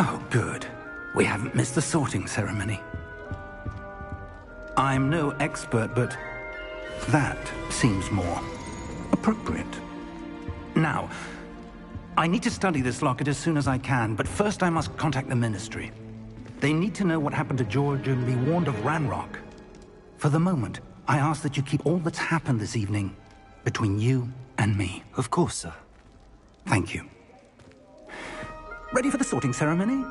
Oh, good. We haven't missed the sorting ceremony. I'm no expert, but that seems more appropriate. Now, I need to study this locket as soon as I can, but first I must contact the Ministry. They need to know what happened to George and be warned of Ranrock. For the moment, I ask that you keep all that's happened this evening between you and me. Of course, sir. Thank you. Ready for the sorting ceremony?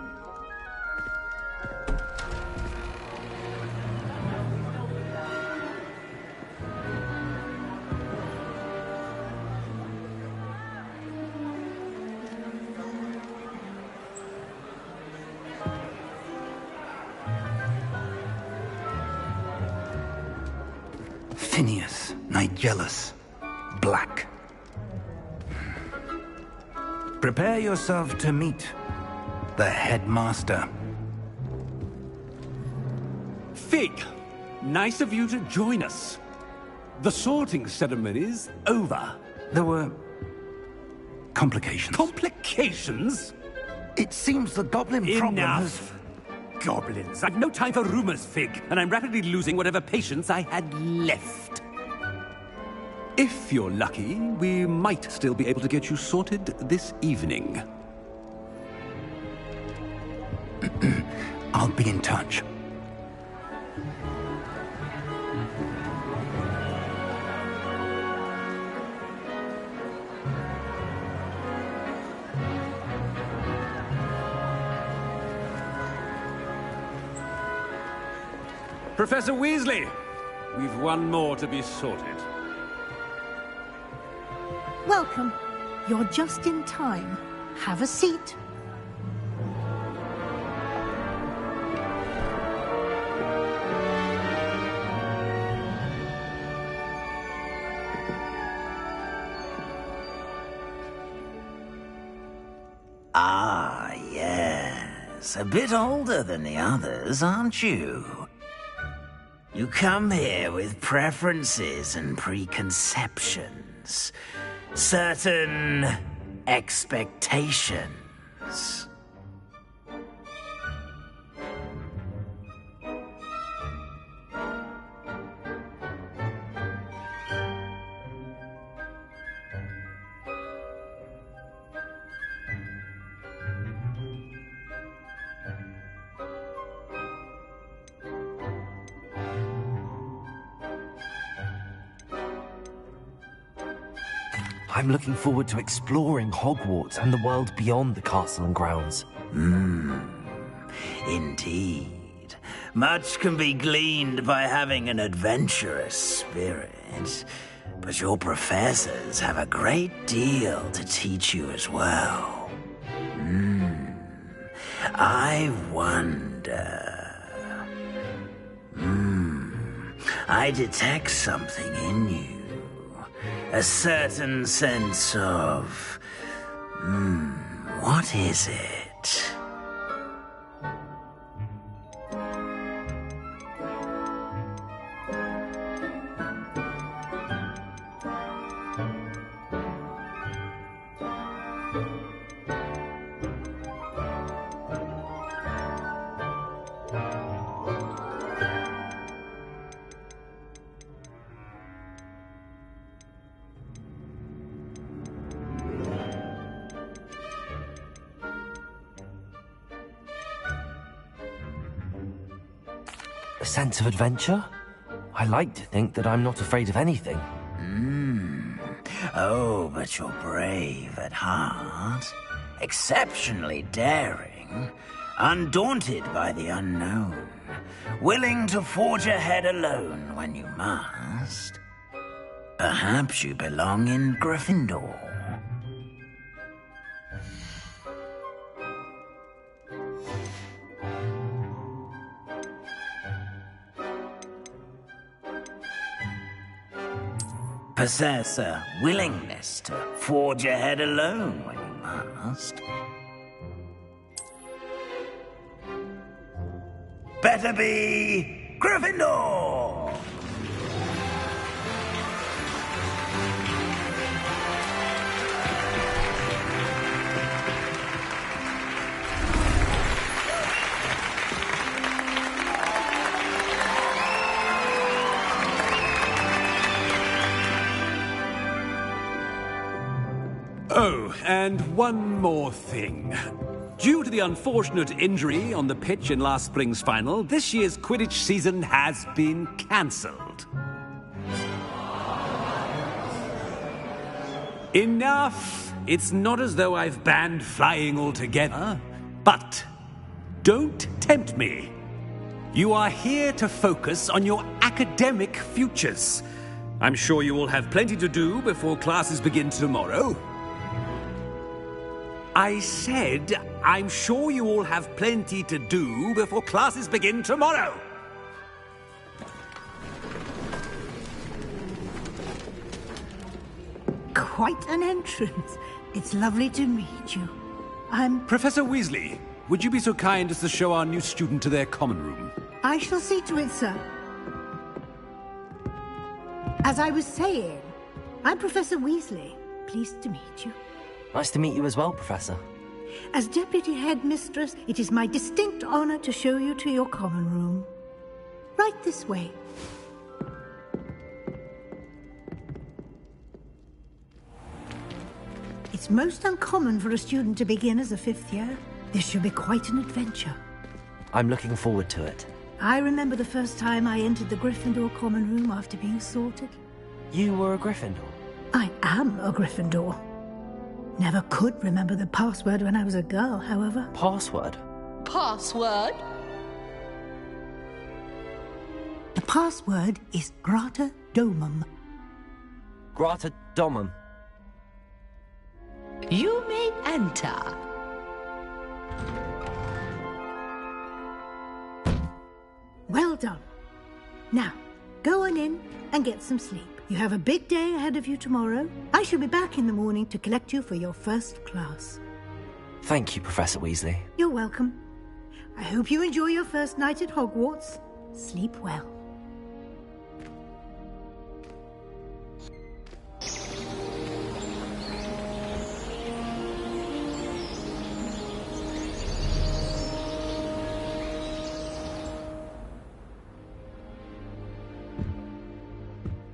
Phineas, Nigellus, Black. Prepare yourself to meet the headmaster. Fig, nice of you to join us. The sorting ceremony's over. There were complications. Complications? It seems the goblin problem has... Enough! Goblins. I've no time for rumors, Fig, and I'm rapidly losing whatever patience I had left. If you're lucky, we might still be able to get you sorted this evening. I'll be in touch. Professor Weasley, we've one more to be sorted. Welcome. You're just in time. Have a seat. Ah, yes. A bit older than the others, aren't you? You come here with preferences and preconceptions. Certain expectations. I'm looking forward to exploring Hogwarts and the world beyond the castle and grounds. Indeed. Much can be gleaned by having an adventurous spirit. But your professors have a great deal to teach you as well. I wonder... I detect something in you. A certain sense of... what is it? A sense of adventure? I like to think that I'm not afraid of anything. Oh, but you're brave at heart. Exceptionally daring. Undaunted by the unknown. Willing to forge ahead alone when you must. Perhaps you belong in Gryffindor. Possess a willingness to forge ahead alone when you must. Better be Gryffindor! and one more thing. Due to the unfortunate injury on the pitch in last spring's final, this year's Quidditch season has been cancelled. Enough! It's not as though I've banned flying altogether. But don't tempt me. You are here to focus on your academic futures. I'm sure you will have plenty to do before classes begin tomorrow. I said, I'm sure you all have plenty to do before classes begin tomorrow. Quite an entrance. It's lovely to meet you. Professor Weasley, would you be so kind as to show our new student to their common room? I shall see to it, sir. As I was saying, I'm Professor Weasley. Pleased to meet you. Nice to meet you as well, Professor. As Deputy Headmistress, it is my distinct honor to show you to your common room. Right this way. It's most uncommon for a student to begin as a fifth year. This should be quite an adventure. I'm looking forward to it. I remember the first time I entered the Gryffindor common room after being sorted. You were a Gryffindor? I am a Gryffindor. Never could remember the password when I was a girl, however. Password? Password? The password is Grata Domum. Grata Domum. You may enter. Well done. Now, go on in and get some sleep. You have a big day ahead of you tomorrow. I shall be back in the morning to collect you for your first class. Thank you, Professor Weasley. You're welcome. I hope you enjoy your first night at Hogwarts. Sleep well.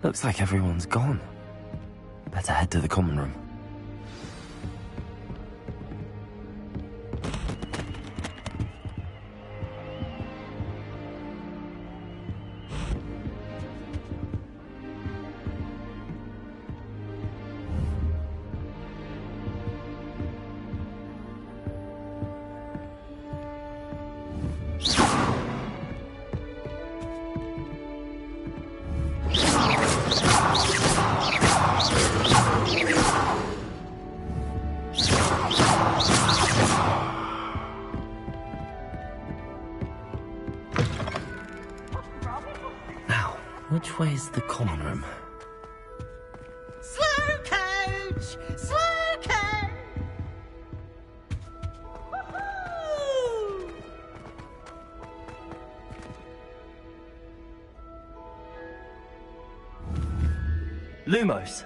Looks like everyone's gone. Better head to the common room. Which way is the common room? Slow coach! Slow coach! Woohoo! Lumos.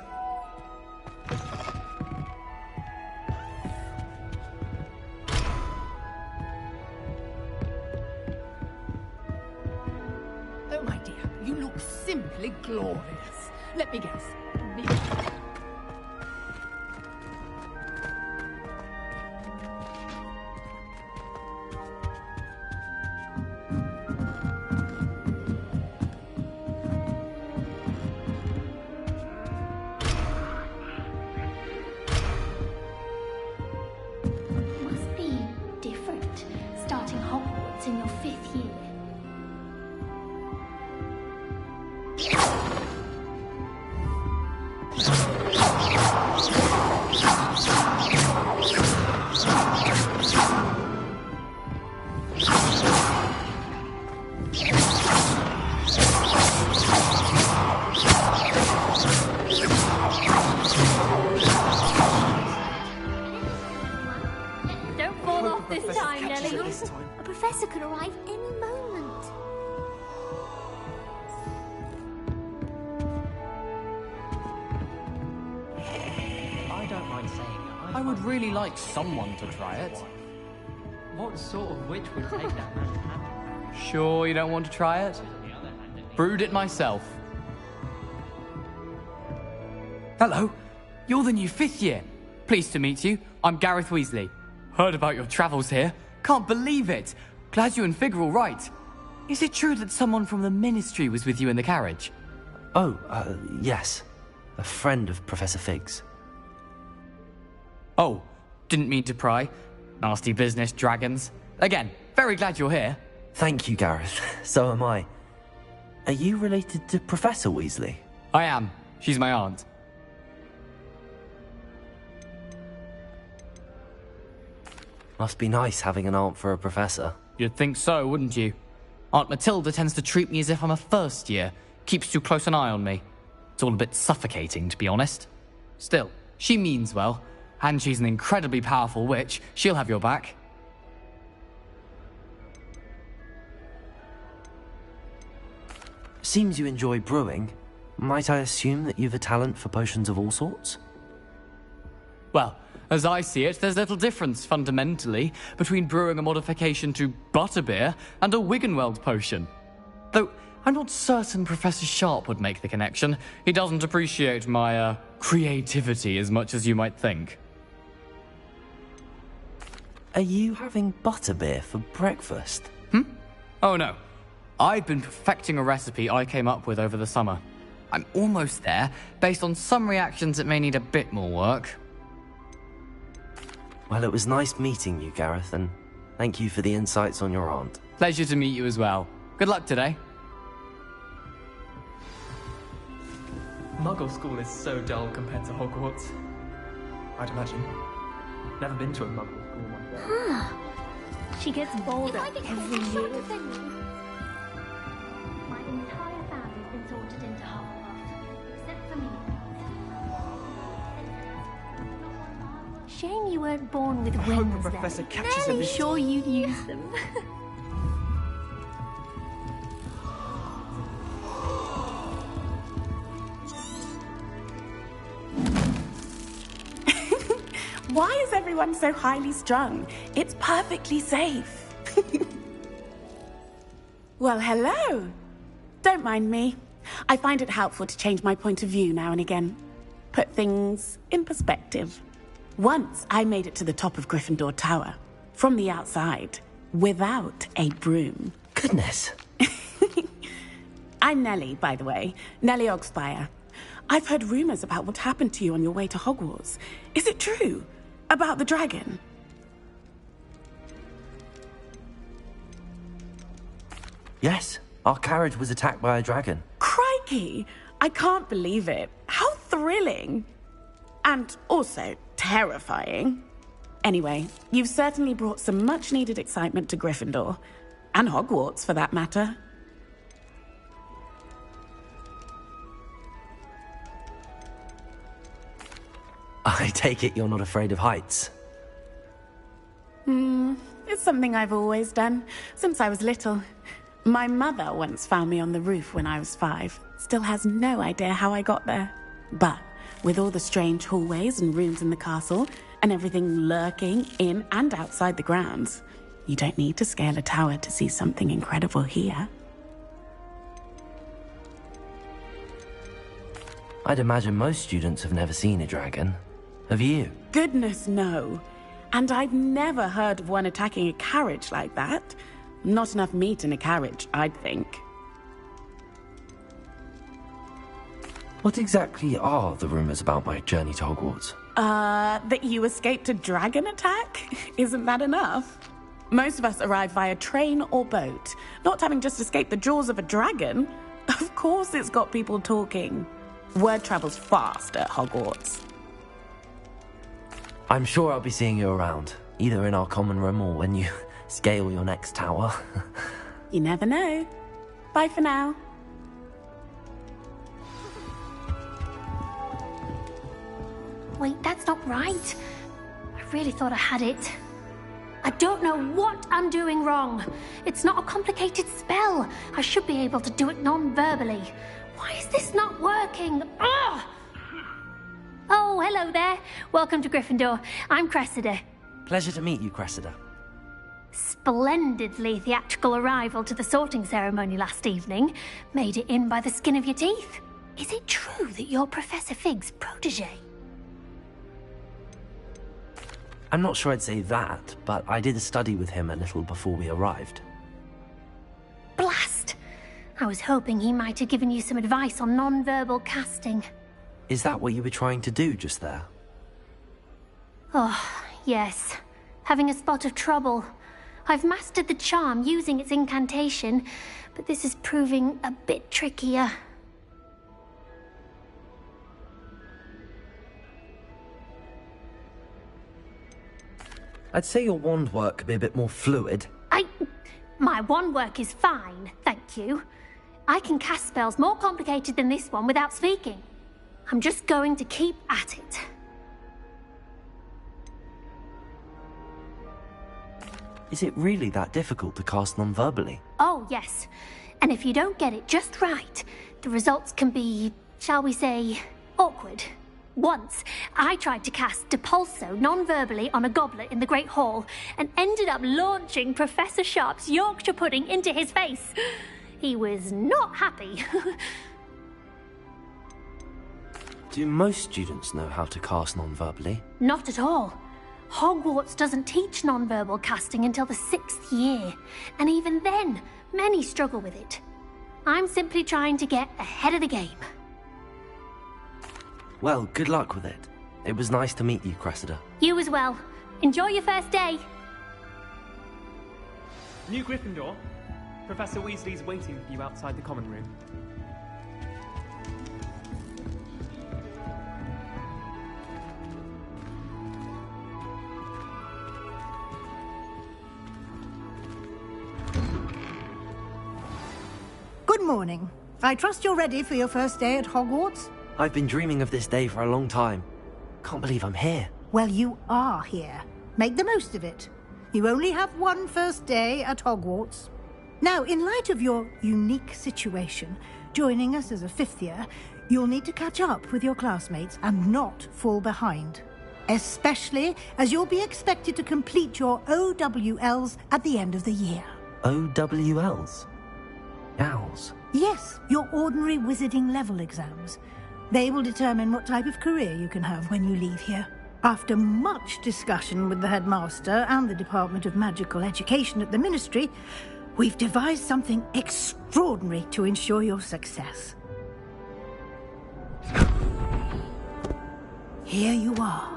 Oh, my dear, you look simply glorious. Let me guess. Must be different, starting Hogwarts in your 5th year. Don't fall off this time, Nellie. A professor could arrive any moment. I don't mind saying it. I would really like someone to try it. What sort of witch would take that man? Sure you don't want to try it? Brewed it myself. Hello, you're the new 5th year. Pleased to meet you. I'm Gareth Weasley. Heard about your travels here. Can't believe it. Glad you and Fig are all right. Is it true that someone from the Ministry was with you in the carriage? Oh, yes. A friend of Professor Fig's. Oh, didn't mean to pry. Nasty business, dragons. Again, very glad you're here. Thank you, Gareth. So am I. Are you related to Professor Weasley? I am. She's my aunt. Must be nice having an aunt for a professor. You'd think so, wouldn't you? Aunt Matilda tends to treat me as if I'm a first year. Keeps too close an eye on me. It's all a bit suffocating, to be honest. Still, she means well. And she's an incredibly powerful witch. She'll have your back. Seems you enjoy brewing. Might I assume that you've a talent for potions of all sorts? Well, as I see it, there's little difference, fundamentally, between brewing a modification to butterbeer and a Wiggenweld potion. Though, I'm not certain Professor Sharp would make the connection. He doesn't appreciate my, creativity as much as you might think. Are you having butterbeer for breakfast? Oh no. I've been perfecting a recipe I came up with over the summer. I'm almost there, based on some reactions that may need a bit more work. Well, it was nice meeting you, Gareth, and thank you for the insights on your aunt. Pleasure to meet you as well. Good luck today. Muggle school is so dull compared to Hogwarts. I'd imagine. Never been to a Muggle school myself. She gets bolder every year. My entire family's been sorted into Hogwarts, except for me. Shame you weren't born with wings. I hope the professor catches I'm every... sure you'd use them. Why is everyone so highly strung? It's perfectly safe. Well, hello. Don't mind me. I find it helpful to change my point of view now and again. Put things in perspective. Once I made it to the top of Gryffindor Tower, from the outside, without a broom. Goodness. I'm Nellie, by the way. Nellie Ogspire. I've heard rumors about what happened to you on your way to Hogwarts. Is it true? About the dragon? Yes, our carriage was attacked by a dragon. Crikey! I can't believe it. How thrilling! And also terrifying. Anyway, you've certainly brought some much-needed excitement to Gryffindor. And Hogwarts, for that matter. I take it you're not afraid of heights. It's something I've always done, since I was little. My mother once found me on the roof when I was 5. Still has no idea how I got there. But with all the strange hallways and rooms in the castle, and everything lurking in and outside the grounds, you don't need to scale a tower to see something incredible here. I'd imagine most students have never seen a dragon. Have you? Goodness, no. And I've never heard of one attacking a carriage like that. Not enough meat in a carriage, I'd think. What exactly are the rumors about my journey to Hogwarts? That you escaped a dragon attack? Isn't that enough? Most of us arrive via train or boat, not having just escaped the jaws of a dragon. Of course it's got people talking. Word travels fast at Hogwarts. I'm sure I'll be seeing you around, either in our common room or when you scale your next tower. You never know. Bye for now. Wait, that's not right. I really thought I had it. I don't know what I'm doing wrong. It's not a complicated spell. I should be able to do it non-verbally. Why is this not working? Ugh! Oh, hello there. Welcome to Gryffindor. I'm Cressida. Pleasure to meet you, Cressida. Splendidly theatrical arrival to the sorting ceremony last evening. Made it in by the skin of your teeth. Is it true that you're Professor Fig's protege? I'm not sure I'd say that, but I did study with him a little before we arrived. Blast! I was hoping he might have given you some advice on non-verbal casting. Is that what you were trying to do just there? Oh, yes. Having a spot of trouble. I've mastered the charm using its incantation, but this is proving a bit trickier. I'd say your wand work could be a bit more fluid. My wand work is fine, thank you. I can cast spells more complicated than this one without speaking. I'm just going to keep at it. Is it really that difficult to cast non-verbally? Oh, yes. And if you don't get it just right, the results can be, shall we say, awkward. Once, I tried to cast Depulso non-verbally on a goblet in the Great Hall and ended up launching Professor Sharp's Yorkshire pudding into his face. He was not happy. Do most students know how to cast non-verbally? Not at all. Hogwarts doesn't teach non-verbal casting until the 6th year, and even then, many struggle with it. I'm simply trying to get ahead of the game. Well, good luck with it. It was nice to meet you, Cressida. You as well. Enjoy your first day. New Gryffindor. Professor Weasley's waiting for you outside the common room. Good morning. I trust you're ready for your first day at Hogwarts? I've been dreaming of this day for a long time. Can't believe I'm here. Well, you are here. Make the most of it. You only have one first day at Hogwarts. Now, in light of your unique situation, joining us as a 5th year, you'll need to catch up with your classmates and not fall behind. Especially as you'll be expected to complete your OWLs at the end of the year. OWLs? Owls? Yes, your ordinary wizarding level exams. They will determine what type of career you can have when you leave here. After much discussion with the headmaster and the Department of Magical Education at the Ministry, we've devised something extraordinary to ensure your success. Here you are.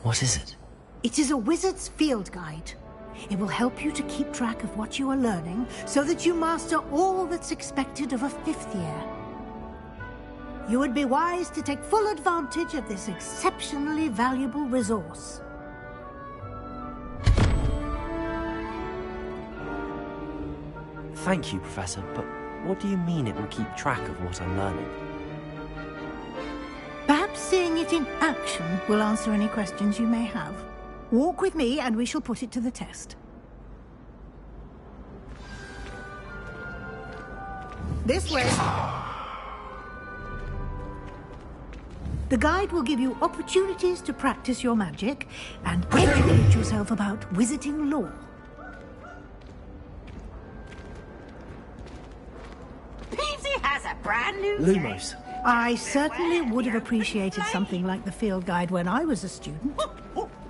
What is it? It is a wizard's field guide. It will help you to keep track of what you are learning so that you master all that's expected of a 5th year. You would be wise to take full advantage of this exceptionally valuable resource. Thank you, Professor, but what do you mean it will keep track of what I'm learning? Perhaps seeing it in action will answer any questions you may have. Walk with me and we shall put it to the test. This way. The guide will give you opportunities to practice your magic and educate yourself about wizarding lore. Peasy has a brand new Lumos. I certainly would have appreciated something like the field guide when I was a student.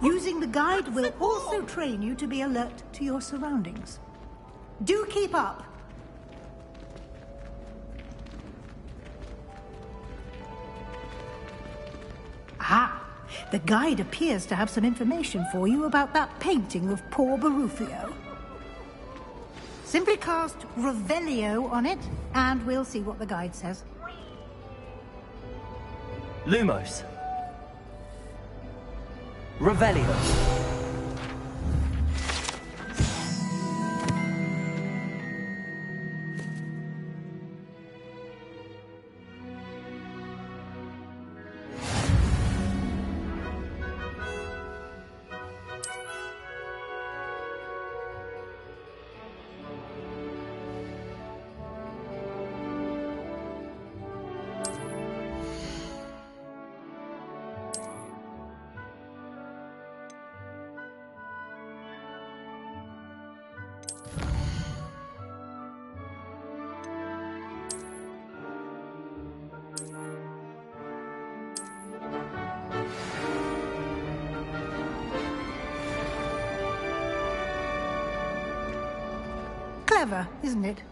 Using the guide will also train you to be alert to your surroundings. Do keep up. Ah, the guide appears to have some information for you about that painting of poor Barufio. Simply cast Revelio on it, and we'll see what the guide says. Lumos. Revelio. Clever, isn't it?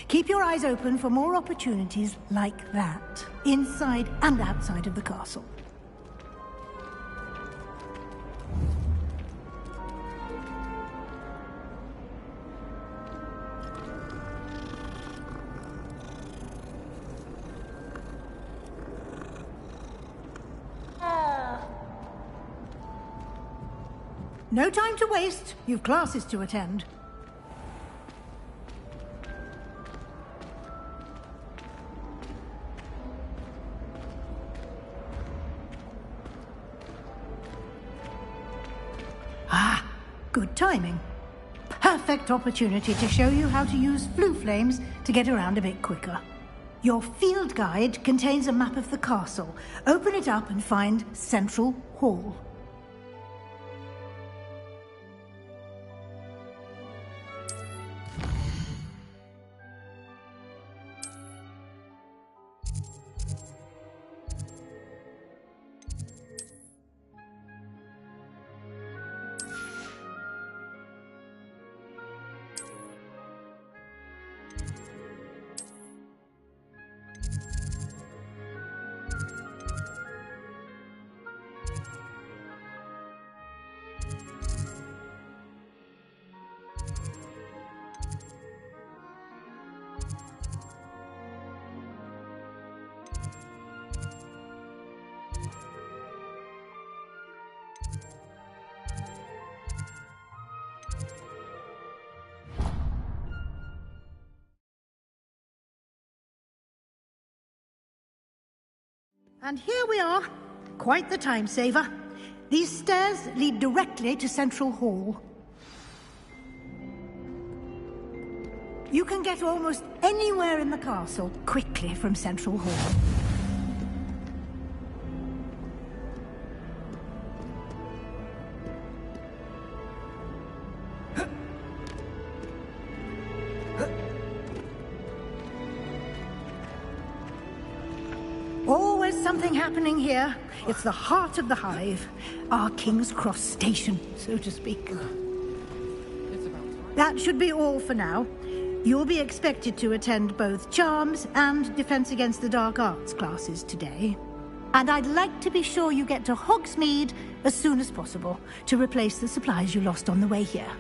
Keep your eyes open for more opportunities like that, inside and outside of the castle. No time to waste. You've classes to attend. Ah, good timing. Perfect opportunity to show you how to use flue flames to get around a bit quicker. Your field guide contains a map of the castle. Open it up and find Central Hall. And here we are. Quite the time saver. These stairs lead directly to Central Hall. You can get almost anywhere in the castle quickly from Central Hall. Always something happening here. It's the heart of the hive. Our King's Cross station, so to speak. That should be all for now. You'll be expected to attend both Charms and Defense Against the Dark Arts classes today. And I'd like to be sure you get to Hogsmeade as soon as possible to replace the supplies you lost on the way here.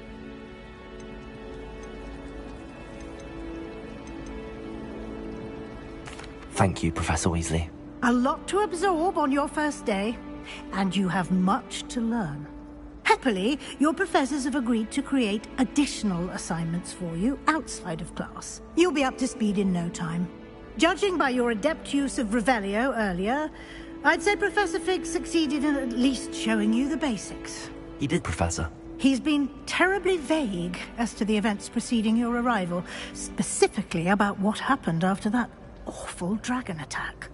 Thank you, Professor Weasley. A lot to absorb on your first day, and you have much to learn. Happily, your professors have agreed to create additional assignments for you outside of class. You'll be up to speed in no time. Judging by your adept use of Revelio earlier, I'd say Professor Fig succeeded in at least showing you the basics. He did, Professor. He's been terribly vague as to the events preceding your arrival, specifically about what happened after that awful dragon attack.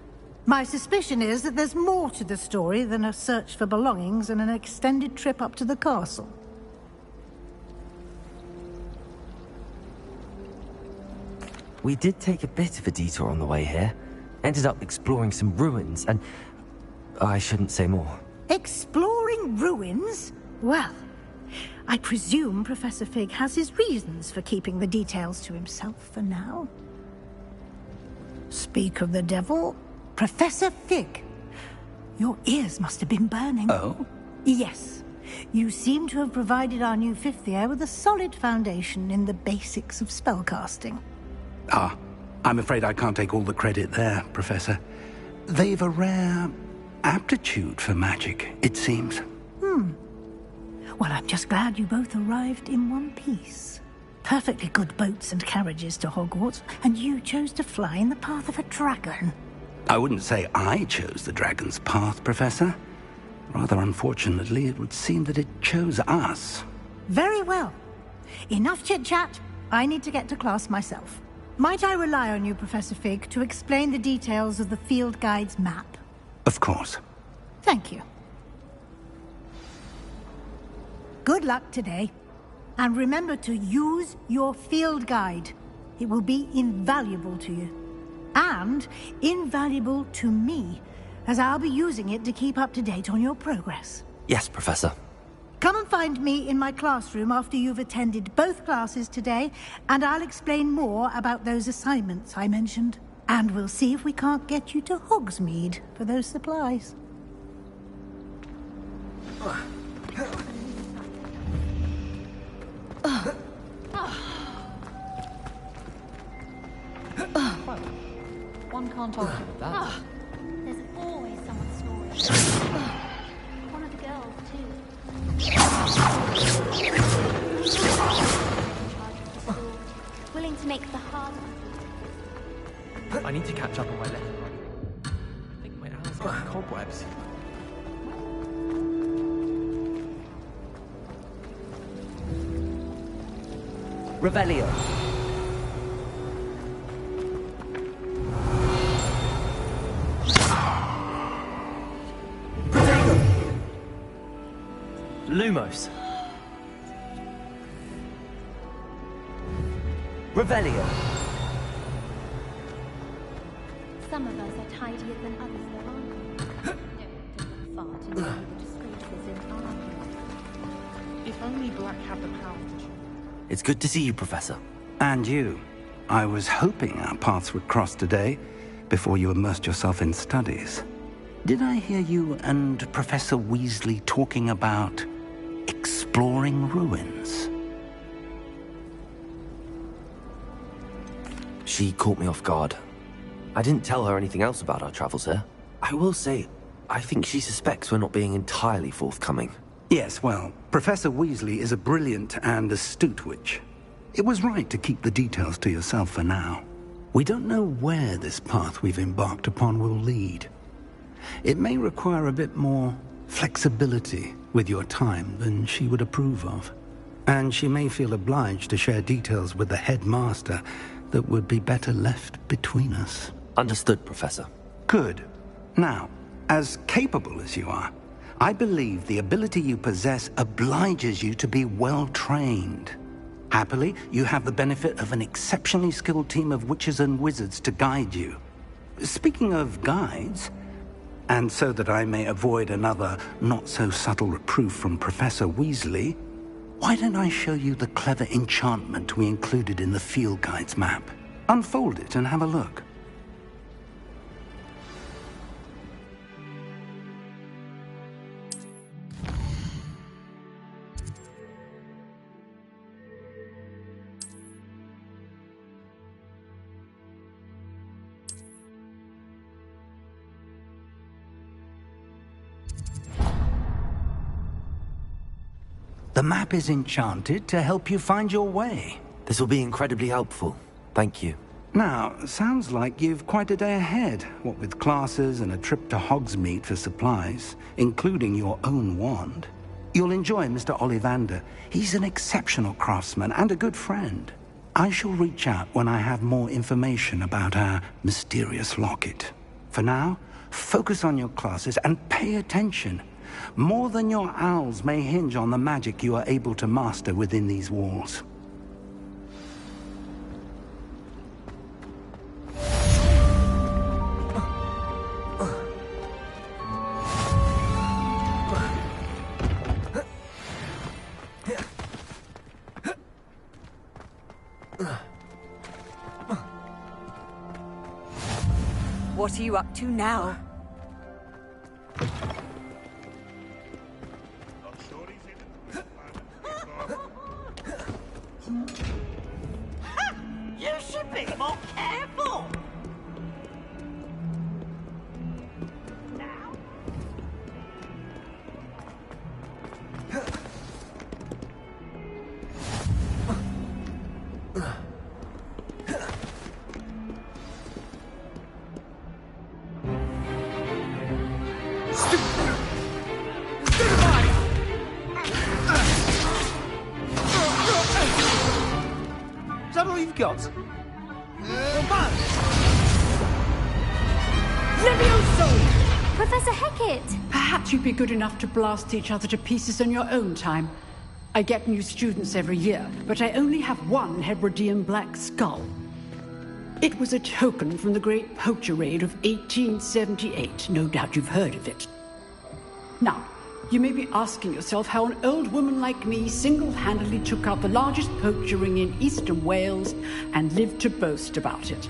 My suspicion is that there's more to the story than a search for belongings and an extended trip up to the castle. We did take a bit of a detour on the way here. Ended up exploring some ruins, and I shouldn't say more. Exploring ruins? Well, I presume Professor Fig has his reasons for keeping the details to himself for now. Speak of the devil, Professor Fig. Your ears must have been burning. Oh? Yes. You seem to have provided our new fifth year with a solid foundation in the basics of spellcasting. Ah, I'm afraid I can't take all the credit there, Professor. They've a rare aptitude for magic, it seems. Well, I'm just glad you both arrived in one piece. Perfectly good boats and carriages to Hogwarts, and you chose to fly in the path of a dragon. I wouldn't say I chose the dragon's path, Professor. Rather unfortunately, it would seem that it chose us. Very well. Enough chit-chat. I need to get to class myself. Might I rely on you, Professor Fig, to explain the details of the field guide's map? Of course. Thank you. Good luck today. And remember to use your field guide. It will be invaluable to you. And invaluable to me, as I'll be using it to keep up to date on your progress. Yes, Professor. Come and find me in my classroom after you've attended both classes today, and I'll explain more about those assignments I mentioned. And we'll see if we can't get you to Hogsmeade for those supplies. One can't argue with that. There's always someone snoring. One of the girls, too. Willing to make the hard one. I need to catch up on my lesson writing. I think my hours are cobwebs. Revelio. Lumos. Revelio. Some of us are tidier than others, though, aren't we? Don't fart and see the disgraces in argument. If only Black had the power to choose. It's good to see you, Professor. And you. I was hoping our paths would cross today, before you immersed yourself in studies. Did I hear you and Professor Weasley talking about exploring ruins? She caught me off guard. I didn't tell her anything else about our travels here. I will say, I think she suspects we're not being entirely forthcoming. Yes, well, Professor Weasley is a brilliant and astute witch. It was right to keep the details to yourself for now. We don't know where this path we've embarked upon will lead. It may require a bit more flexibility with your time than she would approve of. And she may feel obliged to share details with the headmaster that would be better left between us. Understood, Professor. Good. Now, as capable as you are, I believe the ability you possess obliges you to be well trained. Happily, you have the benefit of an exceptionally skilled team of witches and wizards to guide you. Speaking of guides, and so that I may avoid another not-so-subtle reproof from Professor Weasley, why don't I show you the clever enchantment we included in the field guide's map? Unfold it and have a look. The map is enchanted to help you find your way. This will be incredibly helpful. Thank you. Now, sounds like you've quite a day ahead, what with classes and a trip to Hogsmeade for supplies, including your own wand. You'll enjoy Mr. Ollivander. He's an exceptional craftsman and a good friend. I shall reach out when I have more information about our mysterious locket. For now, focus on your classes and pay attention. More than your owls may hinge on the magic you are able to master within these walls. What are you up to now? You should be more careful! Is that all you've got? Professor Hecat! Perhaps you'd be good enough to blast each other to pieces in your own time. I get new students every year, but I only have one Hebridean black skull. It was a token from the Great Poacher Raid of 1878. No doubt you've heard of it. Now, you may be asking yourself how an old woman like me single-handedly took out the largest poacher ring in eastern Wales and lived to boast about it.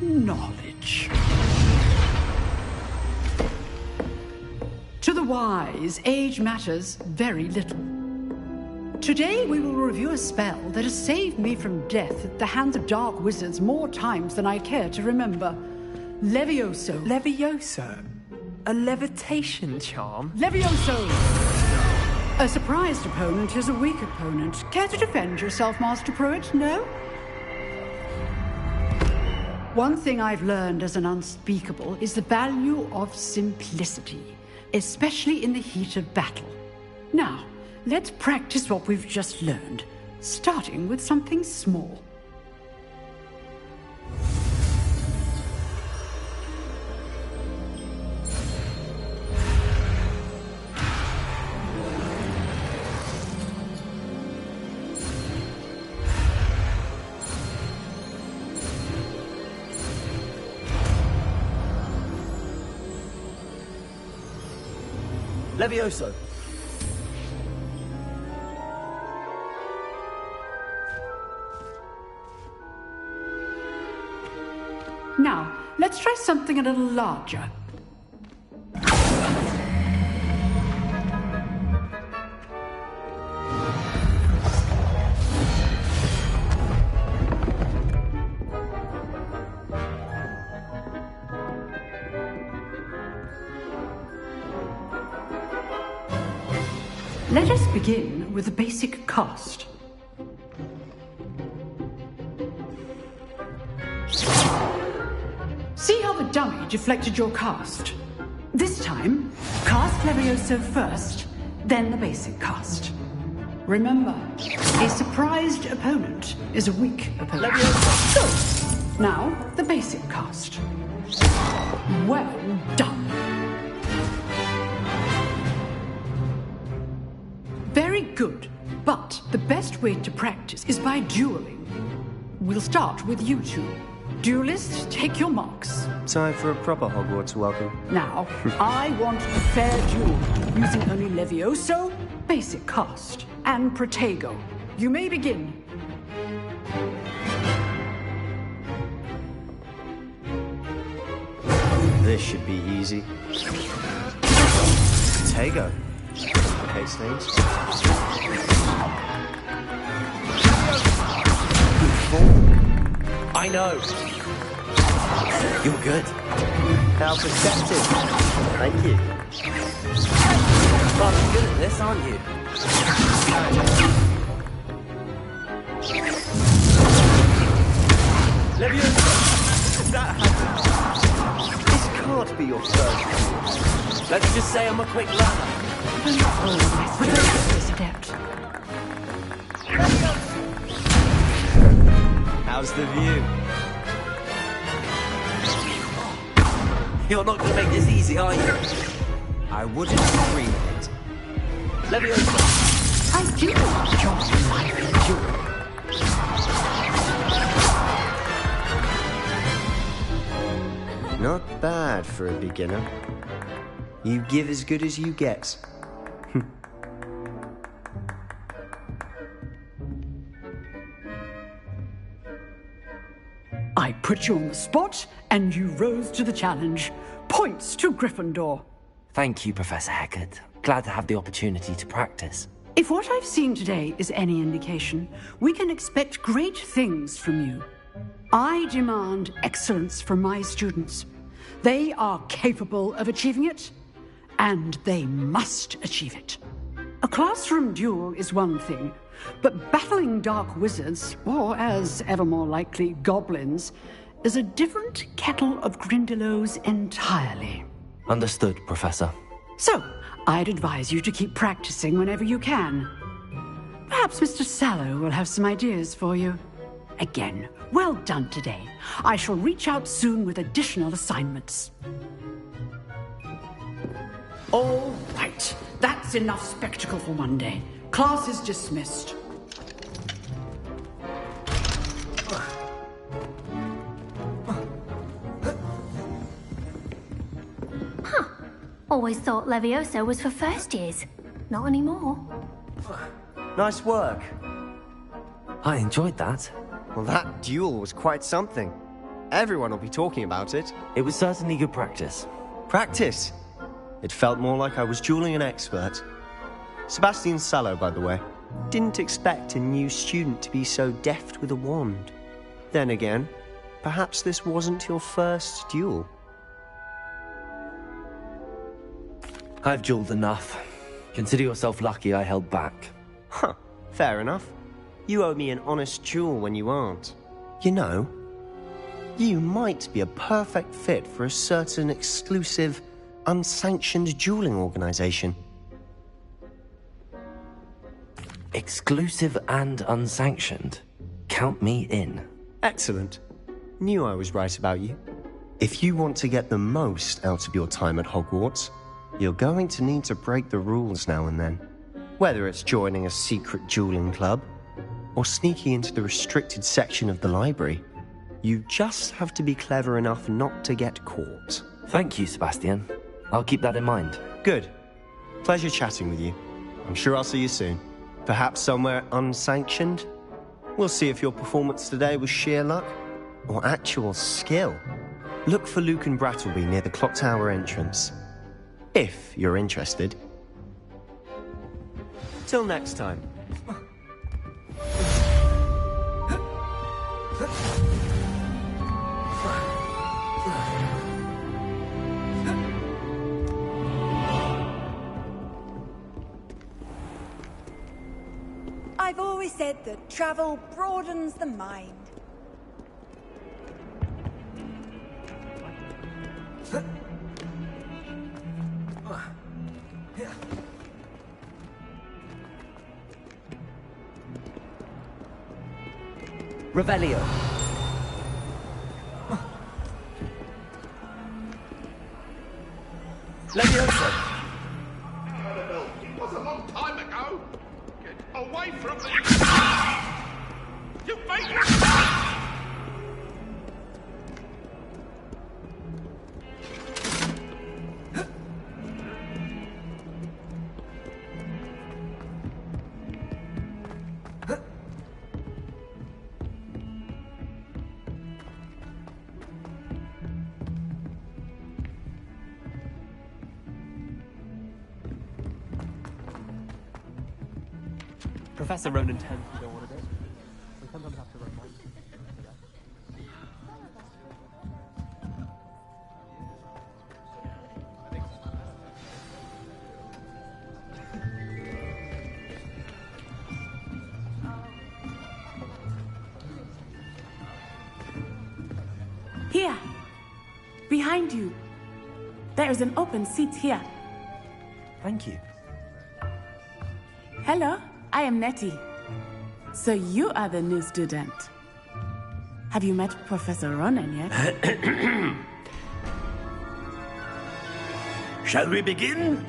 Knowledge. To the wise, age matters very little. Today we will review a spell that has saved me from death at the hands of dark wizards more times than I care to remember. Levioso. Levioso? A levitation charm? Levioso! A surprised opponent is a weak opponent. Care to defend yourself, Master Pruitt? No? One thing I've learned as an unspeakable is the value of simplicity, especially in the heat of battle. Now, let's practice what we've just learned, starting with something small. Levioso. Now, let's try something a little larger. Let us begin with the basic cast. See how the dummy deflected your cast? This time, cast Levioso first, then the basic cast. Remember, a surprised opponent is a weak opponent. Levioso! Go! Now, the basic cast. Well done. Very good, but the best way to practice is by dueling. We'll start with you two. Duelists, take your marks. Time for a proper Hogwarts welcome. Now, I want a fair duel, using only Levioso, basic cast, and Protego. You may begin. This should be easy. Protego. Okay, Stains. I know. You're good. How perceptive. Thank you. Well, you're good at this, aren't you? Levioso! That happened. This can't be your first. Let's just say I'm a quick learner. This adept. How's the view? You're not going to make this easy, are you? I wouldn't dream it. Levioso! I do enjoy life in duel. Not bad for a beginner. You give as good as you get. I put you on the spot, and you rose to the challenge. Points to Gryffindor. Thank you, Professor Hecat. Glad to have the opportunity to practice. If what I've seen today is any indication, we can expect great things from you. I demand excellence from my students. They are capable of achieving it, and they must achieve it. A classroom duel is one thing, but battling dark wizards, or as ever more likely, goblins, is a different kettle of Grindylows entirely. Understood, Professor. So, I'd advise you to keep practicing whenever you can. Perhaps Mr. Sallow will have some ideas for you. Again, well done today. I shall reach out soon with additional assignments. All right, that's enough spectacle for one day. Class is dismissed. Always thought Levioso was for first years. Not anymore. Nice work. I enjoyed that. Well, that duel was quite something. Everyone will be talking about it. It was certainly good practice. Practice? It felt more like I was dueling an expert. Sebastian Sallow, by the way. Didn't expect a new student to be so deft with a wand. Then again, perhaps this wasn't your first duel. I've dueled enough. Consider yourself lucky I held back. Huh, fair enough. You owe me an honest duel when you aren't. You know, you might be a perfect fit for a certain exclusive, unsanctioned dueling organization. Exclusive and unsanctioned? Count me in. Excellent. Knew I was right about you. If you want to get the most out of your time at Hogwarts, you're going to need to break the rules now and then. Whether it's joining a secret dueling club, or sneaking into the restricted section of the library, you just have to be clever enough not to get caught. Thank you, Sebastian. I'll keep that in mind. Good. Pleasure chatting with you. I'm sure I'll see you soon. Perhaps somewhere unsanctioned? We'll see if your performance today was sheer luck or actual skill. Look for Luke and Brattleby near the Clock Tower entrance. If you're interested. Till next time. I've always said that travel broadens the mind. Revelio. Levioso. It was a long time ago. Get away from me! You made it! Professor Ronan tends to go on a bit. We sometimes have to remind him. Here! Behind you! There is an open seat here. Thank you. Hello, I am Nettie. So you are the new student. Have you met Professor Ronan yet? Shall we begin?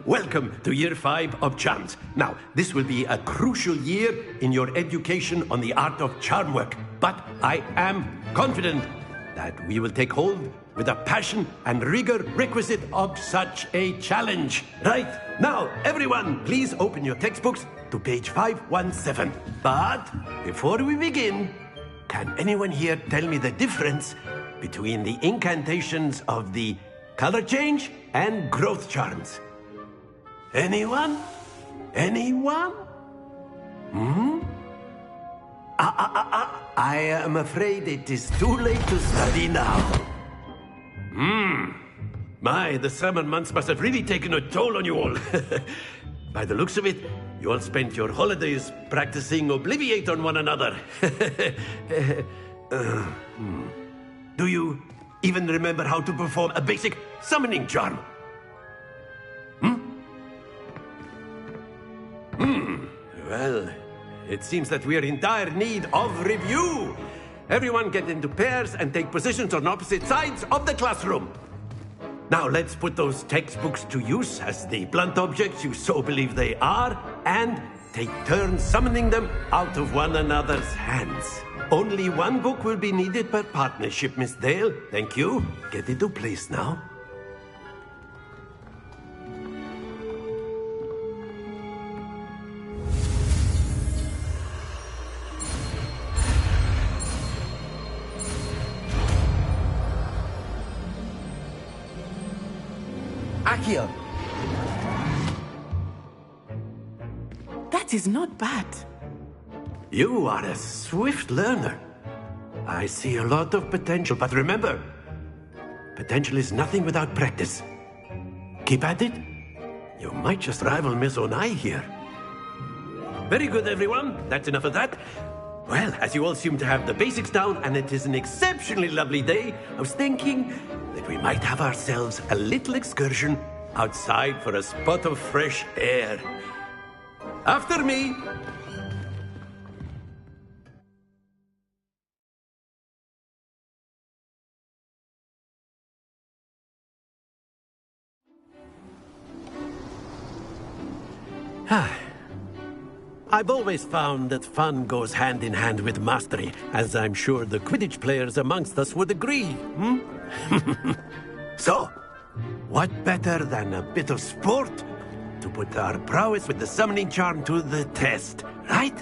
Welcome to Year 5 of Charms. Now, this will be a crucial year in your education on the art of charm work. But I am confident that we will take hold with the passion and rigor requisite of such a challenge. Right, now, everyone, please open your textbooks to page 517. But before we begin, can anyone here tell me the difference between the incantations of the color change and growth charms? Anyone? Anyone? I am afraid it is too late to study now. My, the summer months must have really taken a toll on you all. By the looks of it, you all spent your holidays practicing Obliviate on one another. Do you even remember how to perform a basic summoning charm? Well, it seems that we are in dire need of review. Everyone get into pairs and take positions on opposite sides of the classroom. Now let's put those textbooks to use as the blunt objects you so believe they are, and take turns summoning them out of one another's hands. Only one book will be needed per partnership, Miss Dale. Thank you. Get into place now. Accio! That is not bad. You are a swift learner. I see a lot of potential, but remember, potential is nothing without practice. Keep at it. You might just rival Miss Onai here. Very good, everyone. That's enough of that. Well, as you all seem to have the basics down, and it is an exceptionally lovely day, I was thinking that we might have ourselves a little excursion outside for a spot of fresh air. After me! I've always found that fun goes hand in hand with mastery, as I'm sure the Quidditch players amongst us would agree. So, what better than a bit of sport to put our prowess with the summoning charm to the test, right?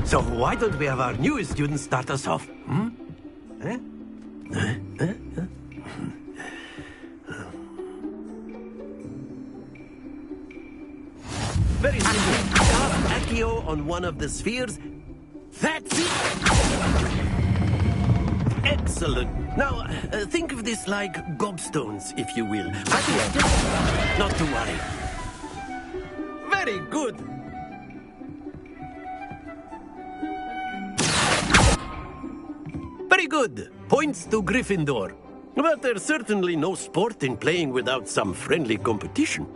So why don't we have our newest student start us off? Very simple. Cast Accio on one of the spheres. That's it! Excellent. Now, think of this like gobstones, if you will. But instead, not to worry. Very good. Very good. Points to Gryffindor. But there's certainly no sport in playing without some friendly competition.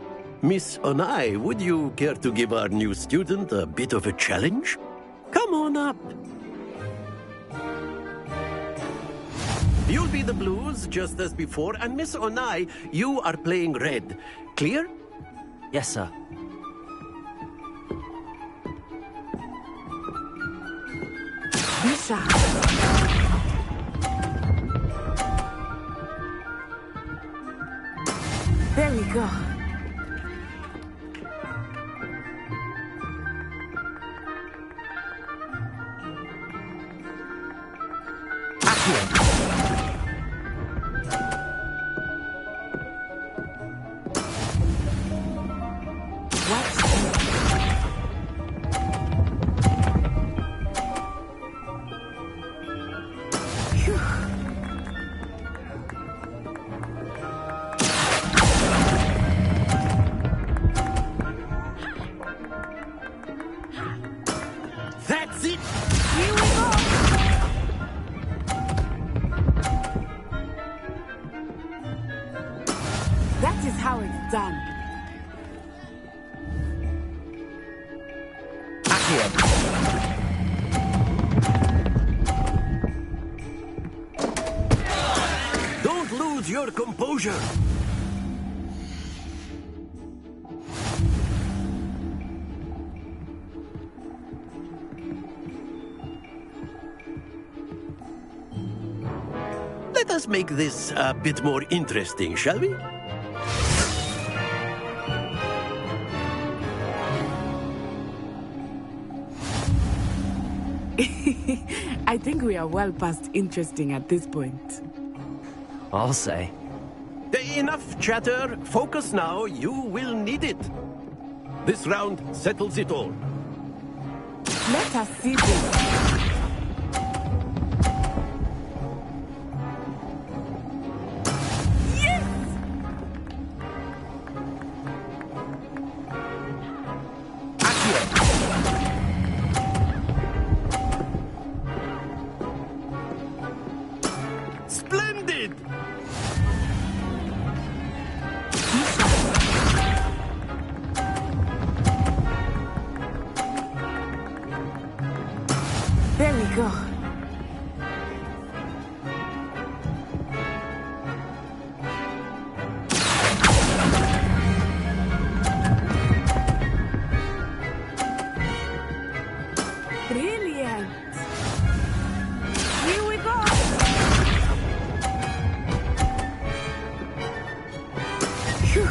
Miss Onai, would you care to give our new student a bit of a challenge? Come on up. You'll be the blues, just as before, and Miss Onai, you are playing red. Clear? Yes, sir. Lisa. There we go. That's it! Here we go! That is how it's done. Don't lose your composure. Let us make this a bit more interesting, shall we? I think we are well past interesting at this point. I'll say. Enough chatter. Focus now. You will need it. This round settles it all. Let us see this. Splendid! There we go. Brilliant. Here we go. Phew.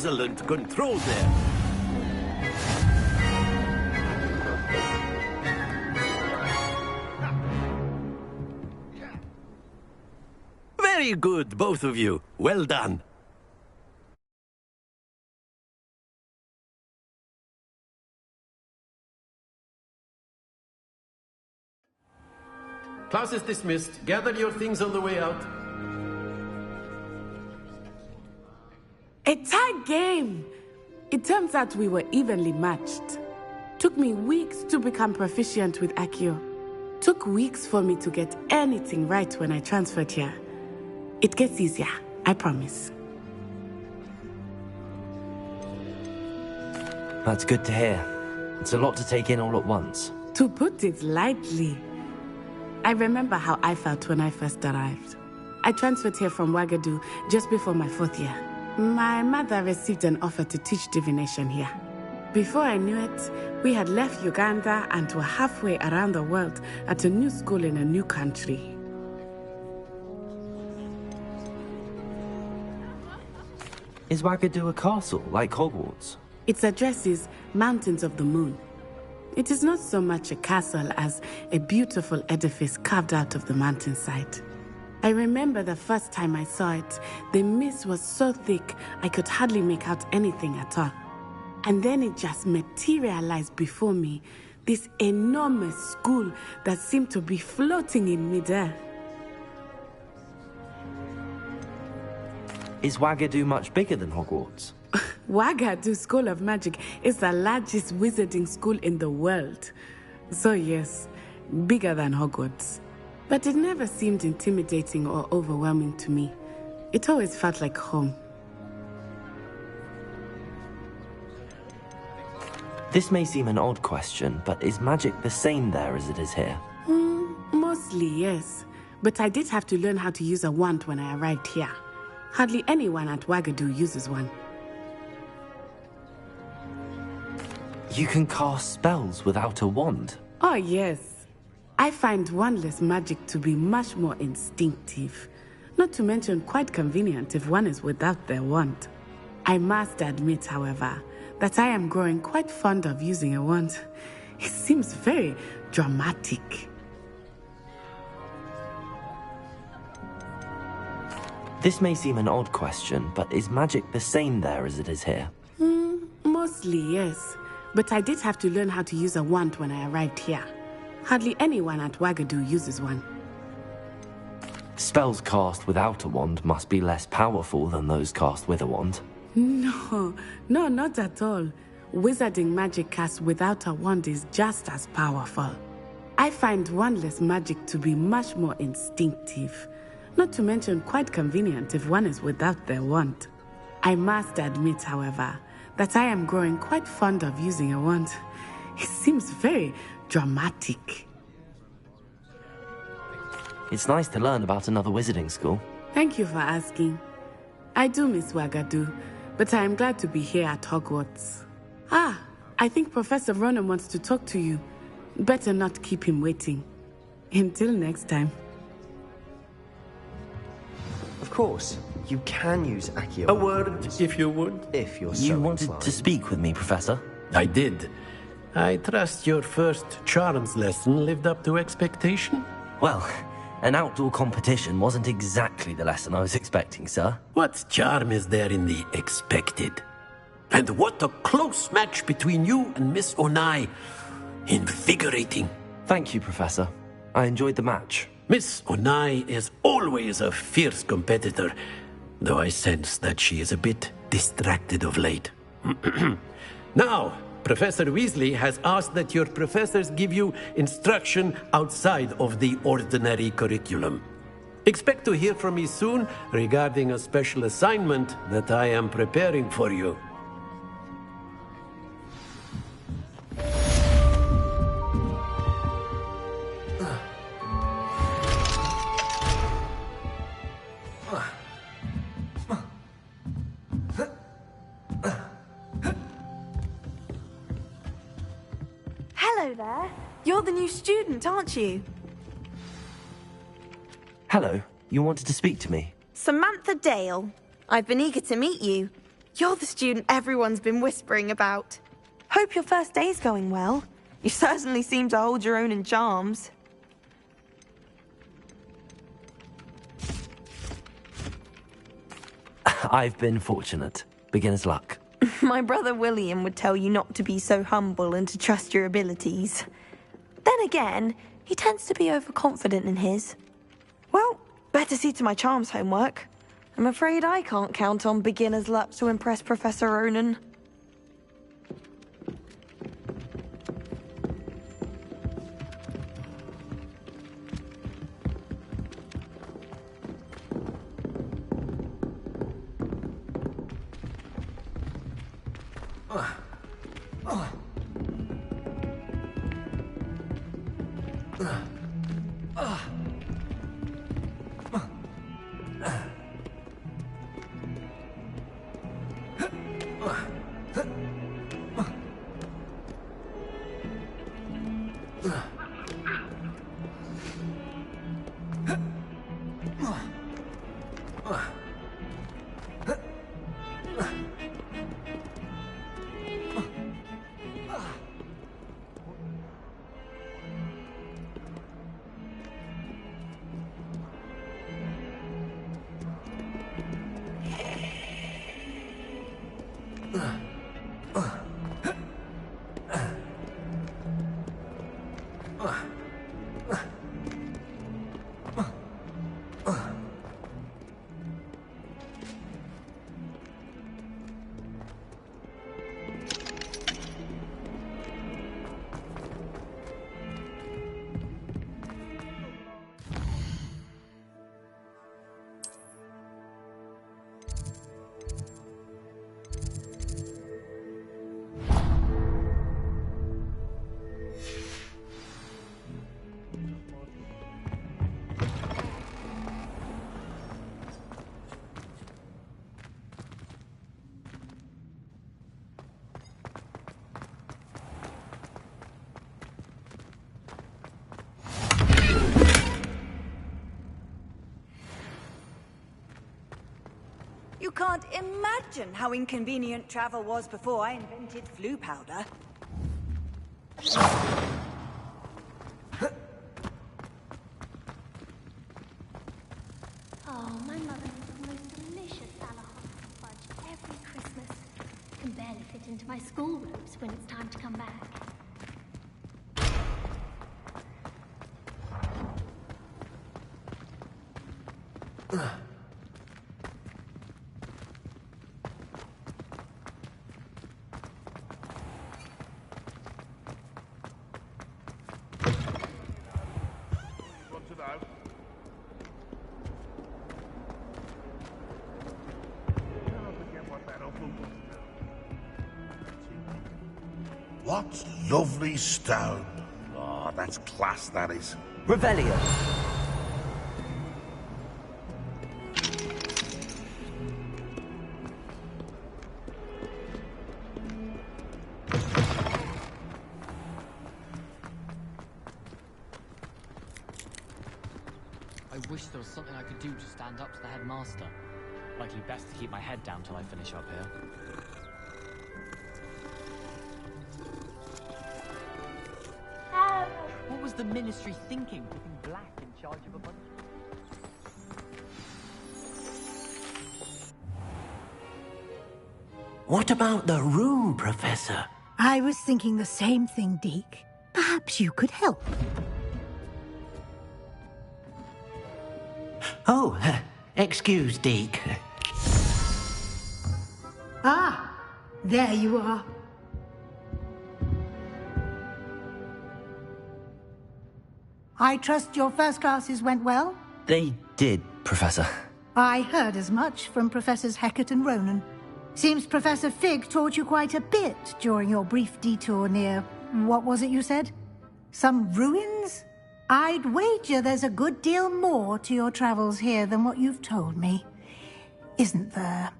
excellent control there. Very good, both of you. Well done. Class is dismissed. Gather your things on the way out. A tight game! It turns out we were evenly matched. Took me weeks to become proficient with Accio. Took weeks for me to get anything right when I transferred here. It gets easier, I promise. That's good to hear. It's a lot to take in all at once. To put it lightly, I remember how I felt when I first arrived. I transferred here from Wagadu just before my 4th year. My mother received an offer to teach divination here. Before I knew it, we had left Uganda and were halfway around the world at a new school in a new country. Is Wagadu a castle, like Hogwarts? Its address is Mountains of the Moon. It is not so much a castle as a beautiful edifice carved out of the mountainside. I remember the first time I saw it, the mist was so thick I could hardly make out anything at all. And then it just materialized before me, this enormous school that seemed to be floating in midair. Is Wagadu much bigger than Hogwarts? Wagadu School of Magic is the largest wizarding school in the world. So yes, bigger than Hogwarts. But it never seemed intimidating or overwhelming to me. It always felt like home. This may seem an odd question, but is magic the same there as it is here? Mostly, yes. But I did have to learn how to use a wand when I arrived here. Hardly anyone at Wagadu uses one. You can cast spells without a wand? Oh, yes. I find wandless magic to be much more instinctive. Not to mention quite convenient if one is without their wand. I must admit, however, that I am growing quite fond of using a wand. It seems very dramatic. This may seem an odd question, but is magic the same there as it is here? Mostly, yes. But I did have to learn how to use a wand when I arrived here. Hardly anyone at Wagadu uses one. Spells cast without a wand must be less powerful than those cast with a wand. No, not at all. Wizarding magic cast without a wand is just as powerful. I find wandless magic to be much more instinctive. Not to mention quite convenient if one is without their wand. I must admit, however, that I am growing quite fond of using a wand. It seems very dramatic. It's nice to learn about another wizarding school. Thank you for asking. I do miss Wagadu, but I am glad to be here at Hogwarts. I think Professor Ronan wants to talk to you. Better not keep him waiting. Until next time. Of course, you can use Accio. A word, if you would. If you're so You wanted inclined. to speak with me, Professor? I did. I trust your first charms lesson lived up to expectation? Well, an outdoor competition wasn't exactly the lesson I was expecting, sir. What charm is there in the expected? And what a close match between you and Miss Onai. Invigorating. Thank you, Professor. I enjoyed the match. Miss Onai is always a fierce competitor, though I sense that she is a bit distracted of late. Now, Professor Weasley has asked that your professors give you instruction outside of the ordinary curriculum. Expect to hear from me soon regarding a special assignment that I am preparing for you. Hello there. You're the new student, aren't you? Hello, you wanted to speak to me? Samantha Dale. I've been eager to meet you. You're the student everyone's been whispering about. Hope your first day's going well. You certainly seem to hold your own in charms. I've been fortunate. Beginner's luck. My brother William would tell you not to be so humble and to trust your abilities. Then again, he tends to be overconfident in his. Well, better see to my charms homework. I'm afraid I can't count on beginner's luck to impress Professor Ronan. You can't imagine how inconvenient travel was before I invented flu powder. Oh, my mother makes the most delicious alcoholic fudge every Christmas. I can barely fit into my school robes when it's time to come back. What lovely stone. Oh, that's class, that is. Revelio. I wish there was something I could do to stand up to the headmaster. Likely best to keep my head down till I finish up here. What was the Ministry thinking, putting Black in charge of a bunch What about the room, Professor? I was thinking the same thing, Deke. Perhaps you could help. Oh, excuse, Deke. Ah, there you are. I trust your first classes went well? They did, Professor. I heard as much from Professors Hecat and Ronan. Seems Professor Fig taught you quite a bit during your brief detour near... what was it you said? Some ruins? I'd wager there's a good deal more to your travels here than what you've told me. Isn't there?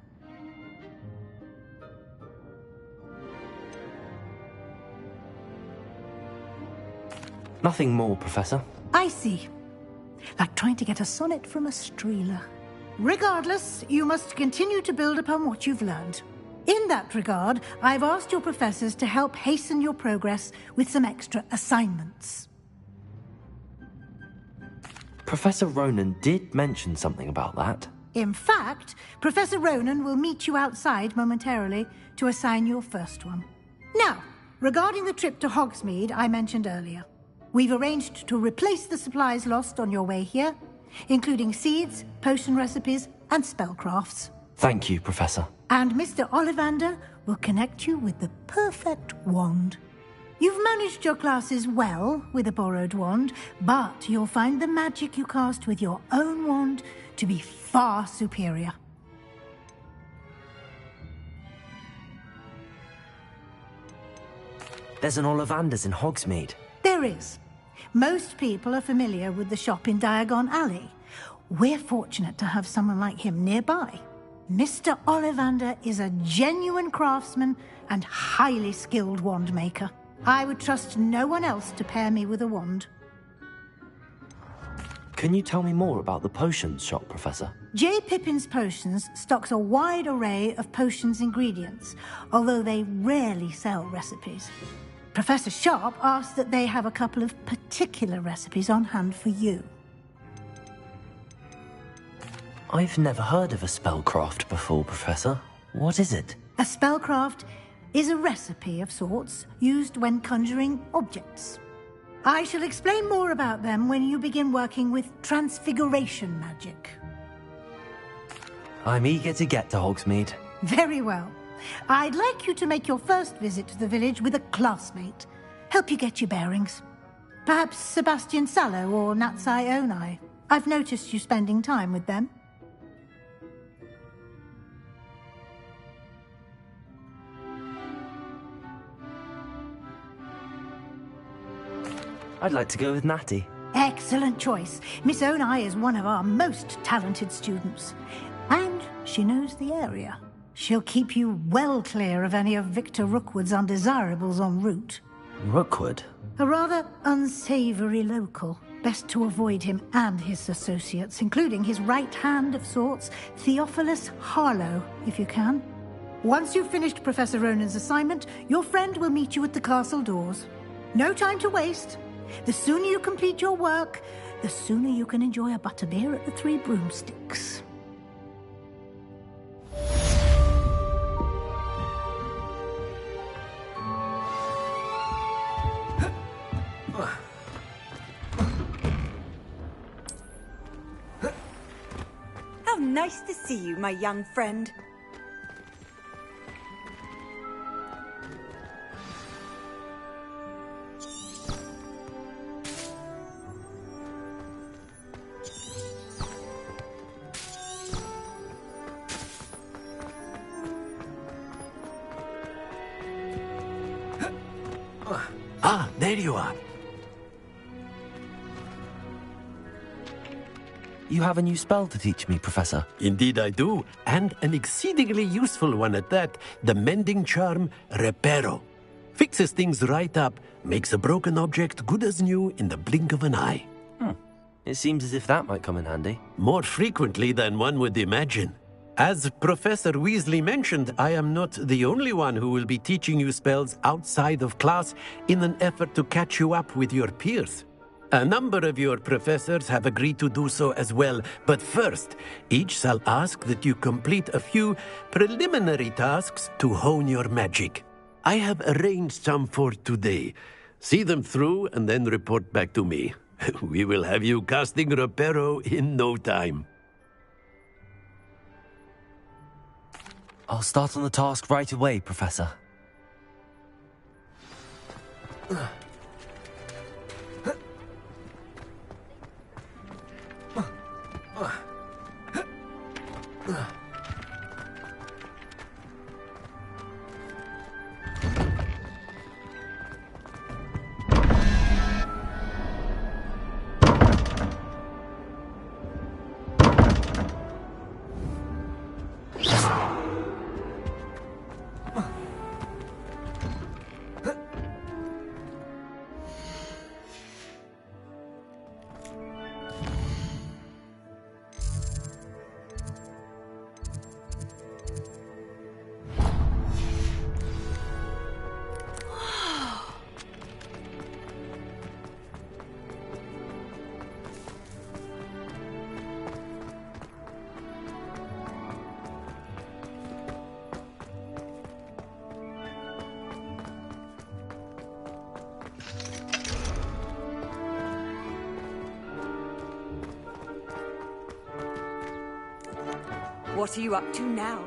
Nothing more, Professor. I see. Like trying to get a sonnet from a streeler. Regardless, you must continue to build upon what you've learned. In that regard, I've asked your professors to help hasten your progress with some extra assignments. Professor Ronan did mention something about that. In fact, Professor Ronan will meet you outside momentarily to assign your first one. Now, regarding the trip to Hogsmeade I mentioned earlier, we've arranged to replace the supplies lost on your way here, including seeds, potion recipes, and spellcrafts. Thank you, Professor. And Mr. Ollivander will connect you with the perfect wand. You've managed your classes well with a borrowed wand, but you'll find the magic you cast with your own wand to be far superior. There's an Ollivander's in Hogsmeade. There is. Most people are familiar with the shop in Diagon Alley. We're fortunate to have someone like him nearby. Mr. Ollivander is a genuine craftsman and highly skilled wand maker. I would trust no one else to pair me with a wand. Can you tell me more about the potions shop, Professor? J. Pippin's Potions stocks a wide array of potions ingredients, although they rarely sell recipes. Professor Sharp asked that they have a couple of particular recipes on hand for you. I've never heard of a spellcraft before, Professor. What is it? A spellcraft is a recipe of sorts used when conjuring objects. I shall explain more about them when you begin working with transfiguration magic. I'm eager to get to Hogsmeade. Very well. I'd like you to make your first visit to the village with a classmate. Help you get your bearings. Perhaps Sebastian Sallow or Natsai Onai. I've noticed you spending time with them. I'd like to go with Natty. Excellent choice. Miss Onai is one of our most talented students. And she knows the area. She'll keep you well clear of any of Victor Rookwood's undesirables en route. Rookwood? A rather unsavory local. Best to avoid him and his associates, including his right hand of sorts, Theophilus Harlow, if you can. Once you've finished Professor Ronan's assignment, your friend will meet you at the castle doors. No time to waste. The sooner you complete your work, the sooner you can enjoy a butterbeer at the Three Broomsticks. How nice to see you, my young friend. Ah, there you are. You have a new spell to teach me, Professor. Indeed I do, and an exceedingly useful one at that. The mending charm, Reparo. Fixes things right up, makes a broken object good as new in the blink of an eye. It seems as if that might come in handy. More frequently than one would imagine. As Professor Weasley mentioned, I am not the only one who will be teaching you spells outside of class in an effort to catch you up with your peers. A number of your professors have agreed to do so as well, but first, each shall ask that you complete a few preliminary tasks to hone your magic. I have arranged some for today. See them through and then report back to me. We will have you casting Reparo in no time. I'll start on the task right away, Professor. What are you up to now?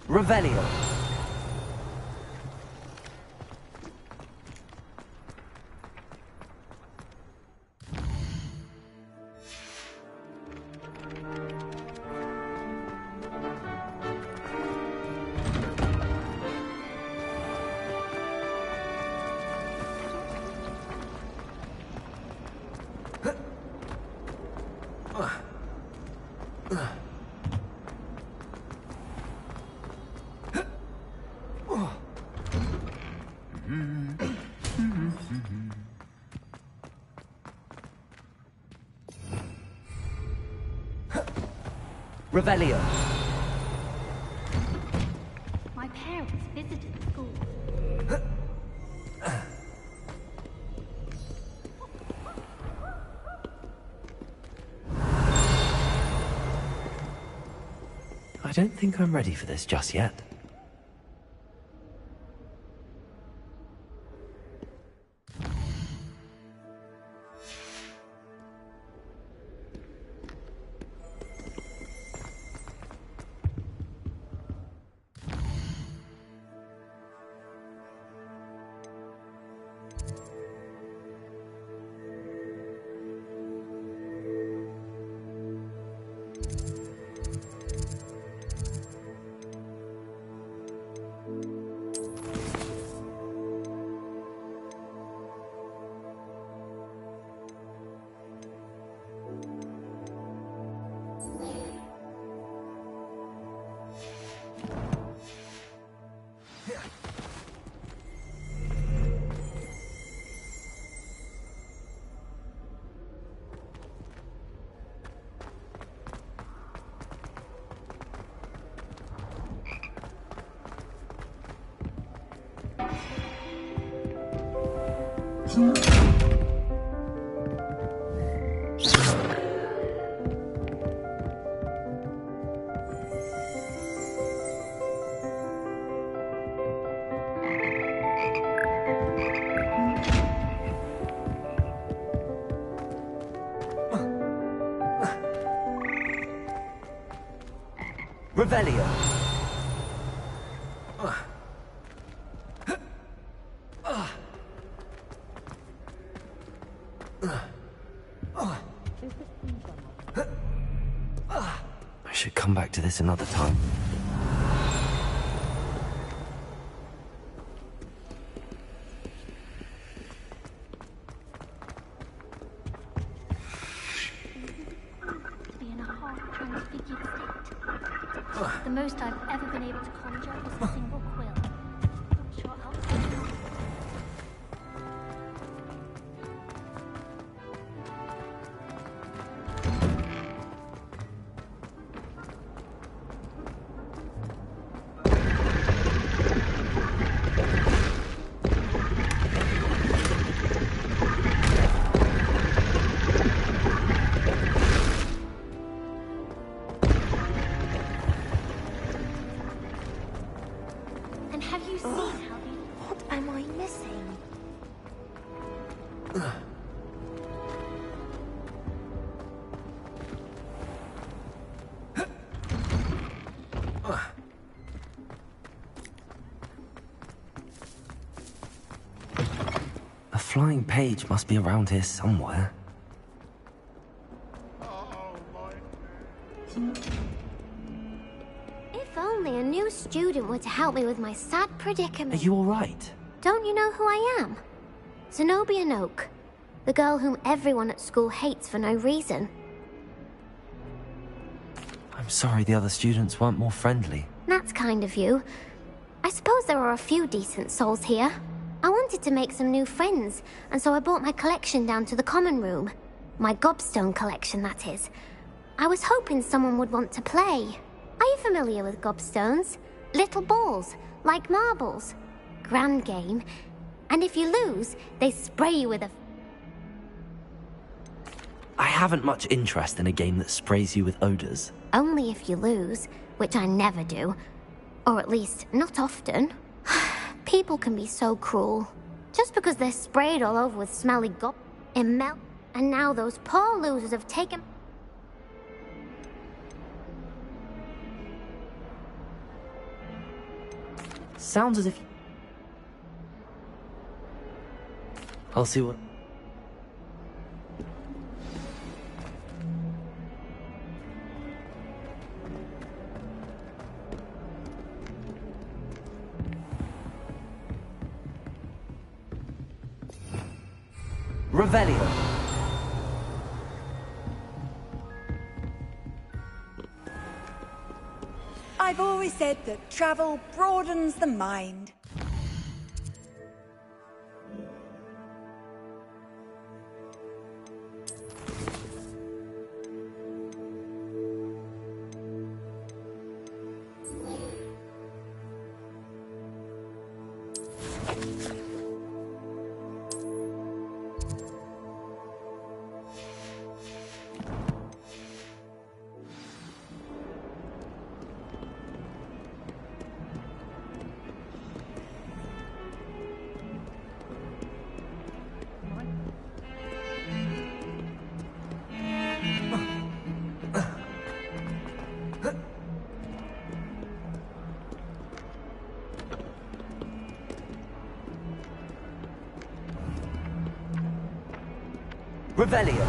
Revelio. Revelio. My parents visited school. I don't think I'm ready for this just yet. Revelio. I should come back to this another time. The most I've ever been able to conjure is a single quill. Not sure how to do it. A flying page must be around here somewhere. If only a new student were to help me with my sad predicament. Are you all right? Don't you know who I am? Zenobia Noak, the girl whom everyone at school hates for no reason. I'm sorry the other students weren't more friendly. That's kind of you. I suppose there are a few decent souls here. I wanted to make some new friends, and so I brought my collection down to the common room. My gobstone collection, that is. I was hoping someone would want to play. Are you familiar with gobstones? Little balls, like marbles. Grand game. And if you lose, they spray you with a... haven't much interest in a game that sprays you with odors. Only if you lose, which I never do. Or at least, not often. People can be so cruel. Just because they're sprayed all over with smelly it melt. And now those poor losers have taken... Sounds as if... I'll see what... Revelio. I've always said that travel broadens the mind. Revelio.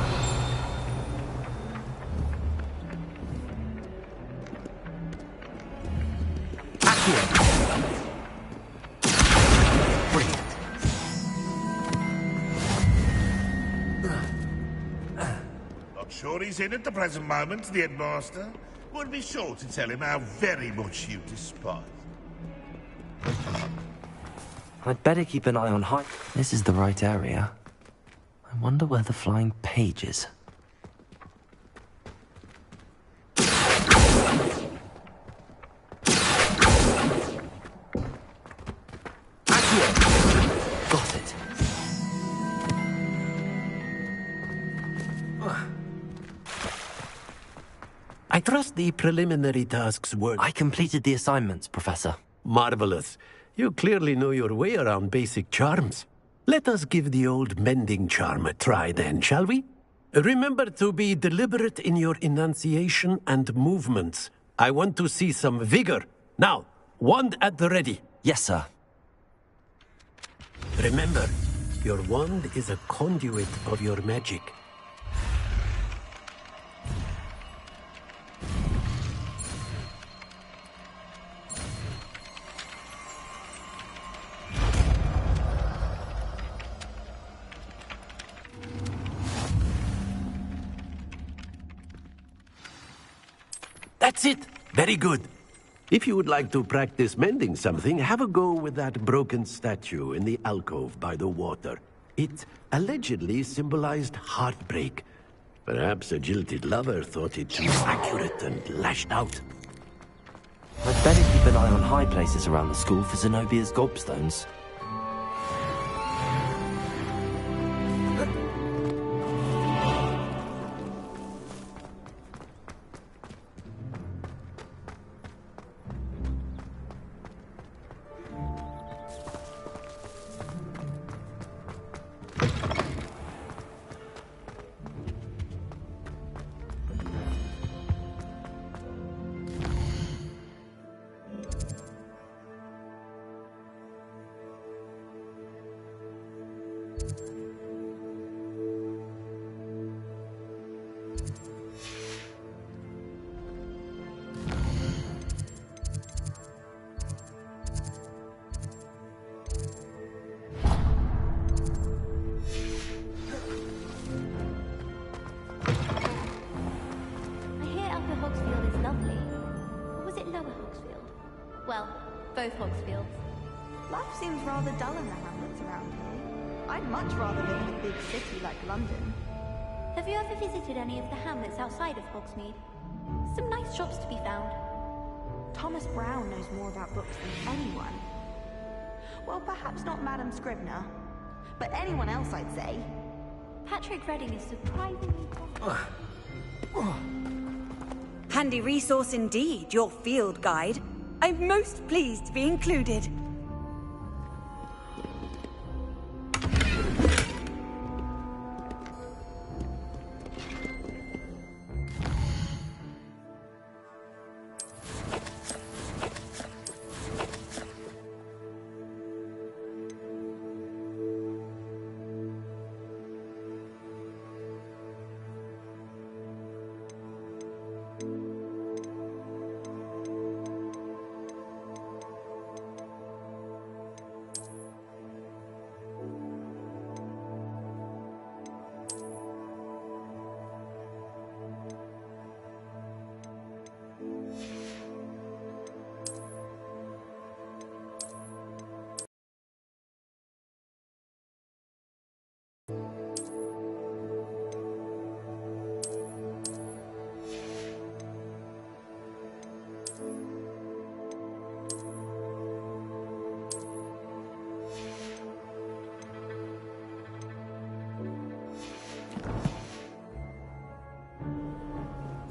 Not sure he's in at the present moment, the headmaster. Would be sure to tell him how very much you despise. I'd better keep an eye on high. This is the right area. I wonder where the flying page is. Got it. I trust the preliminary tasks were... I completed the assignments, Professor. Marvelous. You clearly know your way around basic charms. Let us give the old mending charm a try then, shall we? Remember to be deliberate in your enunciation and movements. I want to see some vigor. Now, wand at the ready. Yes, sir. Remember, your wand is a conduit of your magic. That's it! Very good. If you would like to practice mending something, have a go with that broken statue in the alcove by the water. It allegedly symbolized heartbreak. Perhaps a jilted lover thought it too accurate and lashed out. I'd better keep an eye on high places around the school for Zenobia's gobstones. Both Hogsfields. Life seems rather dull in the hamlets around here. I'd much rather live in a big city like London. Have you ever visited any of the hamlets outside of Hogsmeade? Some nice shops to be found. Thomas Brown knows more about books than anyone. Well, perhaps not Madame Scribner, but anyone else, I'd say. Patrick Redding is surprisingly Handy resource indeed, your field guide. I'm most pleased to be included.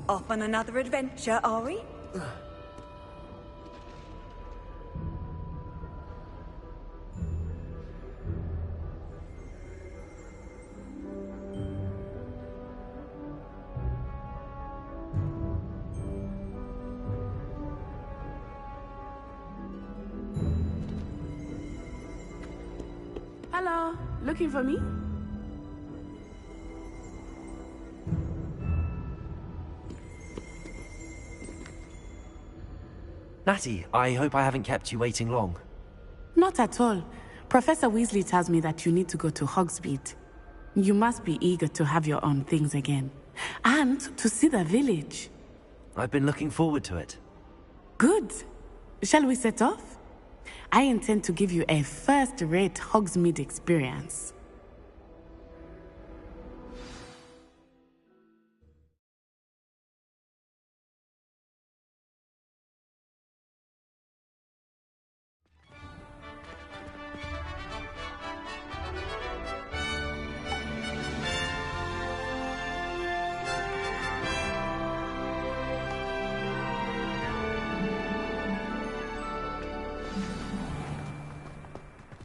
Off on another adventure, are we? Hello, looking for me? Natty, I hope I haven't kept you waiting long. Not at all. Professor Weasley tells me that you need to go to Hogsmeade. You must be eager to have your own things again. And to see the village. I've been looking forward to it. Good. Shall we set off? I intend to give you a first-rate Hogsmeade experience.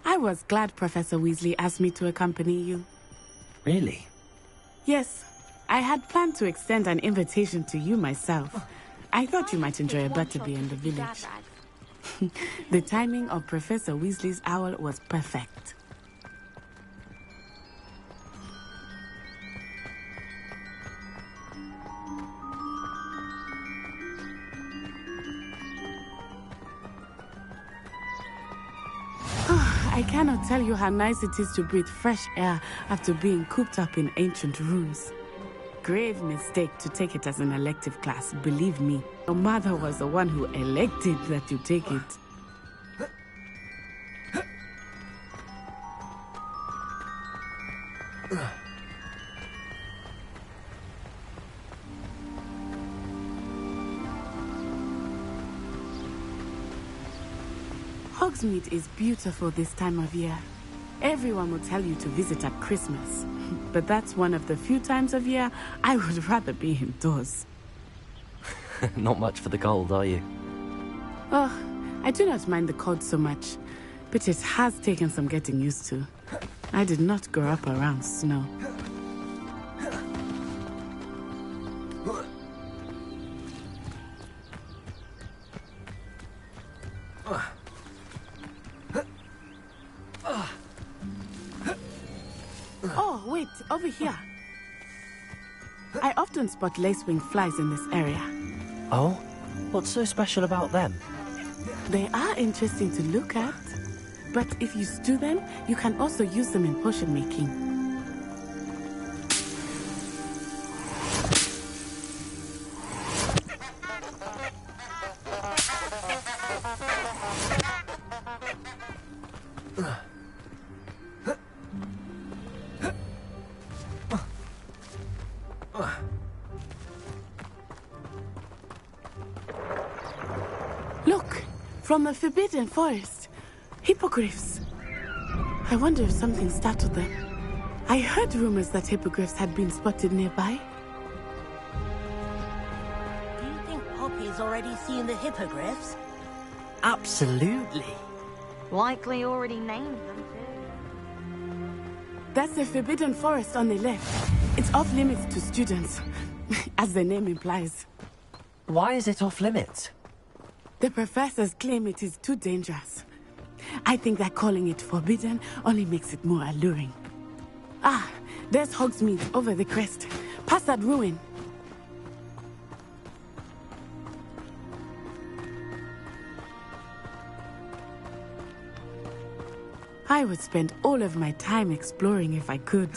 I was glad Professor Weasley asked me to accompany you. Really? Yes. I had planned to extend an invitation to you myself. I thought you might enjoy a butterbeer in the village. The timing of Professor Weasley's owl was perfect. I cannot tell you how nice it is to breathe fresh air after being cooped up in ancient rooms. Grave mistake to take it as an elective class, believe me. Your mother was the one who elected that you take it. Hogsmeade is beautiful this time of year. Everyone will tell you to visit at Christmas. But that's one of the few times of year I would rather be indoors. Not much for the cold, are you? Oh, I do not mind the cold so much, but it has taken some getting used to. I did not grow up around snow. Oh, wait, over here. I often spot lacewing flies in this area. Oh? What's so special about them? They are interesting to look at, but if you stew them, you can also use them in potion making. Look, from the Forbidden Forest. Hippogriffs. I wonder if something startled them. I heard rumors that hippogriffs had been spotted nearby. Do you think Poppy's already seen the hippogriffs? Absolutely. Likely already named them too. That's the Forbidden Forest on the left. It's off limits to students, as the name implies. Why is it off limits? The professors claim it is too dangerous. I think that calling it forbidden only makes it more alluring. Ah, there's Hogsmeade over the crest. Past that ruin. I would spend all of my time exploring if I could.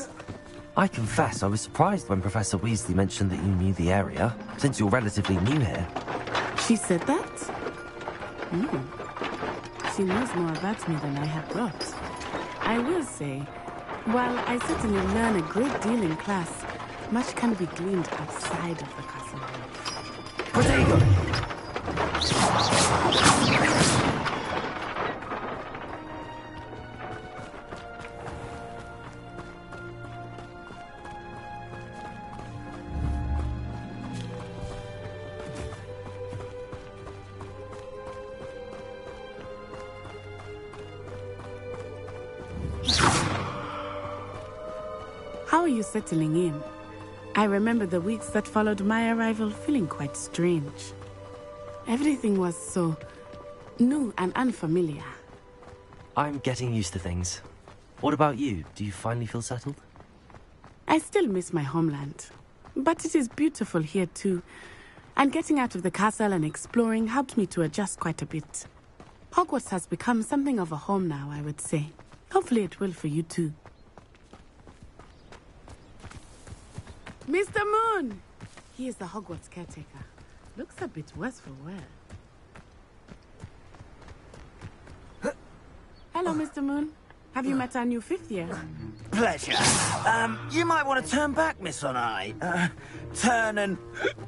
I confess I was surprised when Professor Weasley mentioned that you knew the area, since you're relatively new here. She said that? She knows more about me than I had thought. I will say, while I certainly learn a great deal in class, much can be gleaned outside of the castle. Protego! How are you settling in? I remember the weeks that followed my arrival feeling quite strange. Everything was so new and unfamiliar. I'm getting used to things. What about you? Do you finally feel settled? I still miss my homeland, but it is beautiful here too. And getting out of the castle and exploring helped me to adjust quite a bit. Hogwarts has become something of a home now, I would say. Hopefully it will for you too. Mr. Moon! He is the Hogwarts caretaker. Looks a bit worse for wear. Hello, Mr. Moon. Have you met our new 5th year? Pleasure. You might want to turn back, Miss Onai. Turn and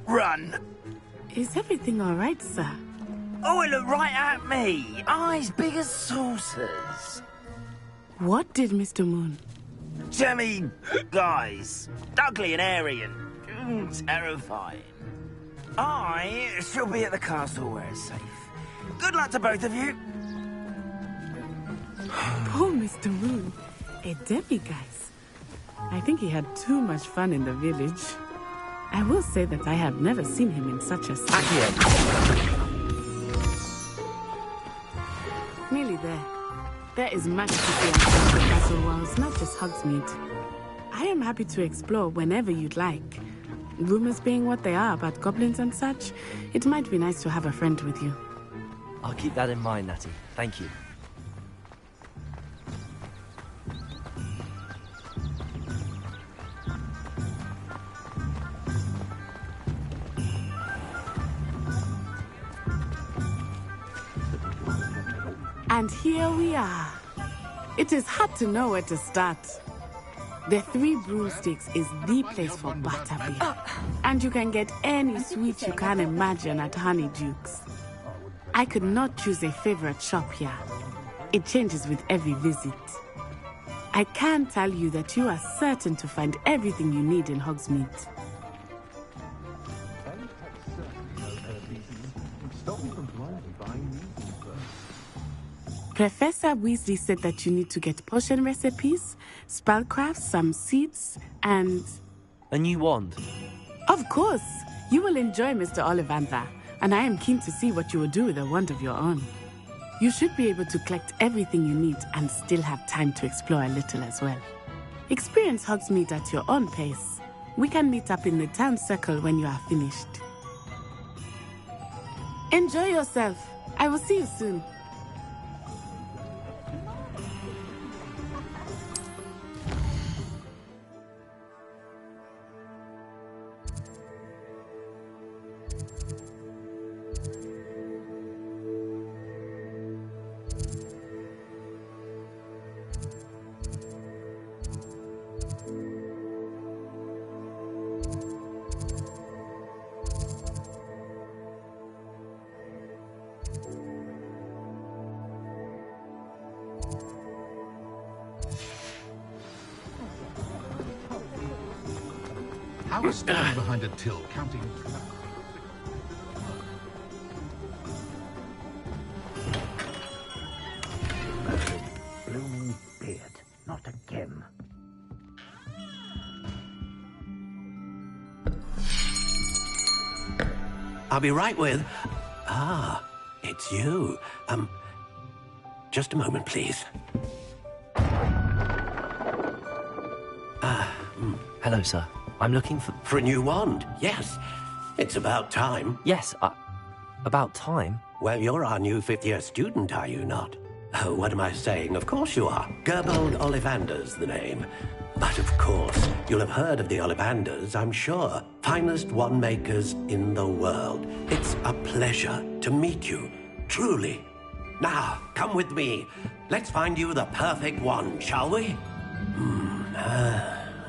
run. Is everything all right, sir? Oh, it looked right at me. Eyes big as saucers. What did Mr. Moon? Jemmy guys. Ugly and airy and terrifying. I shall be at the castle where it's safe. Good luck to both of you. Poor Mr. Moon. A demiguise. I think he had too much fun in the village. I will say that I have never seen him in such a state. Nearly there. There is much to see outside the castle walls, not just Hogsmeade. I am happy to explore whenever you'd like. Rumors being what they are about goblins and such, it might be nice to have a friend with you. I'll keep that in mind, Natty. Thank you. And here we are. It is hard to know where to start. The Three Broomsticks is the place for butterbeer. And you can get any sweet you can imagine at Honeydukes. I could not choose a favorite shop here. It changes with every visit. I can tell you that you are certain to find everything you need in Hogsmeade. Professor Weasley said that you need to get potion recipes, spellcrafts, some seeds, and... A new wand? Of course! You will enjoy Mr. Ollivander, and I am keen to see what you will do with a wand of your own. You should be able to collect everything you need and still have time to explore a little as well. Experience Hogsmeade at your own pace. We can meet up in the town circle when you are finished. Enjoy yourself. I will see you soon. How is standing behind a till counting? Blooming beard. Not again. I'll be right with... Ah, it's you. Just a moment, please. Hello, sir. I'm looking for... For a new wand, yes. It's about time. Yes, about time? Well, you're our new fifth-year student, are you not? Oh, what am I saying? Of course you are. Gerbold Ollivander's the name. But of course, you'll have heard of the Ollivanders, I'm sure. Finest wand makers in the world. It's a pleasure to meet you, truly. Now, come with me. Let's find you the perfect wand, shall we?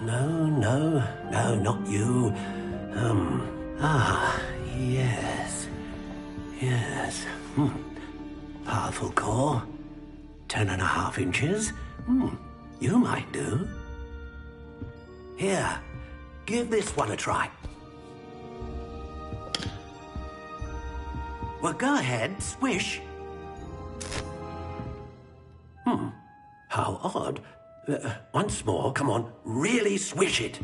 No, not you. Yes. Powerful core. 10.5 inches. You might do. Here, give this one a try. Well, go ahead, swish. How odd. Once more, come on, really swish it.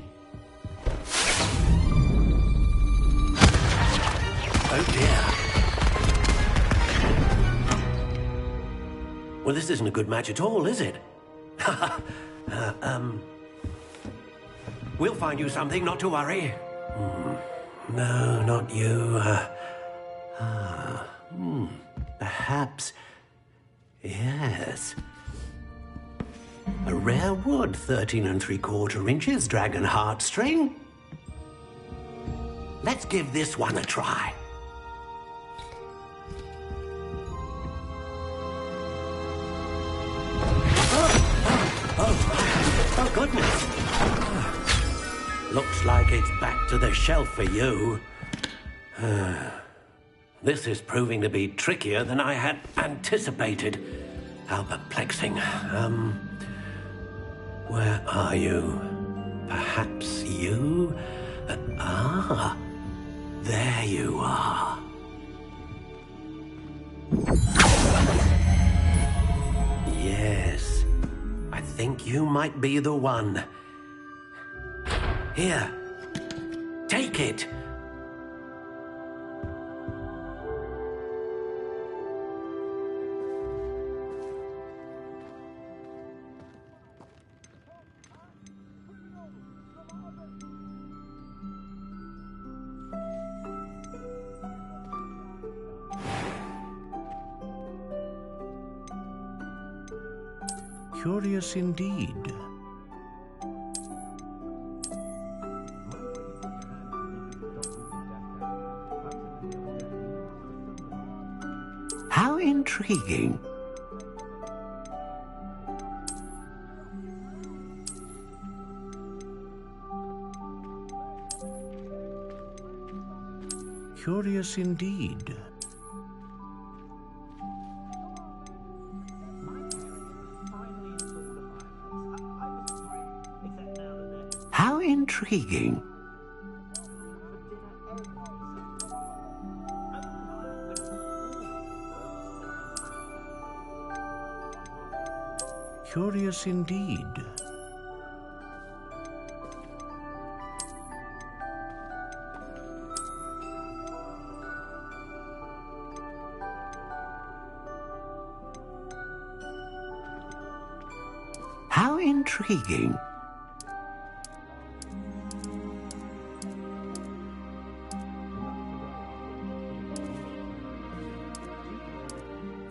Oh dear. Well, this isn't a good match at all, is it? We'll find you something, not to worry. No, not you. Perhaps... Yes. A rare wood, 13 3/4 inches, dragon heartstring. Let's give this one a try. Oh, goodness. Looks like it's back to the shelf for you. This is proving to be trickier than I had anticipated. How perplexing. Where are you? Perhaps you? There you are. Yes, I think you might be the one. Here, take it. Curious indeed. How intriguing. Curious indeed. How intriguing. Curious indeed. How intriguing.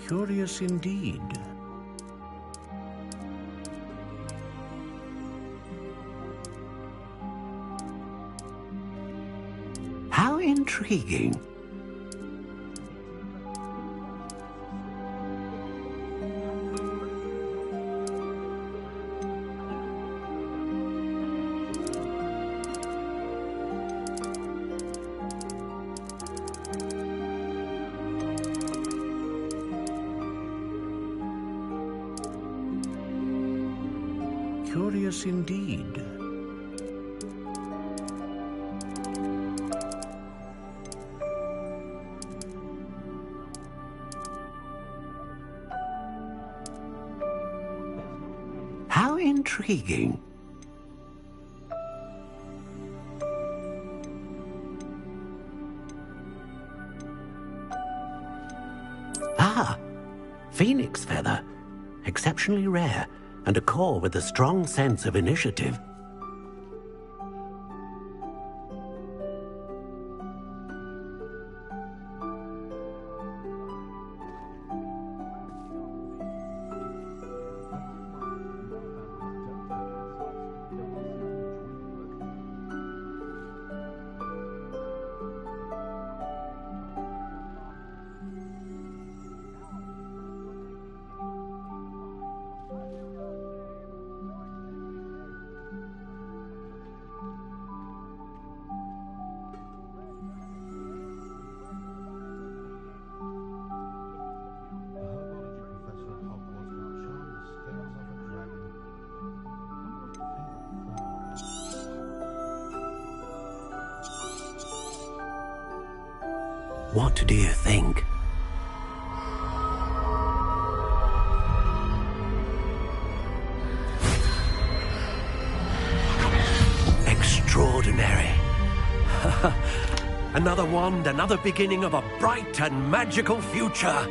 Curious indeed. How intriguing. Curious indeed. intriguing. Ah, phoenix feather. Exceptionally rare, and a core with a strong sense of initiative. What do you think? Extraordinary. Another wand, another beginning of a bright and magical future.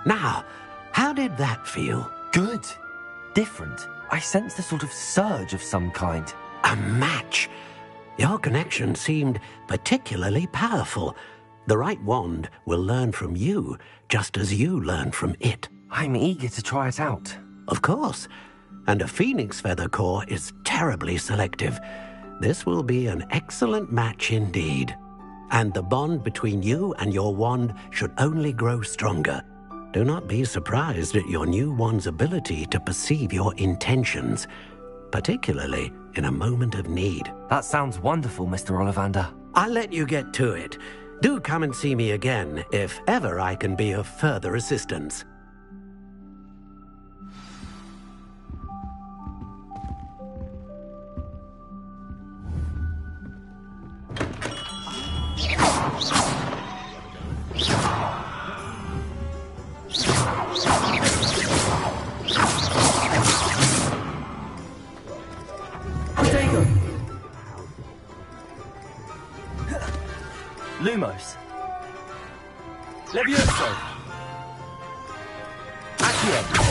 Now, how did that feel? Good. Different. I sensed a sort of surge of some kind. A match. Your connection seemed particularly powerful. The right wand will learn from you, just as you learn from it. I'm eager to try it out. Of course. And a phoenix feather core is terribly selective. This will be an excellent match indeed. And the bond between you and your wand should only grow stronger. Do not be surprised at your new wand's ability to perceive your intentions, particularly in a moment of need. That sounds wonderful, Mr. Ollivander. I'll let you get to it. Do come and see me again if ever I can be of further assistance. Lumos. Levioso. Accio.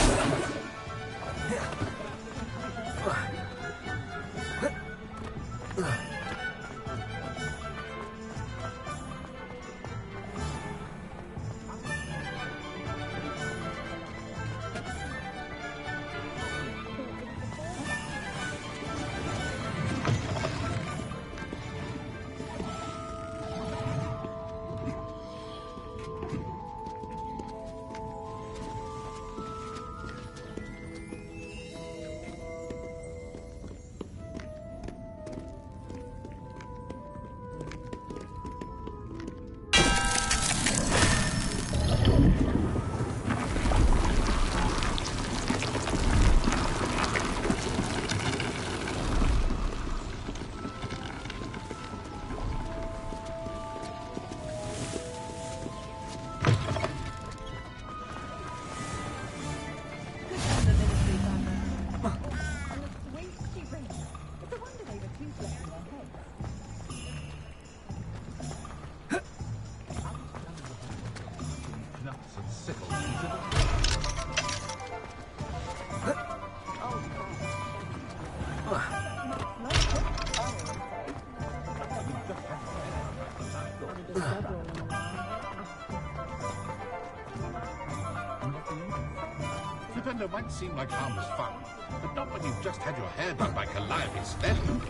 Defender might seem like harmless fun, but not when you've just had your hair done by Calliope Stelly.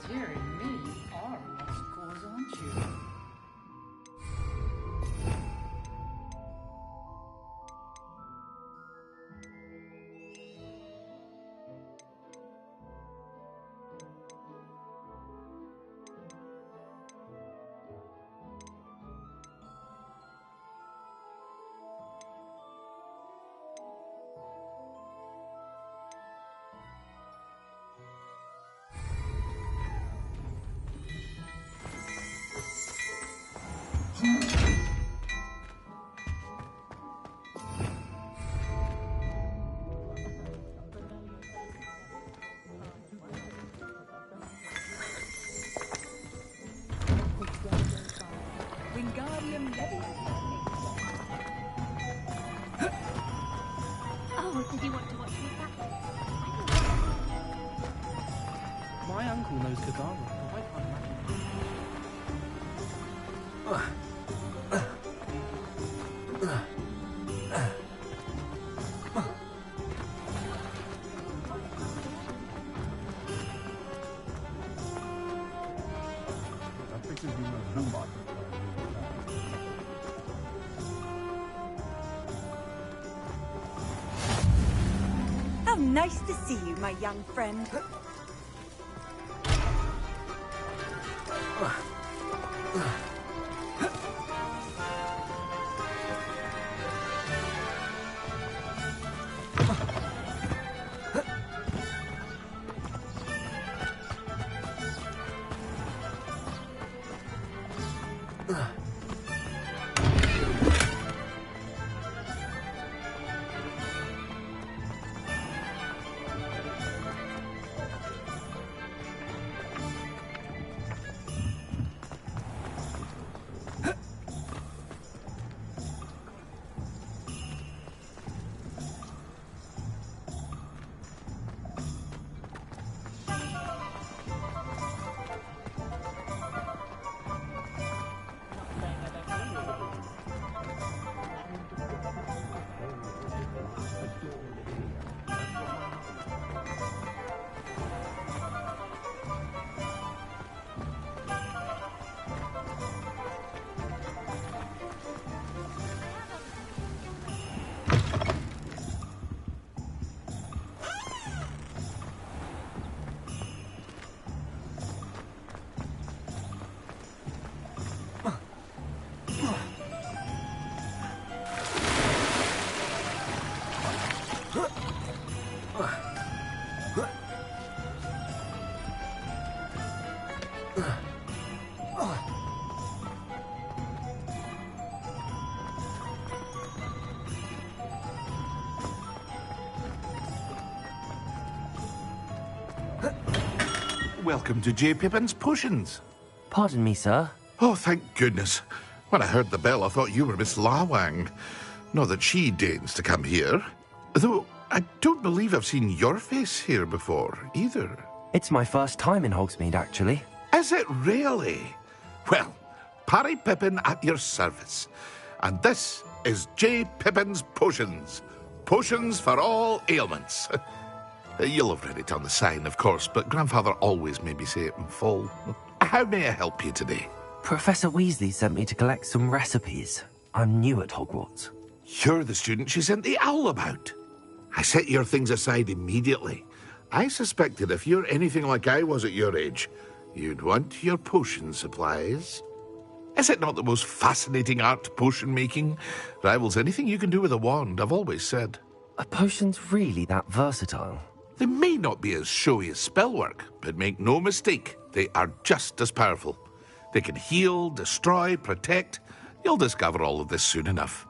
Dearie me, you are a lost cause, aren't you? Oh, did you want to watch me back? My uncle knows Kagara. I can't imagine. How nice to see you, my young friend. Welcome to J. Pippin's Potions. Pardon me, sir. Oh, thank goodness. When I heard the bell, I thought you were Miss Lawang. Not that she deigns to come here. Though I don't believe I've seen your face here before, either. It's my first time in Hogsmeade, actually. Is it really? Well, Parry Pippin at your service. And this is J. Pippin's Potions. Potions for all ailments. You'll have read it on the sign, of course, but Grandfather always made me say it in full. How may I help you today? Professor Weasley sent me to collect some recipes. I'm new at Hogwarts. You're the student she sent the owl about. I set your things aside immediately. I suspected if you're anything like I was at your age, you'd want your potion supplies. Is it not the most fascinating art, potion making? Rivals anything you can do with a wand, I've always said. Are potions really that versatile? They may not be as showy as spellwork, but make no mistake, they are just as powerful. They can heal, destroy, protect. You'll discover all of this soon enough.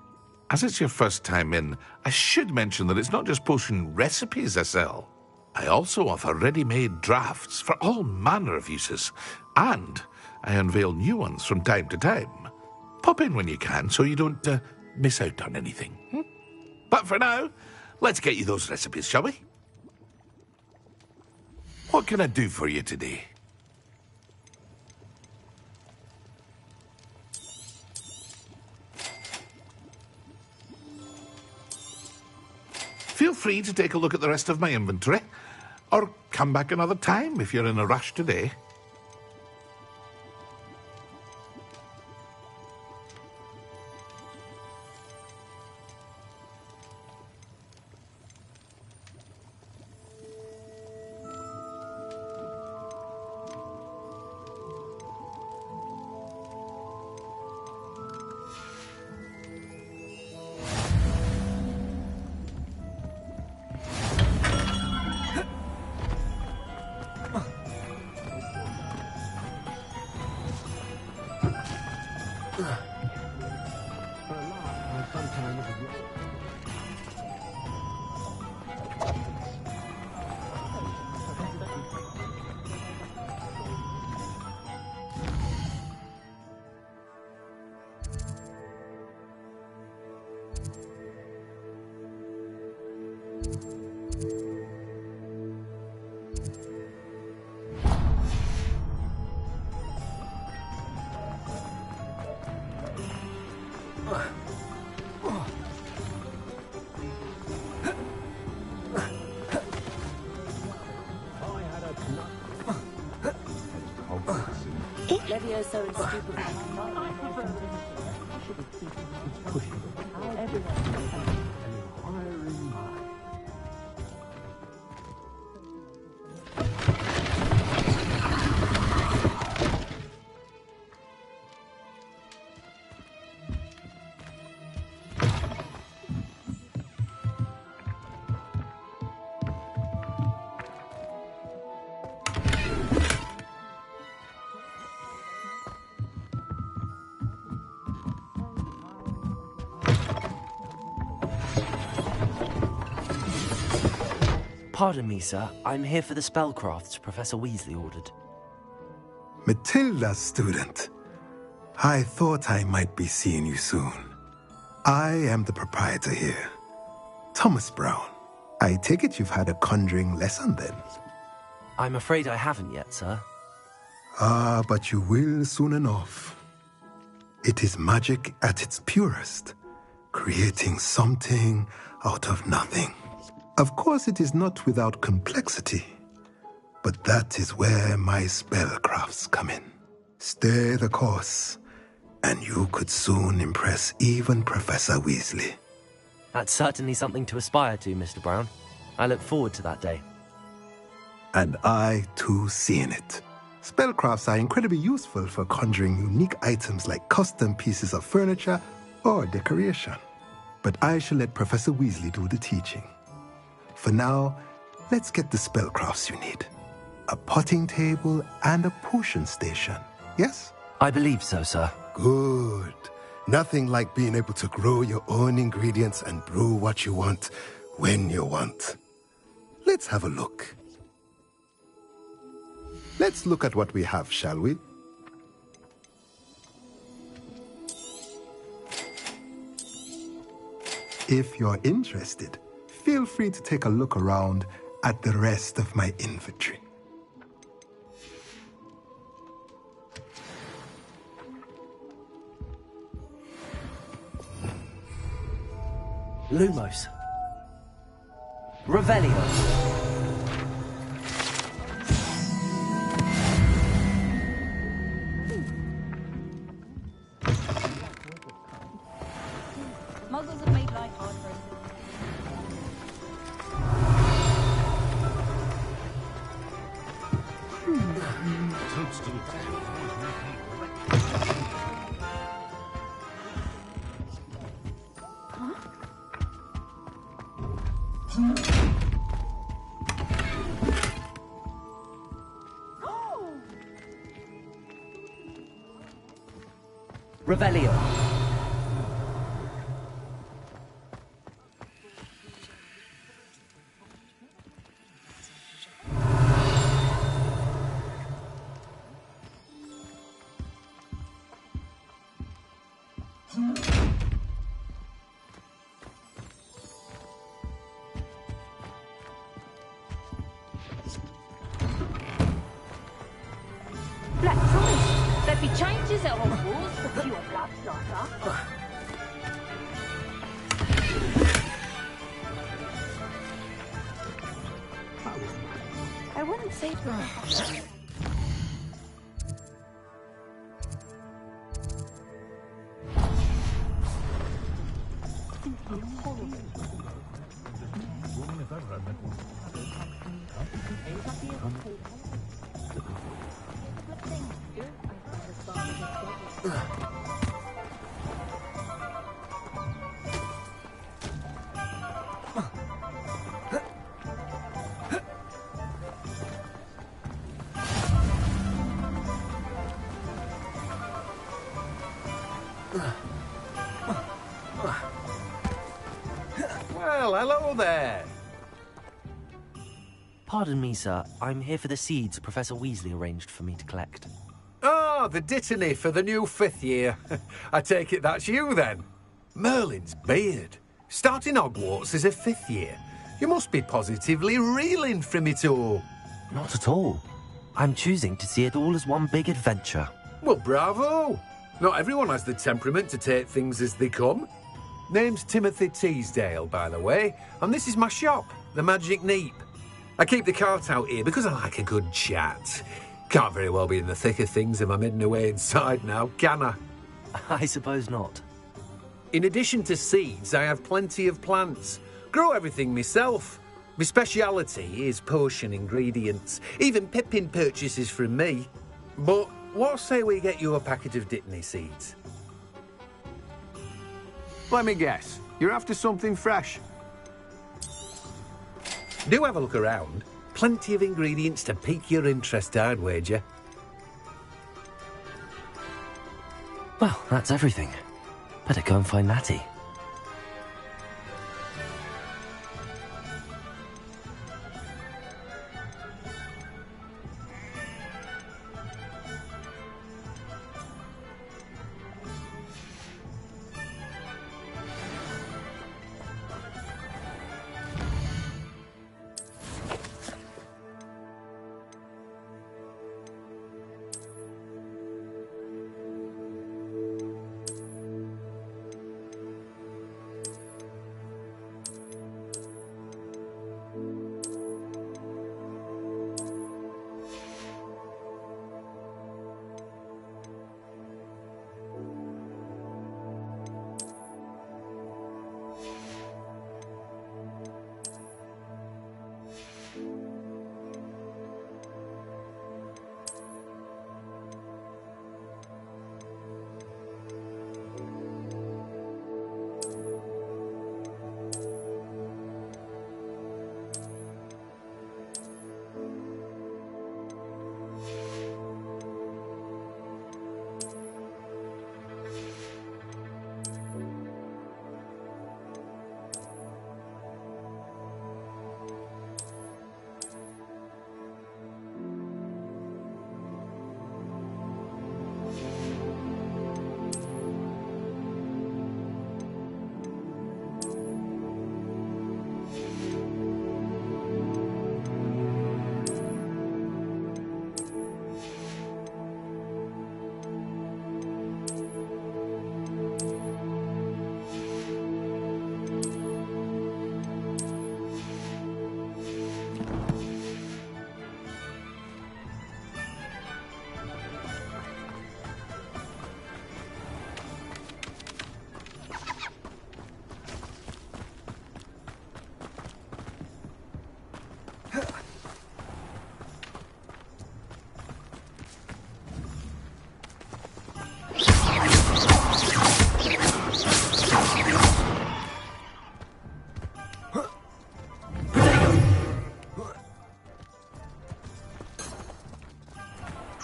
As it's your first time in, I should mention that it's not just potion recipes I sell. I also offer ready-made drafts for all manner of uses, and I unveil new ones from time to time. Pop in when you can so you don't miss out on anything. But for now, let's get you those recipes, shall we? What can I do for you today? Feel free to take a look at the rest of my inventory, or come back another time if you're in a rush today. Levioso and stupefying. Pardon me, sir. I'm here for the spellcrafts Professor Weasley ordered. Matilda, student. I thought I might be seeing you soon. I am the proprietor here, Thomas Brown. I take it you've had a conjuring lesson then? I'm afraid I haven't yet, sir. Ah, but you will soon enough. It is magic at its purest, creating something out of nothing. Of course, it is not without complexity, but that is where my spellcrafts come in. Stay the course, and you could soon impress even Professor Weasley. That's certainly something to aspire to, Mr. Brown. I look forward to that day. And I, too, seeing it. Spellcrafts are incredibly useful for conjuring unique items like custom pieces of furniture or decoration. But I shall let Professor Weasley do the teaching. For now, let's get the spellcrafts you need. A potting table and a potion station, yes? I believe so, sir. Good. Nothing like being able to grow your own ingredients and brew what you want when you want. Let's have a look. Let's look at what we have, shall we? If you're interested, feel free to take a look around at the rest of my inventory. Lumos. Revelio. Muggles have made life hard for us. Revelio. Black Promise. There be changes at Hogwarts for pure blood starter. I wouldn't say that. Well, hello there. Pardon me, sir. I'm here for the seeds Professor Weasley arranged for me to collect. Oh, the dittany for the new 5th year. I take it that's you, then. Merlin's beard. Starting Hogwarts as a 5th year. You must be positively reeling from it all. Not at all. I'm choosing to see it all as one big adventure. Well, bravo! Not everyone has the temperament to take things as they come. Name's Timothy Teasdale, by the way, and this is my shop, the Magic Neep. I keep the cart out here because I like a good chat. Can't very well be in the thick of things if I'm hidden away inside now, can I? I suppose not. In addition to seeds, I have plenty of plants. Grow everything myself. My speciality is potion ingredients. Even Pippin purchases from me. But what say we get you a packet of Dittany seeds? Let me guess. You're after something fresh. Do have a look around. Plenty of ingredients to pique your interest, I'd wager. Well, that's everything. Better go and find Natty.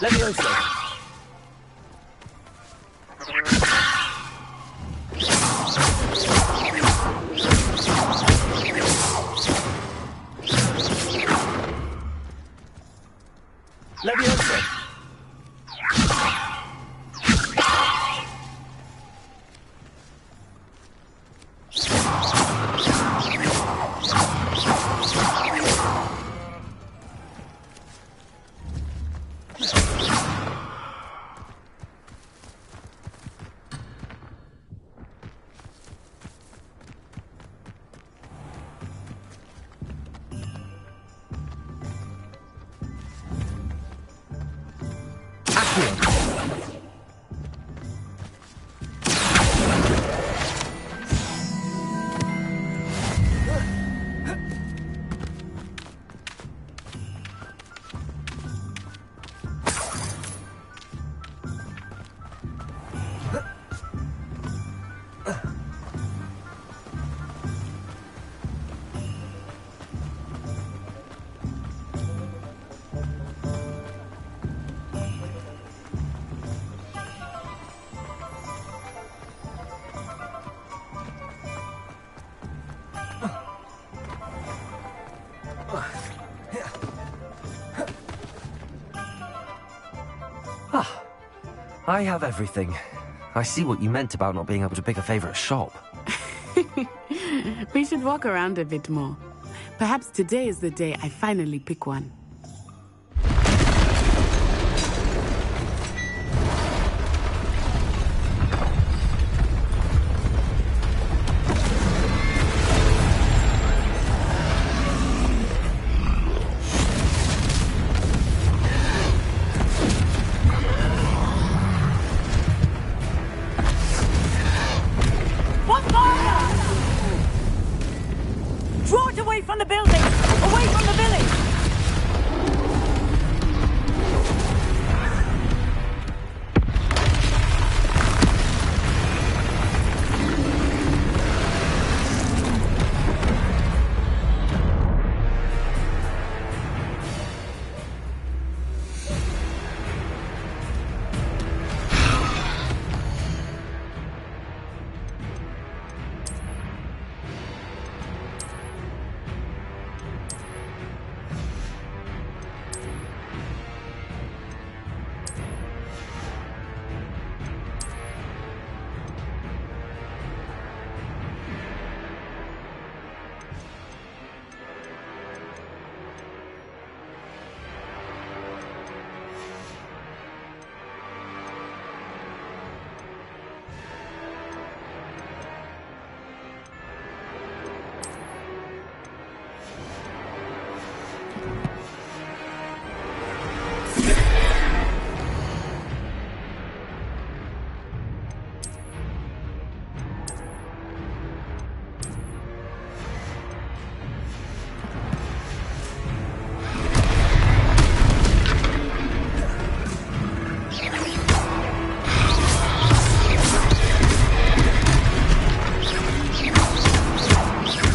Levioso. Levioso. I have everything. I see what you meant about not being able to pick a favourite shop. We should walk around a bit more. Perhaps today is the day I finally pick one. Draw it away from the building! Away from the village!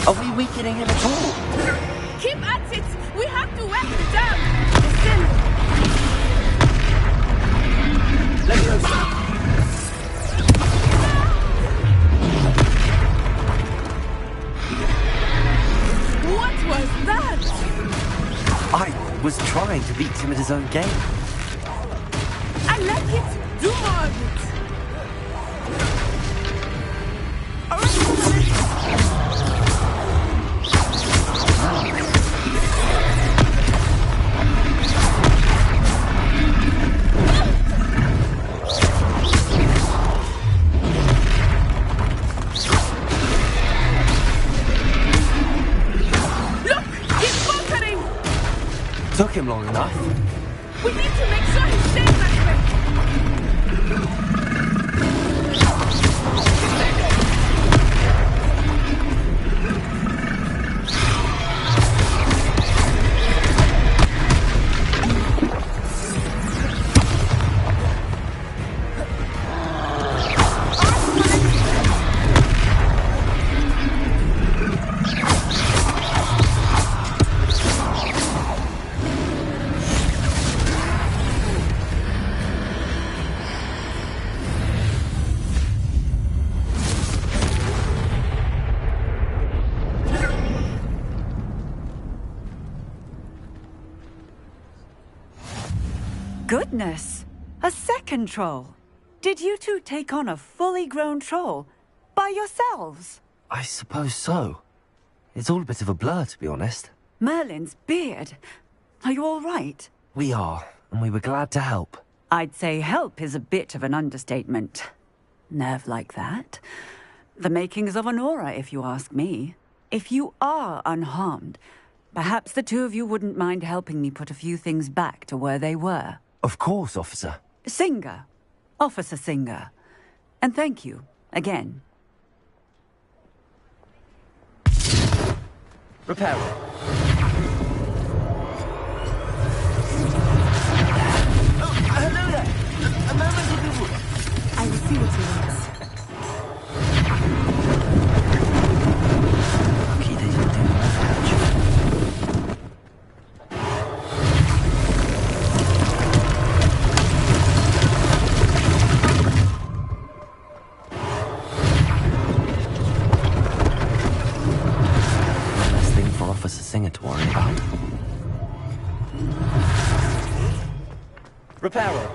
Are we weakening him at all? Keep at it! We have to wear him down! What was that? I was trying to beat him at his own game. I like it! Do more of it! Took him long enough. We need to make sure he stays that way. Goodness! A second troll! Did you two take on a fully grown troll? By yourselves? I suppose so. It's all a bit of a blur, to be honest. Merlin's beard. Are you all right? We are, and we were glad to help. I'd say help is a bit of an understatement. Nerve like that. The makings of an aura, if you ask me. If you are unharmed, perhaps the two of you wouldn't mind helping me put a few things back to where they were. Of course, officer. Singer. Officer Singer. And thank you, again. Reparo. Oh, hello there. A moment if you would. I will see what he wants. Lucky they didn't do more damage. One less thing for Officer Singer to worry about. Reparo.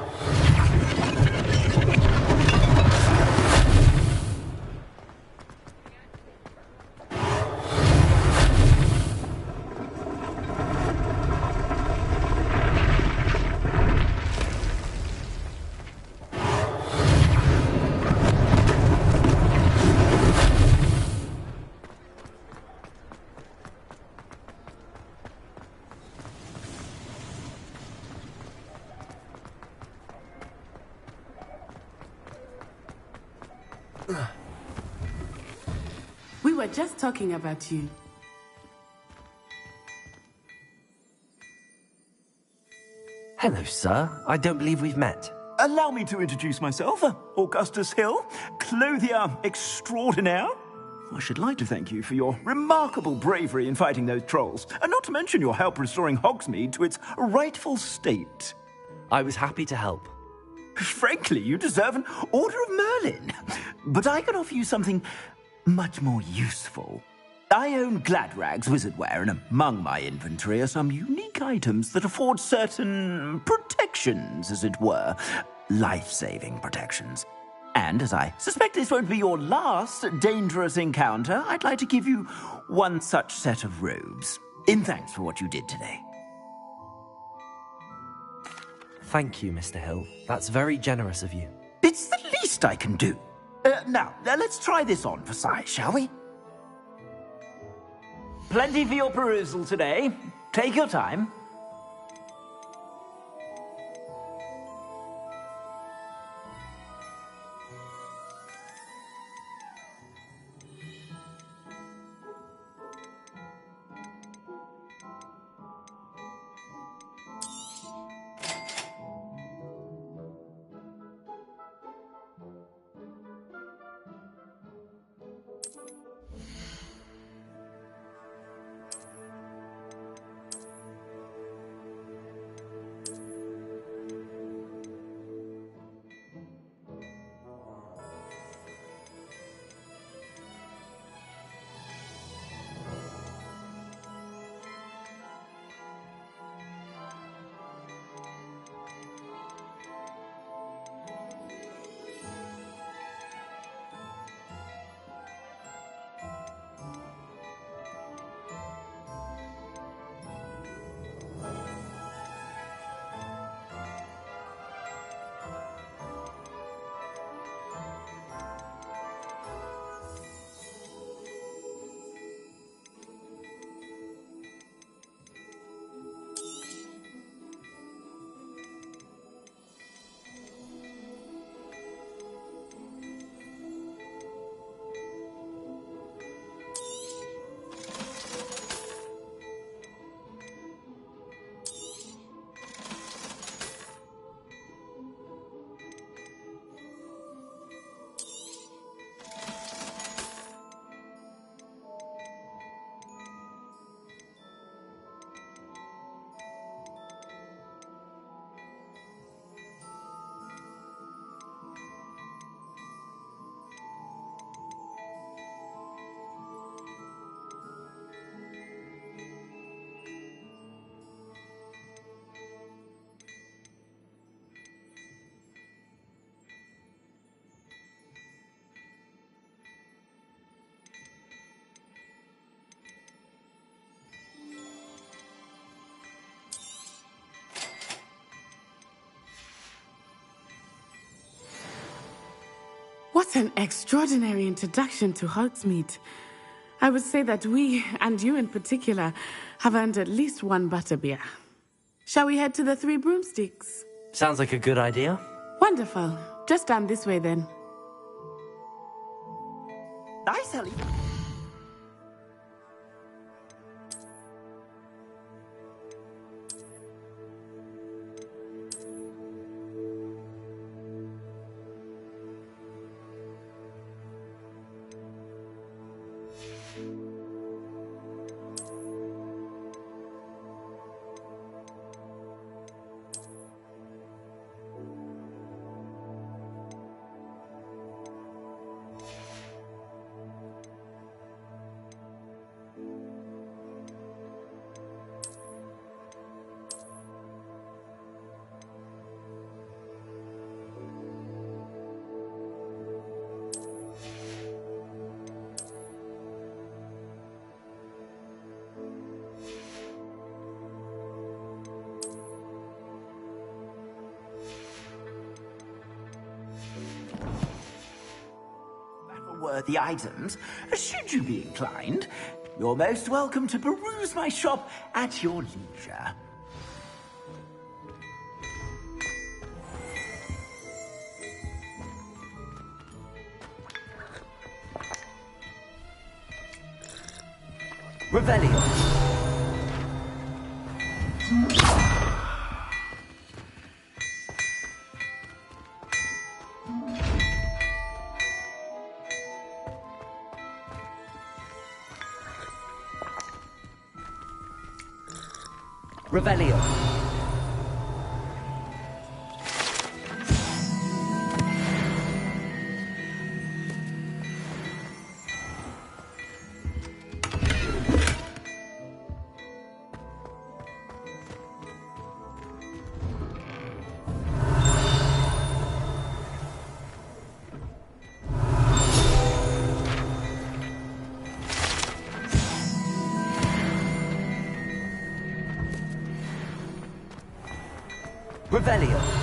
We were just talking about you. Hello, sir. I don't believe we've met. Allow me to introduce myself, Augustus Hill, clothier extraordinaire. I should like to thank you for your remarkable bravery in fighting those trolls, and not to mention your help restoring Hogsmeade to its rightful state. I was happy to help. Frankly, you deserve an Order of Merlin. But I can offer you something much more useful. I own Gladrag's wizardware, and among my inventory are some unique items that afford certain protections, as it were. Life-saving protections. And as I suspect this won't be your last dangerous encounter, I'd like to give you one such set of robes, in thanks for what you did today. Thank you, Mr. Hill. That's very generous of you. It's the least I can do. Now, let's try this on for size, shall we? Plenty for your perusal today. Take your time. What an extraordinary introduction to Hogsmeade. I would say that we, and you in particular, have earned at least one butterbeer. Shall we head to the Three Broomsticks? Sounds like a good idea. Wonderful. Just down this way then. Nice, Ellie. Worthy items, should you be inclined. You're most welcome to peruse my shop at your leisure. Revelio. Revelio. Revelio.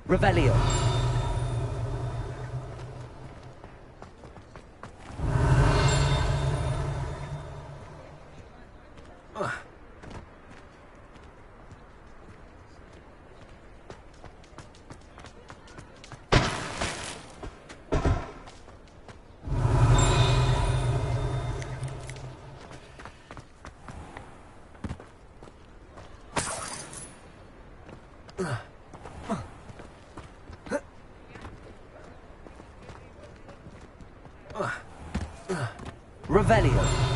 Revelio. Revelio.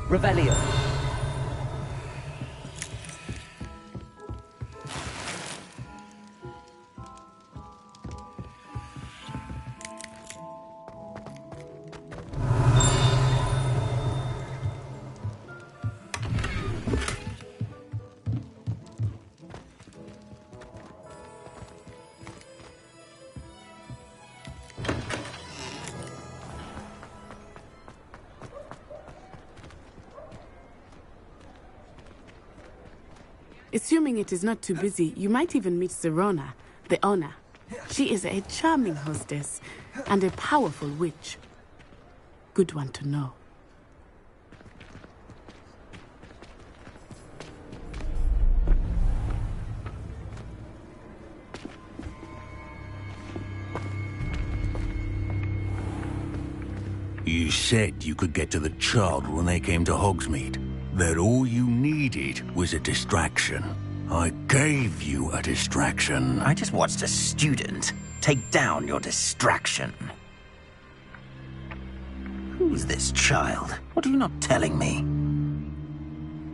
Revelio. Assuming it is not too busy, you might even meet Serona, the owner. She is a charming hostess and a powerful witch. Good one to know. You said you could get to the child when they came to Hogsmeade. That all you needed was a distraction. I gave you a distraction. I just watched a student take down your distraction. Who's this child? What are you not telling me?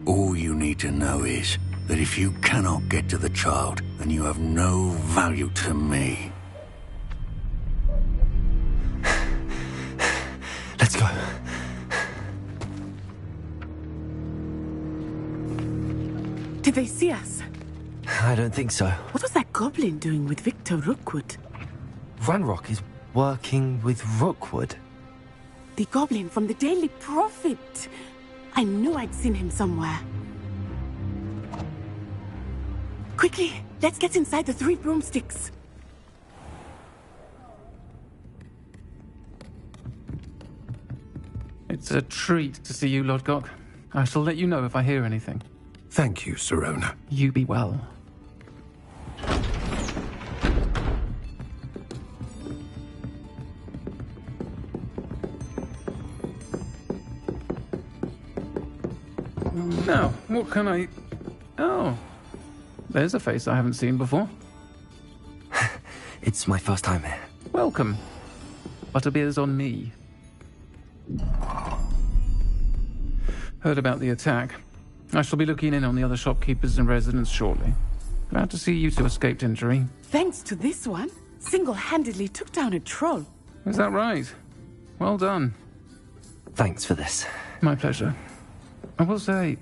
All you need to know is that if you cannot get to the child, then you have no value to me. Let's go. Did they see us? I don't think so. What was that goblin doing with Victor Rookwood? Ranrock is working with Rookwood. The goblin from the Daily Prophet. I knew I'd seen him somewhere. Quickly, let's get inside the 3 broomsticks. It's a treat to see you, Lodgok. I shall let you know if I hear anything. Thank you, Serona. You be well. Now, what can I... Oh, there's a face I haven't seen before. It's my first time here. Welcome. Butterbeer's on me. Heard about the attack. I shall be looking in on the other shopkeepers and residents shortly. Glad to see you two escaped injury. Thanks to this one, single-handedly took down a troll. Is that right? Well done. Thanks for this. My pleasure. I will say,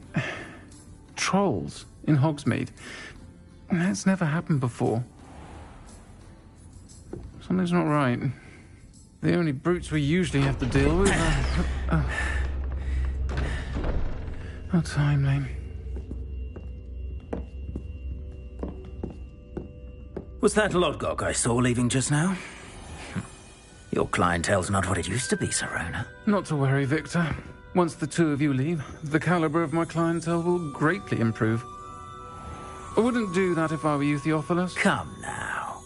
trolls in Hogsmeade. That's never happened before. Something's not right. The only brutes we usually have to deal with are... How timely. Was that Lodgok I saw leaving just now? Your clientele's not what it used to be, Serona. Not to worry, Victor. Once the two of you leave, the caliber of my clientele will greatly improve. I wouldn't do that if I were you, Theophilus. Come now.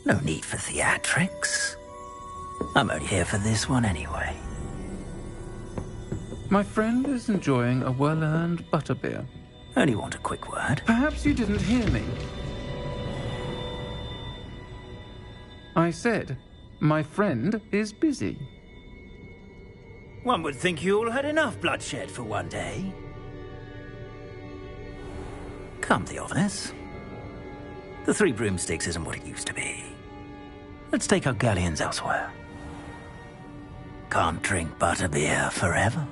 No need for theatrics. I'm only here for this one anyway. My friend is enjoying a well-earned butterbeer. Only want a quick word. Perhaps you didn't hear me. I said, my friend is busy. One would think you all had enough bloodshed for one day. Come, Theophilus. The Three Broomsticks isn't what it used to be. Let's take our galleons elsewhere. Can't drink butterbeer forever.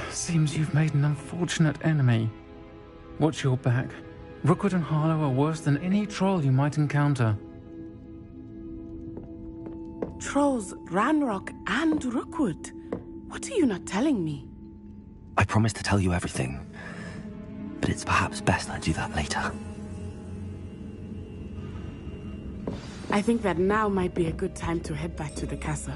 Seems you've made an unfortunate enemy. Watch your back. Rookwood and Harlow are worse than any troll you might encounter. Trolls, Ranrock, and Rookwood. What are you not telling me? I promised to tell you everything, but it's perhaps best I do that later. I think that now might be a good time to head back to the castle.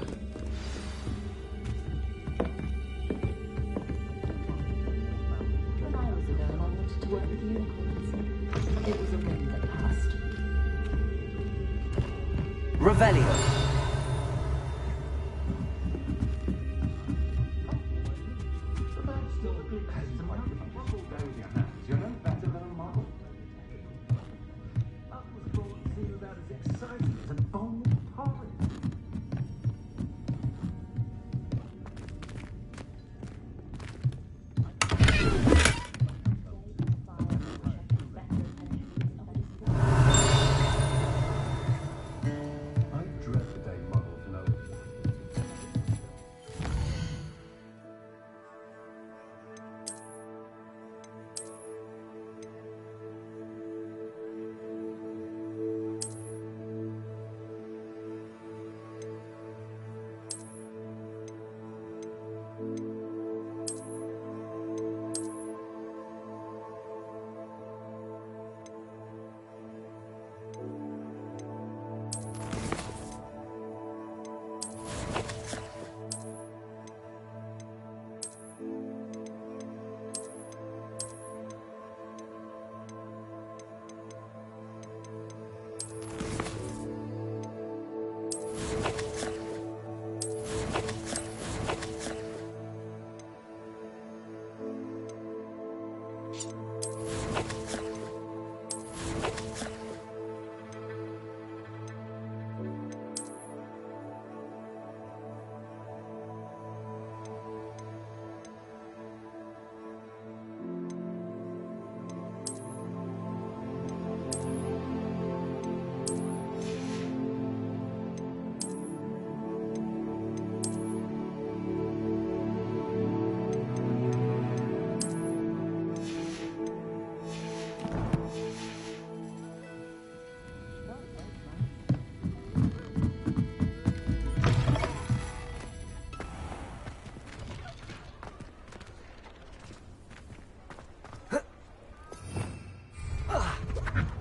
Revelio.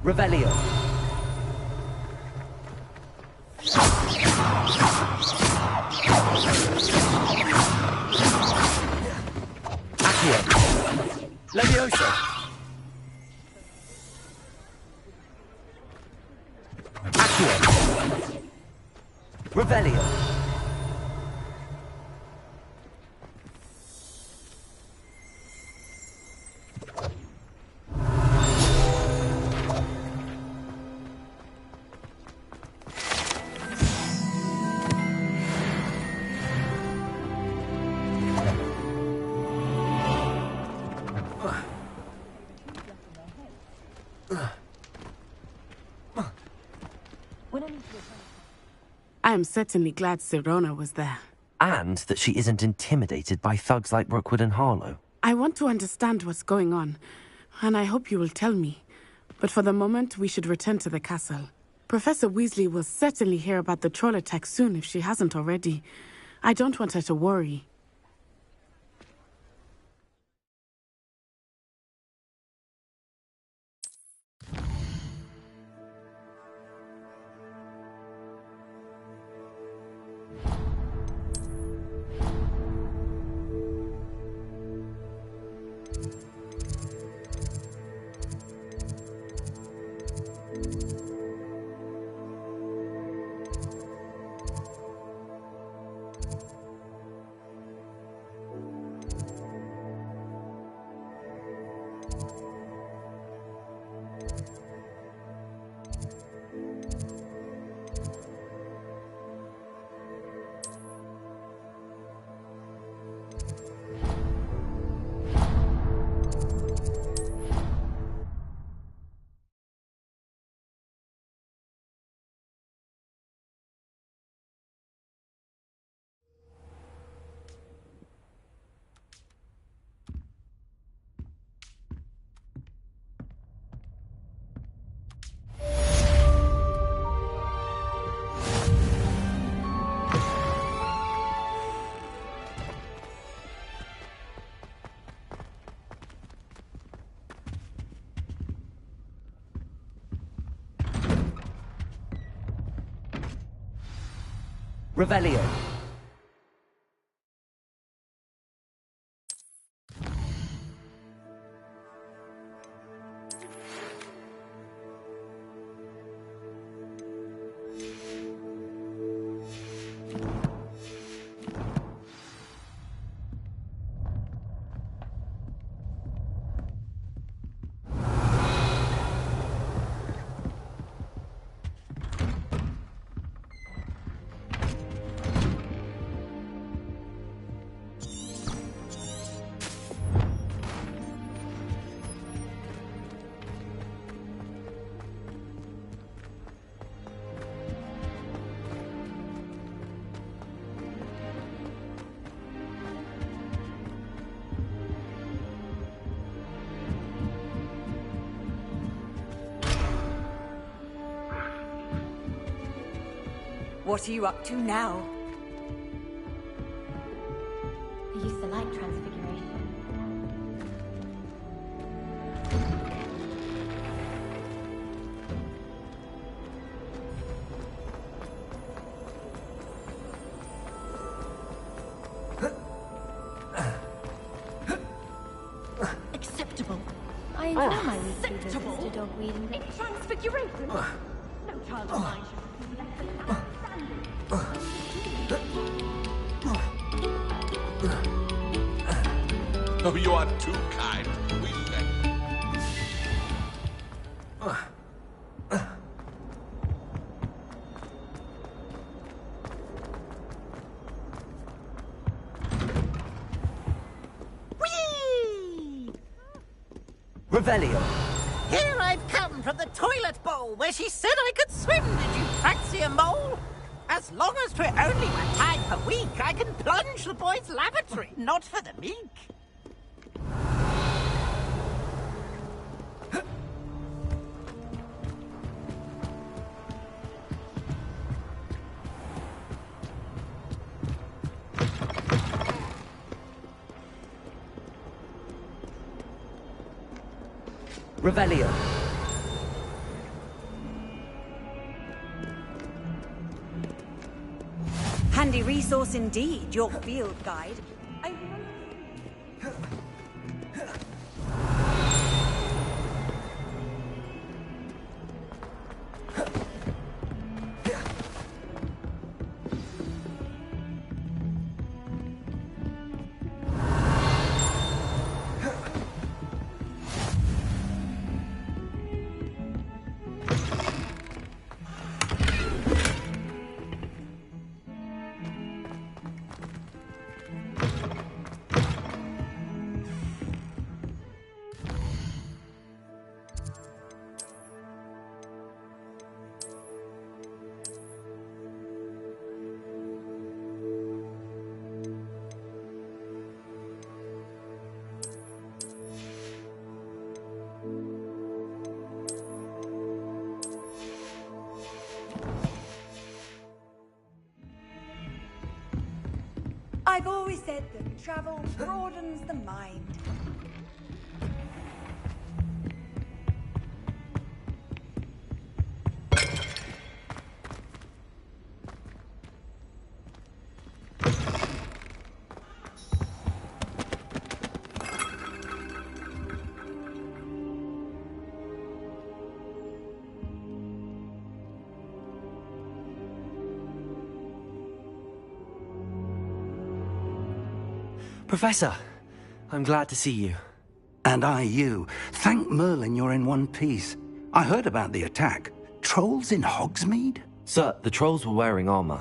Revelio. Accio. Leviosa. Accio. Revelio. I am certainly glad Sirona was there. And that she isn't intimidated by thugs like Rookwood and Harlow. I want to understand what's going on, and I hope you will tell me. But for the moment, we should return to the castle. Professor Weasley will certainly hear about the troll attack soon if she hasn't already. I don't want her to worry. Revelio. What are you up to now? I used the light transfiguration. Acceptable. I enjoy my weekly visits to dog reading. Transfiguration? No child of mine should be left without Oh, you are too kind. We thank Revelio. Here I've come from the toilet bowl where she said I could swim, did you fancy a mole? As long as 'twere only one time per week, I can plunge the boy's lavatory, not for the meek. Revelio. Handy resource indeed, your field guide. I've always said that travel broadens the mind. Professor, I'm glad to see you. And I you. Thank Merlin you're in one piece. I heard about the attack. Trolls in Hogsmeade? Sir, the trolls were wearing armor.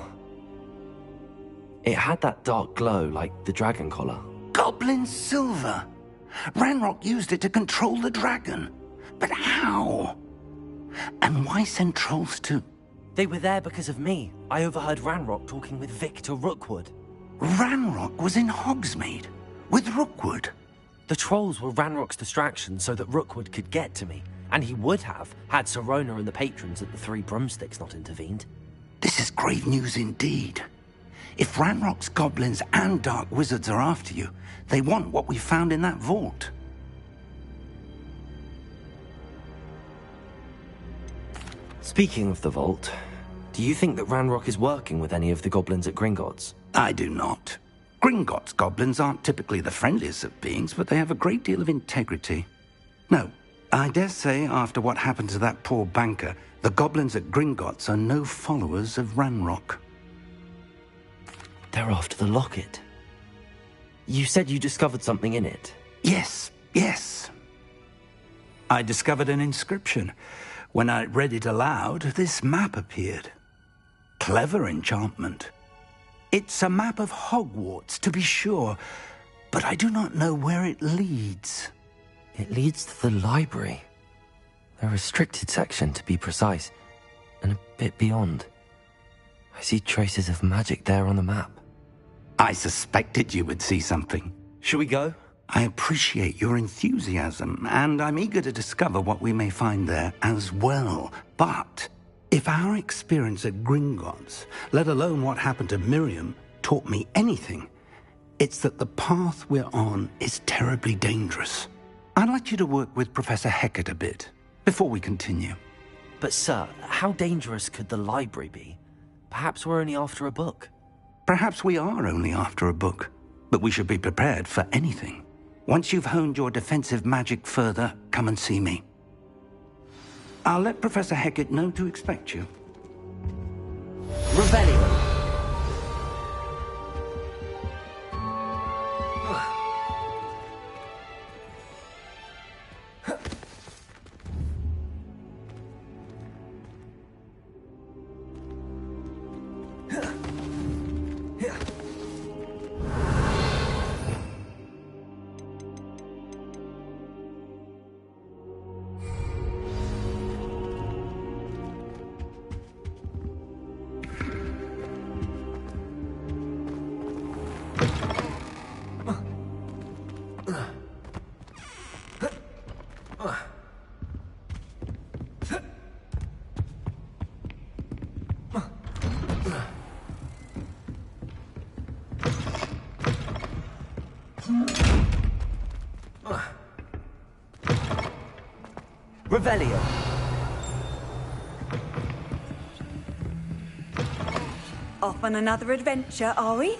It had that dark glow like the dragon collar. Goblin silver! Ranrock used it to control the dragon. But how? And why send trolls to... They were there because of me. I overheard Ranrock talking with Victor Rookwood. Ranrock was in Hogsmeade? With Rookwood? The trolls were Ranrock's distraction so that Rookwood could get to me. And he would have, had Serona and the patrons at the Three Broomsticks not intervened. This is grave news indeed. If Ranrock's goblins and dark wizards are after you, they want what we found in that vault. Speaking of the vault, do you think that Ranrock is working with any of the goblins at Gringotts? I do not. Gringotts goblins aren't typically the friendliest of beings, but they have a great deal of integrity. No, I dare say after what happened to that poor banker, the goblins at Gringotts are no followers of Ranrock. They're after the locket. You said you discovered something in it. Yes. I discovered an inscription. When I read it aloud, this map appeared. Clever enchantment. It's a map of Hogwarts, to be sure, but I do not know where it leads. It leads to the library. The restricted section, to be precise, and a bit beyond. I see traces of magic there on the map. I suspected you would see something. Shall we go? I appreciate your enthusiasm, and I'm eager to discover what we may find there as well. But if our experience at Gringotts, let alone what happened to Miriam, taught me anything, it's that the path we're on is terribly dangerous. I'd like you to work with Professor Hecat a bit, before we continue. But sir, how dangerous could the library be? Perhaps we're only after a book. Perhaps we are only after a book, but we should be prepared for anything. Once you've honed your defensive magic further, come and see me. I'll let Professor Hecat know to expect you. Revelio. Revelio. Off on another adventure, are we?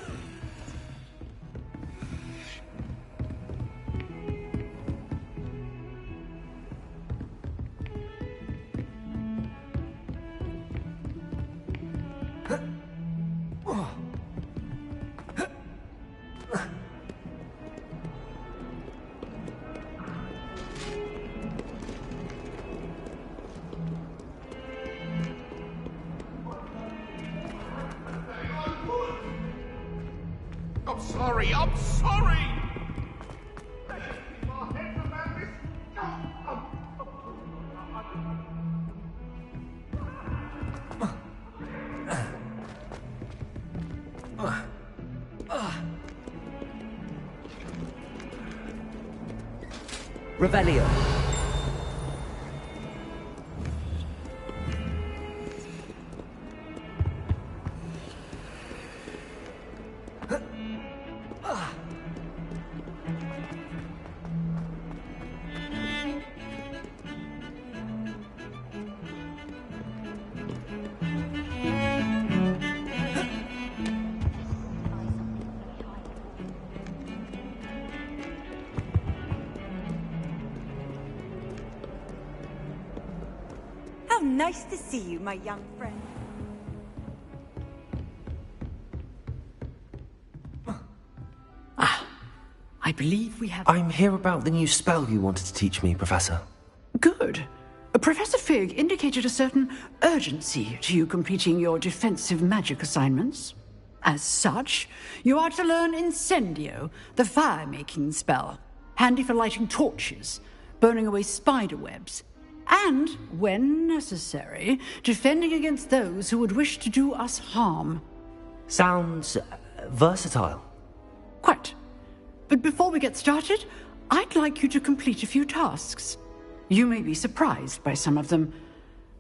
I'm sorry! Revelio. nice to see you, my young friend. I believe we have... I'm here about the new spell you wanted to teach me, Professor. Good. Professor Fig indicated a certain urgency to you completing your defensive magic assignments. As such, you are to learn Incendio, the fire-making spell, handy for lighting torches, burning away spider webs, and, when necessary, defending against those who would wish to do us harm. Sounds versatile. Quite. But before we get started, I'd like you to complete a few tasks. You may be surprised by some of them.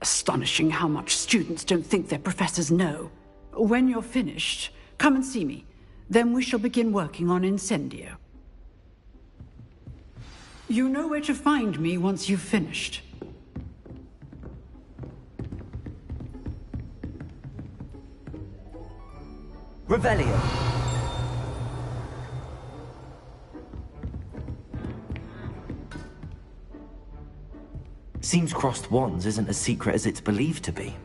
Astonishing how much students don't think their professors know. When you're finished, come and see me. Then we shall begin working on Incendio. You know where to find me once you've finished. Revelio. Seems crossed wands isn't as secret as it's believed to be.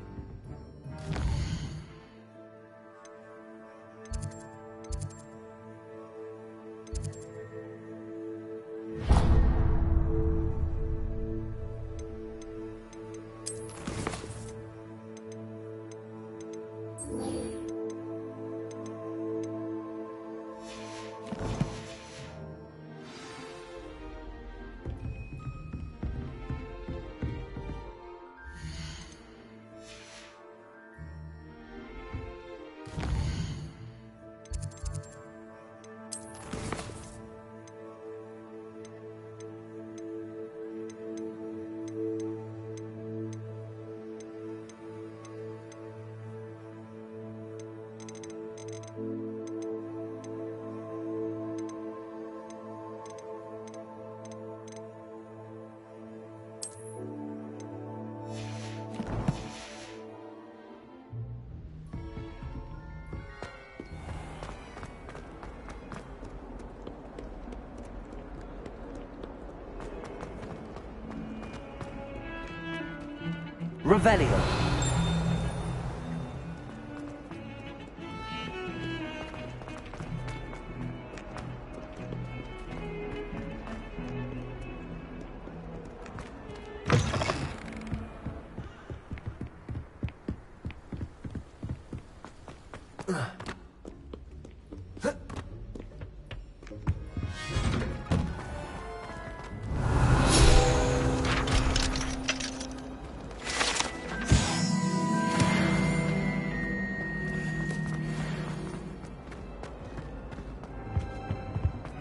Revelio.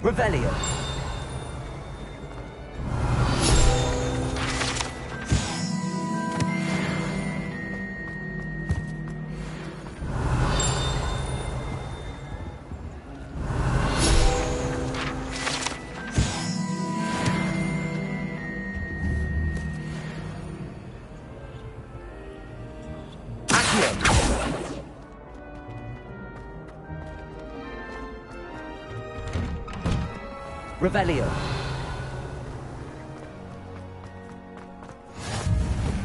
Revelio. Revelio.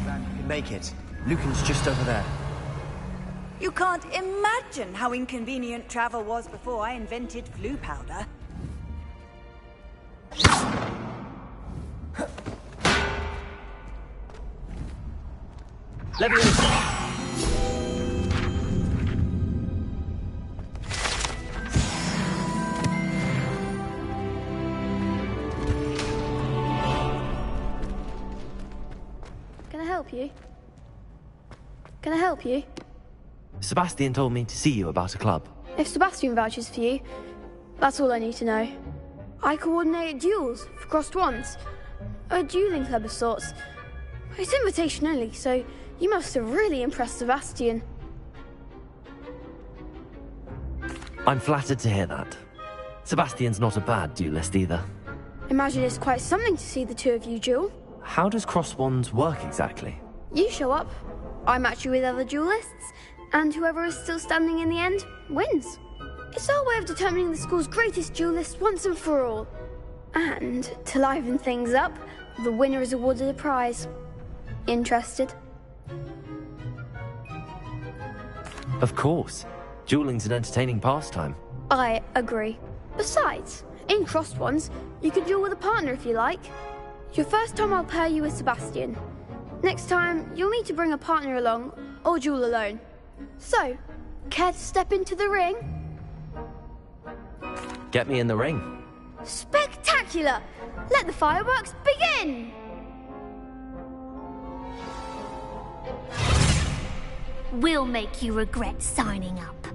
Glad you can make it. Lucan's just over there. You can't imagine how inconvenient travel was before I invented flu powder. Leviosa. You? Can I help you? Sebastian told me to see you about a club. If Sebastian vouches for you, that's all I need to know. I coordinate duels for crossed wands. A dueling club of sorts. It's invitation only, so you must have really impressed Sebastian. I'm flattered to hear that. Sebastian's not a bad duelist either. Imagine it's quite something to see the two of you duel. How does cross wands work exactly? You show up, I match you with other duelists, and whoever is still standing in the end wins. It's our way of determining the school's greatest duelist once and for all. And to liven things up, the winner is awarded a prize. Interested? Of course. Dueling's an entertaining pastime. I agree. Besides, in crossed ones, you can duel with a partner if you like. Your first time I'll pair you with Sebastian. Next time, you'll need to bring a partner along, or duel alone. So, care to step into the ring? Get me in the ring. Spectacular! Let the fireworks begin! We'll make you regret signing up.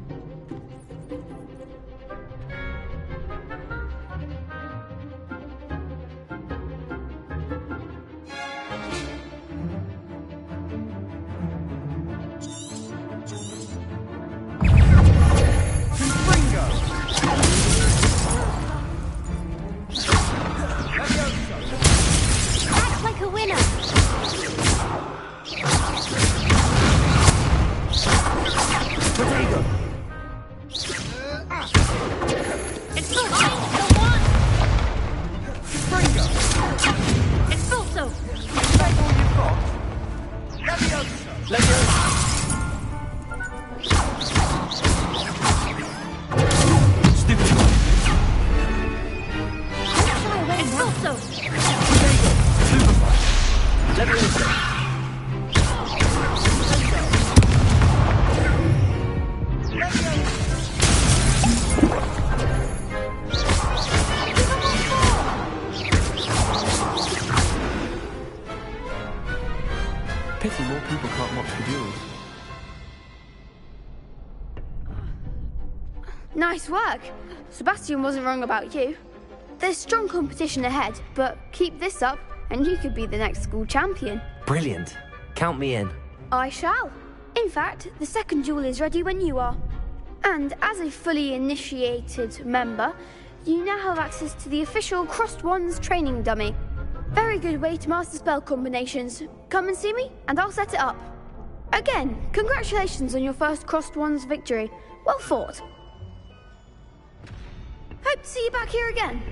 Act like a winner. Potato. It's so high, so one. Springo. It's also. Take all you've got. Levioso. Levioso. Stupid one. It's also. Potato. Superfly. Levioso. Pity more people can't watch the duels. Nice work. Sebastian wasn't wrong about you. There's strong competition ahead, but keep this up and you could be the next school champion. Brilliant. Count me in. I shall. In fact, the second duel is ready when you are. And as a fully initiated member, you now have access to the official Crossed Wands training dummy. Very good way to master spell combinations. Come and see me, and I'll set it up. Again, congratulations on your first Crossed Wands victory. Well fought. Hope to see you back here again.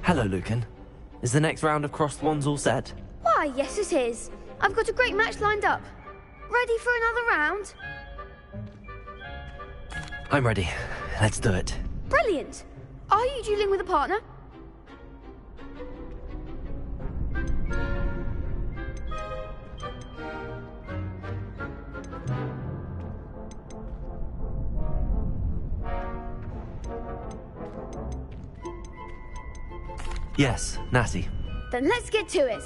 Hello, Lucan. Is the next round of Crossed Wands all set? Why, yes it is. I've got a great match lined up. Ready for another round? I'm ready. Let's do it. Brilliant. Are you dueling with a partner? Yes, Natty. Then let's get to it.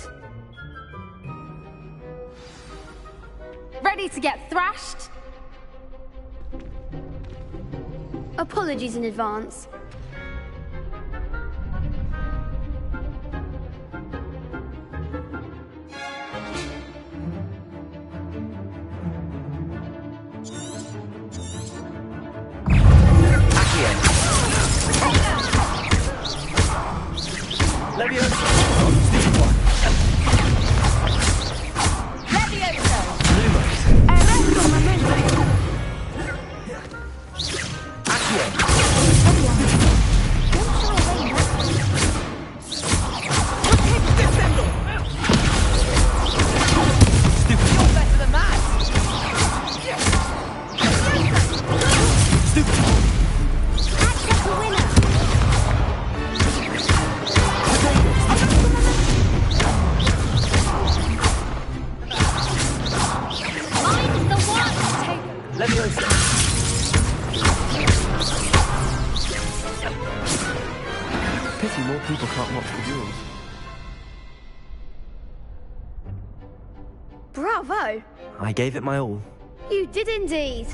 Ready to get thrashed? Apologies in advance. Pity more people can't watch the duels. Bravo! I gave it my all. You did indeed.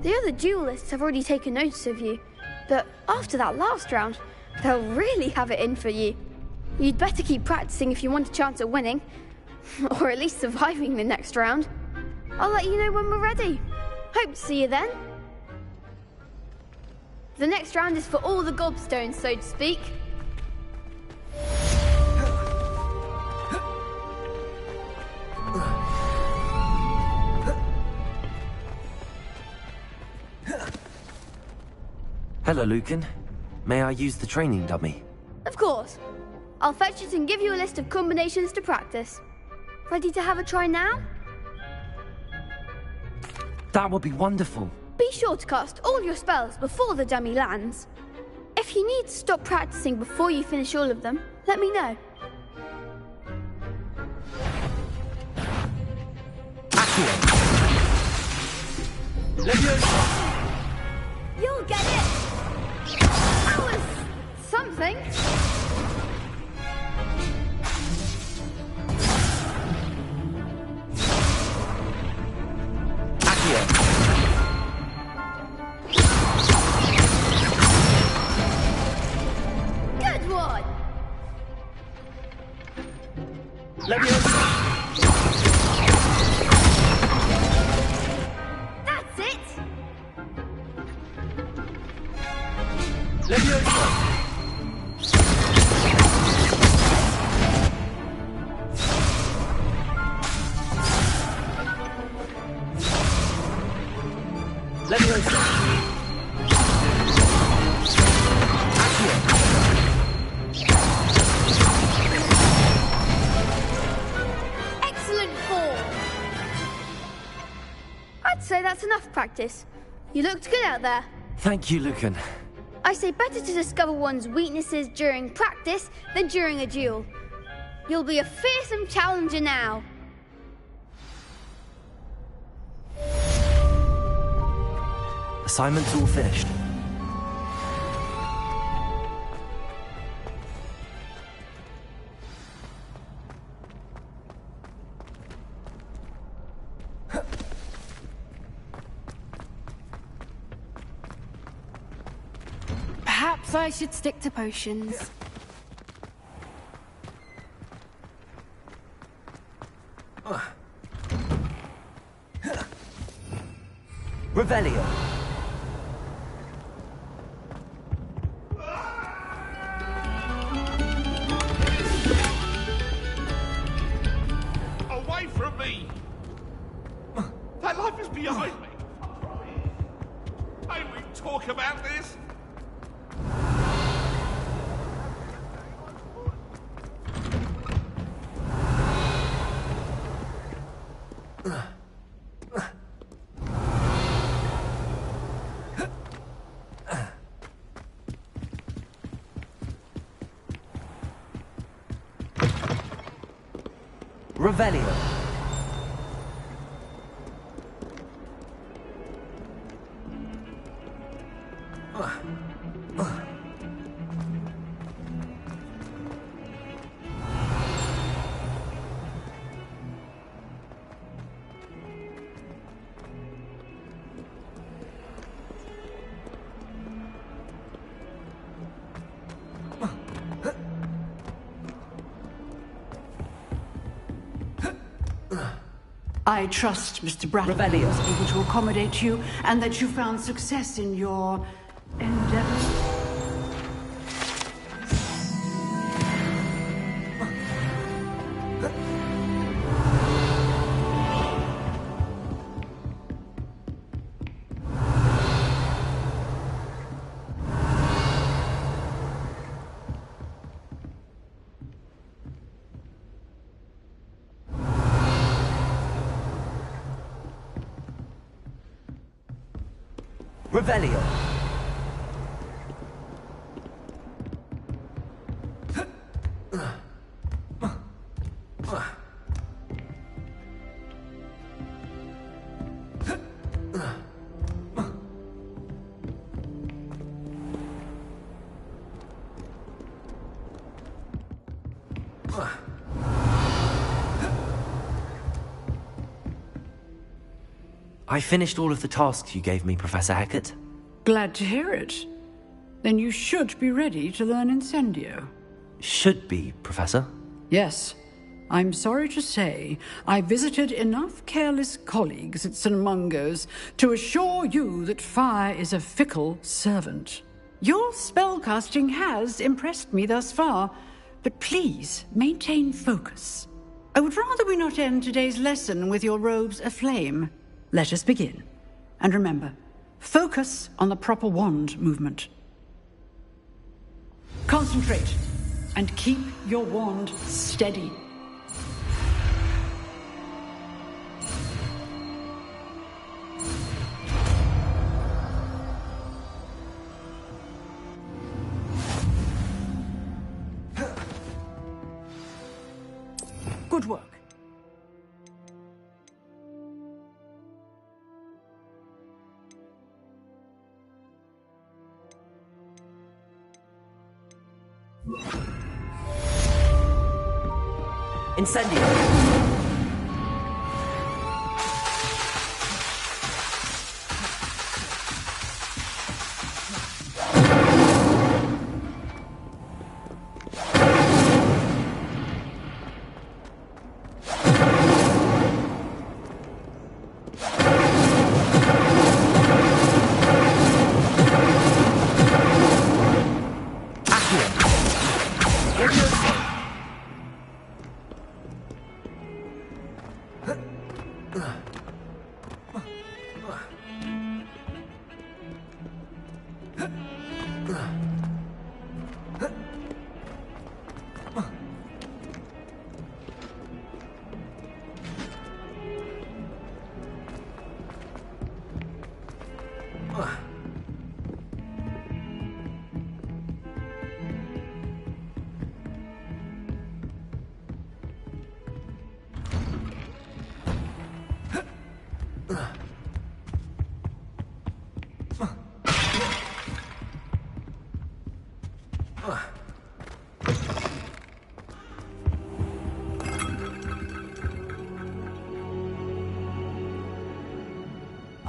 The other duelists have already taken notice of you, but after that last round, they'll really have it in for you. You'd better keep practicing if you want a chance at winning, or at least surviving the next round. I'll let you know when we're ready. Hope to see you then. The next round is for all the gobstones, so to speak. Hello, Lucan. May I use the training dummy? Of course. I'll fetch it and give you a list of combinations to practice. Ready to have a try now? That would be wonderful. Be sure to cast all your spells before the dummy lands. If you need to stop practicing before you finish all of them, let me know. You'll get it! That was something. Good one! That's it! Excellent form! I'd say that's enough practice. You looked good out there. Thank you, Lucan. I say better to discover one's weaknesses during practice than during a duel. You'll be a fearsome challenger now. Assignment's all finished. Perhaps I should stick to potions. Revelio. Away from me! That life is behind me. May we talk about this? Revelio. I trust Mr. Brattle was able to accommodate you and that you found success in your endeavors. Revelio. I finished all of the tasks you gave me, Professor Hecat. Glad to hear it. Then you should be ready to learn Incendio. Should be, Professor. Yes. I'm sorry to say, I visited enough careless colleagues at St. Mungo's to assure you that fire is a fickle servant. Your spellcasting has impressed me thus far, but please maintain focus. I would rather we not end today's lesson with your robes aflame. Let us begin. And remember, focus on the proper wand movement. Concentrate and keep your wand steady. Good work. Incendio!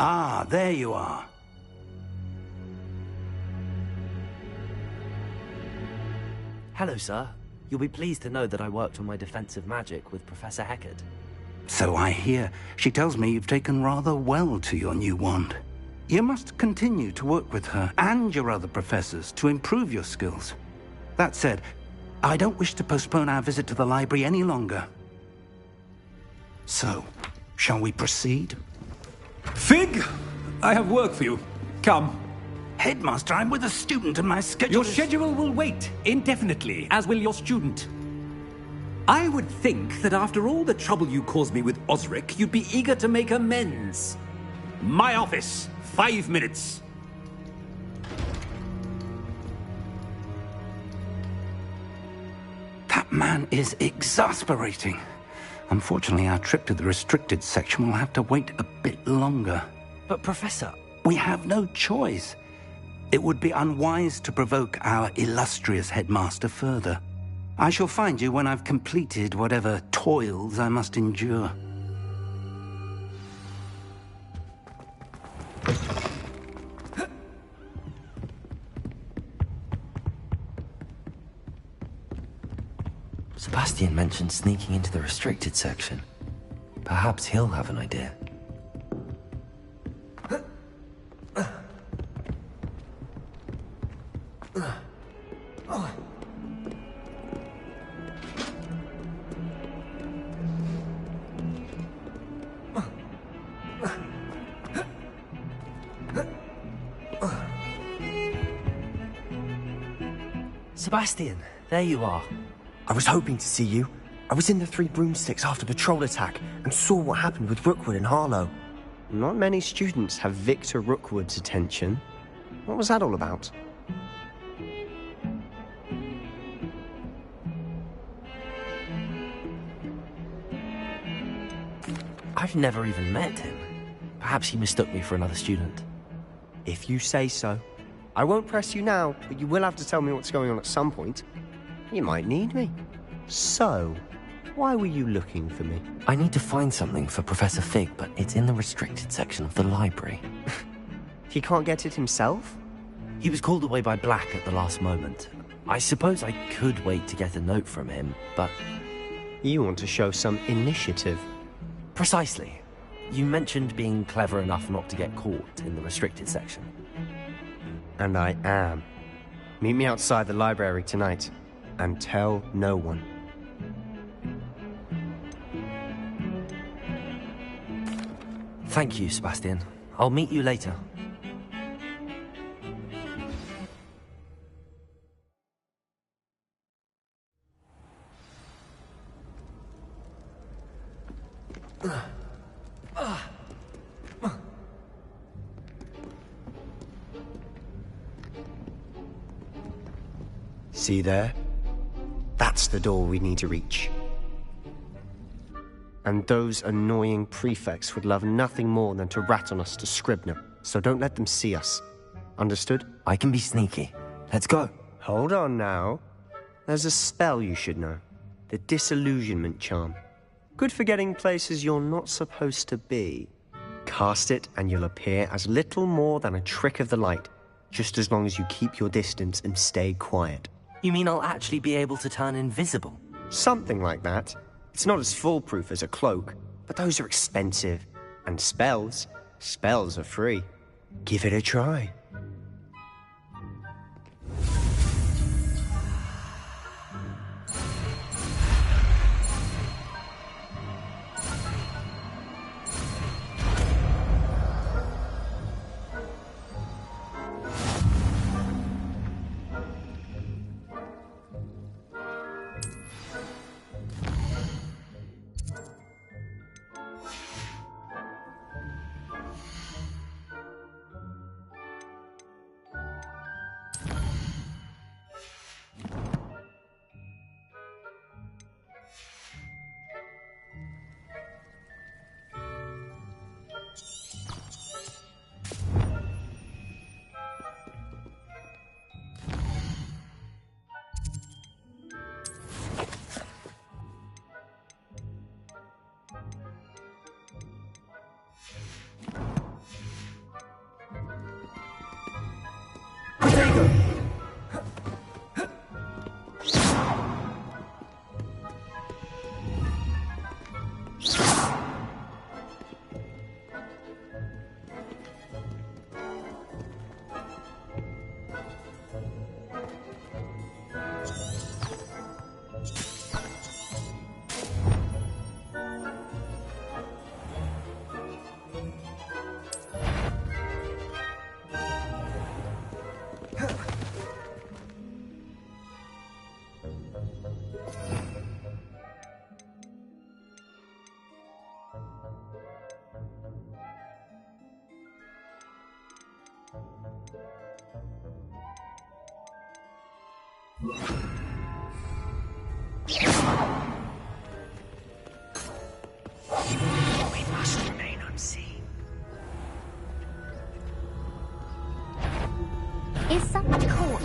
Ah, there you are. Hello, sir. You'll be pleased to know that I worked on my defensive magic with Professor Heckard. So I hear. She tells me you've taken rather well to your new wand. You must continue to work with her and your other professors to improve your skills. That said, I don't wish to postpone our visit to the library any longer. So, shall we proceed? Fig! I have work for you. Come. Headmaster, I'm with a student and my schedule Your schedule will wait indefinitely, as will your student. I would think that after all the trouble you caused me with Osric, you'd be eager to make amends. My office, 5 minutes. That man is exasperating. Unfortunately, our trip to the restricted section will have to wait a bit longer. But, Professor... We have no choice. It would be unwise to provoke our illustrious headmaster further. I shall find you when I've completed whatever toils I must endure. Sebastian mentioned sneaking into the restricted section. Perhaps he'll have an idea. Sebastian, there you are. I was hoping to see you. I was in the Three Broomsticks after the troll attack and saw what happened with Rookwood and Harlow. Not many students have Victor Rookwood's attention. What was that all about? I've never even met him. Perhaps he mistook me for another student. If you say so. I won't press you now, but you will have to tell me what's going on at some point. You might need me. So, why were you looking for me? I need to find something for Professor Fig, but it's in the restricted section of the library. He can't get it himself? He was called away by Black at the last moment. I suppose I could wait to get a note from him, but... You want to show some initiative. Precisely. You mentioned being clever enough not to get caught in the restricted section. And I am. Meet me outside the library tonight, and tell no one. Thank you, Sebastian. I'll meet you later. See there? That's the door we need to reach. And those annoying prefects would love nothing more than to rat on us to Scribner, so don't let them see us. Understood? I can be sneaky. Let's go. Hold on now. There's a spell you should know. The Disillusionment Charm. Good for getting places you're not supposed to be. Cast it and you'll appear as little more than a trick of the light, just as long as you keep your distance and stay quiet. You mean I'll actually be able to turn invisible? Something like that. It's not as foolproof as a cloak, but those are expensive. And spells are free. Give it a try. We must remain unseen. Is that cool?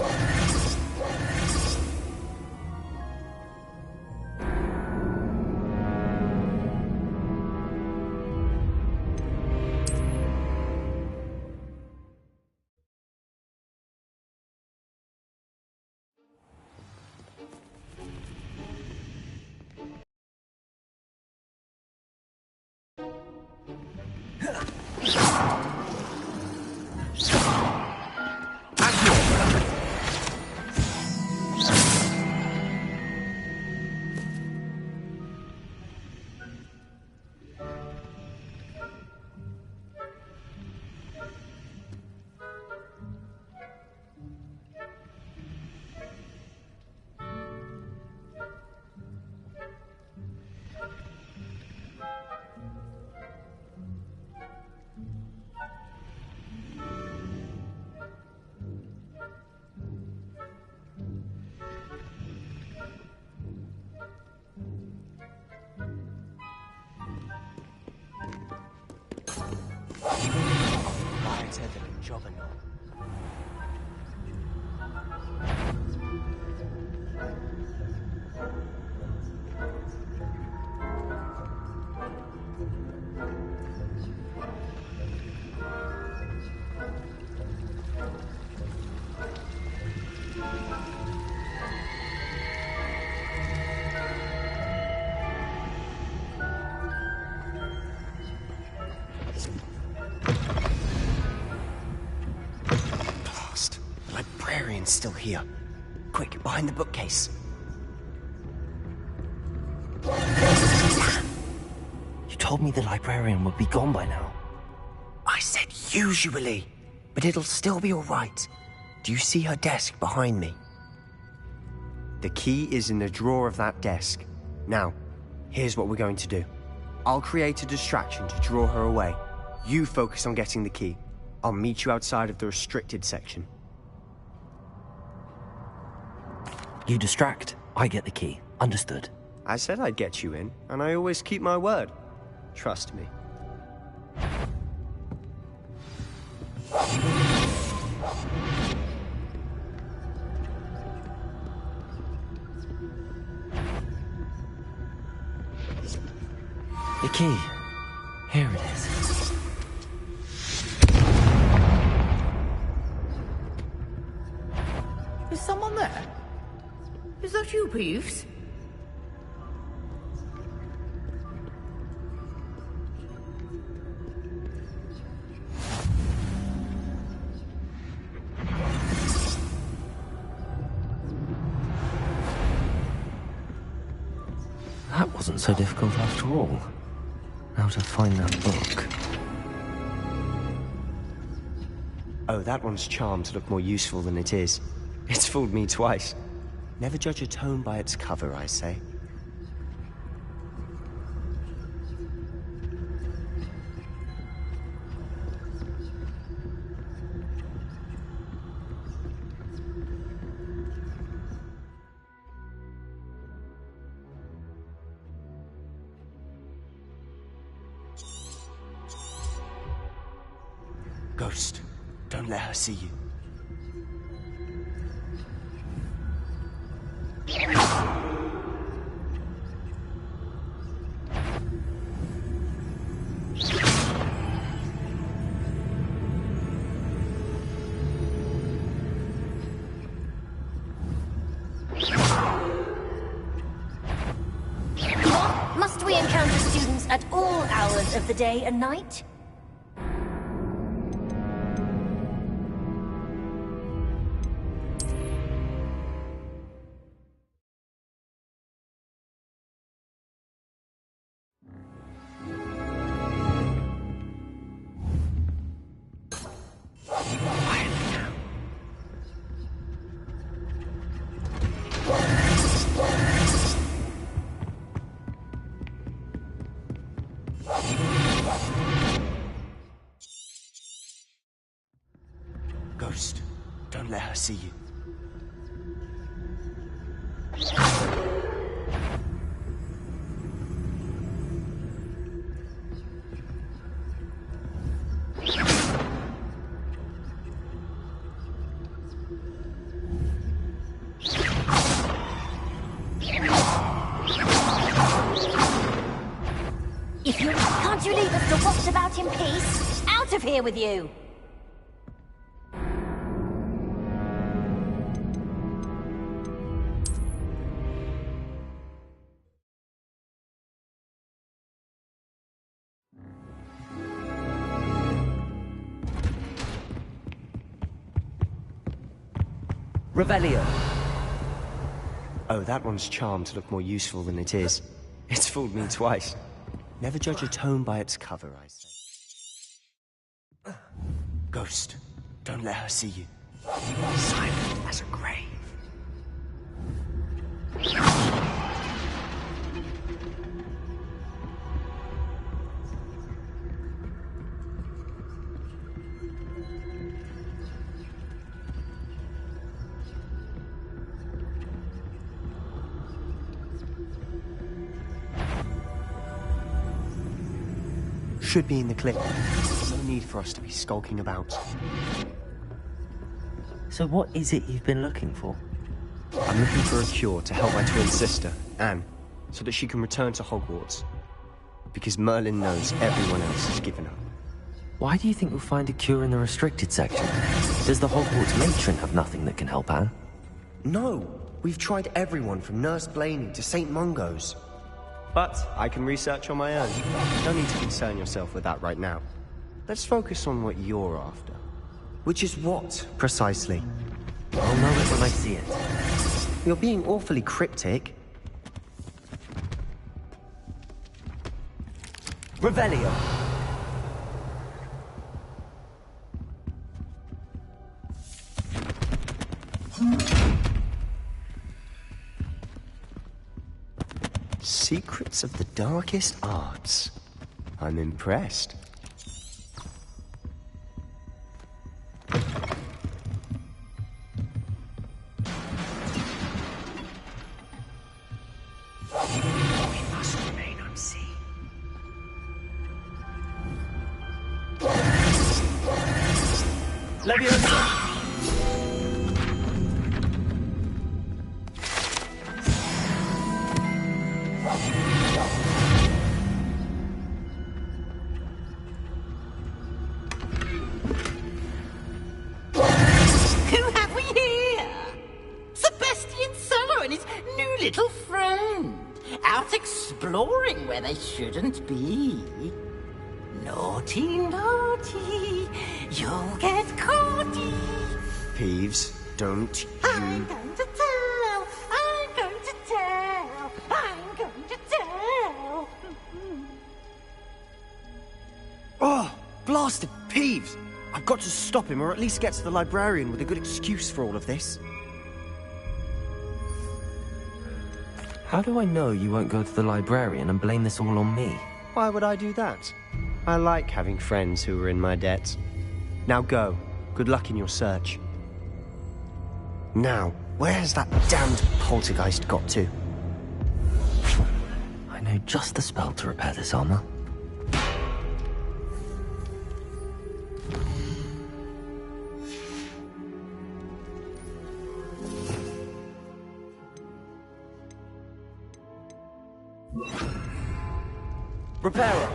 Still here. Quick, behind the bookcase. You told me the librarian would be gone by now. I said usually, but it'll still be all right. Do you see her desk behind me? The key is in the drawer of that desk. Now, here's what we're going to do. I'll create a distraction to draw her away. You focus on getting the key. I'll meet you outside of the restricted section. You distract, I get the key. Understood. I said I'd get you in, and I always keep my word. Trust me. The key. Here it is. Is someone there? Is that you, Peeves? That wasn't so difficult after all. Now to find that book. Oh, that one's charmed to look more useful than it is. It's fooled me twice. Never judge a tome by its cover, I say. Ghost, don't let her see you. Must we encounter students at all hours of the day and night? Ghost, don't let her see you. Can't you leave us to watch about in peace? Out of here with you! Revelio. Oh, that one's charmed to look more useful than it is. It's fooled me twice. Never judge a tome by its cover, I say. Ghost, don't let her see you. Silent as a grave. Should be in the clip. No need for us to be skulking about. So what is it you've been looking for? I'm looking for a cure to help my twin sister, Anne, so that she can return to Hogwarts. Because Merlin knows everyone else has given up. Why do you think we'll find a cure in the restricted section? Does the Hogwarts matron have nothing that can help Anne? No! We've tried everyone from Nurse Blaney to St. Mungo's. But I can research on my own. No need to concern yourself with that right now. Let's focus on what you're after. Which is what, precisely? I'll know it when I see it. You're being awfully cryptic. Revelio. Secret Crafts of the darkest arts. I'm impressed. We must remain unseen. Leviosa! Who have we here? Sebastian Solo and his new little friend. Out exploring where they shouldn't be. Naughty, naughty. You'll get caughty. Peeves, don't I'm you... going to tell. I'm going to tell. I'm going to tell. Oh, blasted Peeves! I've got to stop him, or at least get to the librarian with a good excuse for all of this. How do I know you won't go to the librarian and blame this all on me? Why would I do that? I like having friends who are in my debt. Now go. Good luck in your search. Now, where has that damned poltergeist got to? I know just the spell to repair this armor. Repairer!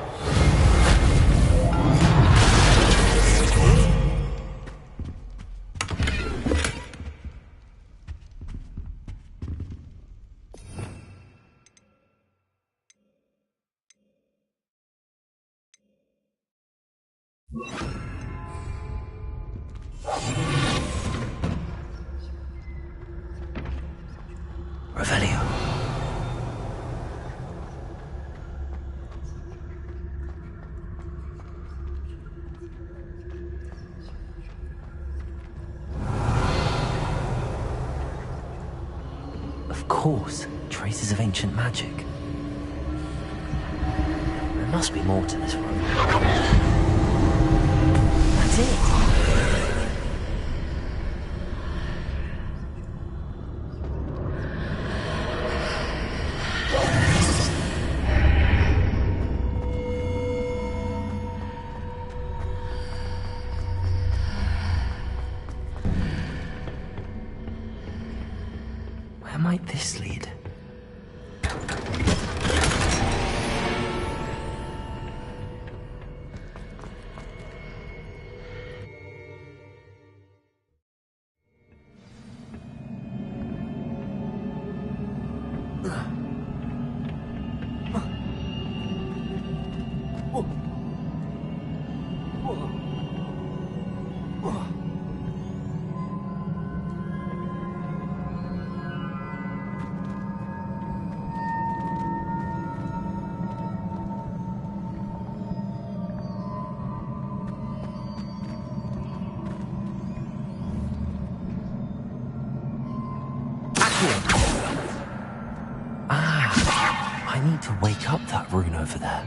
Revelio. Of course, traces of ancient magic. There must be more to this room. That's it. Where might this lead? I need to wake up that rune over there.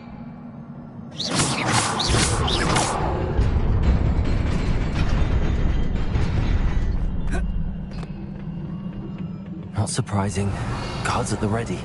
Not surprising. Guards at the ready.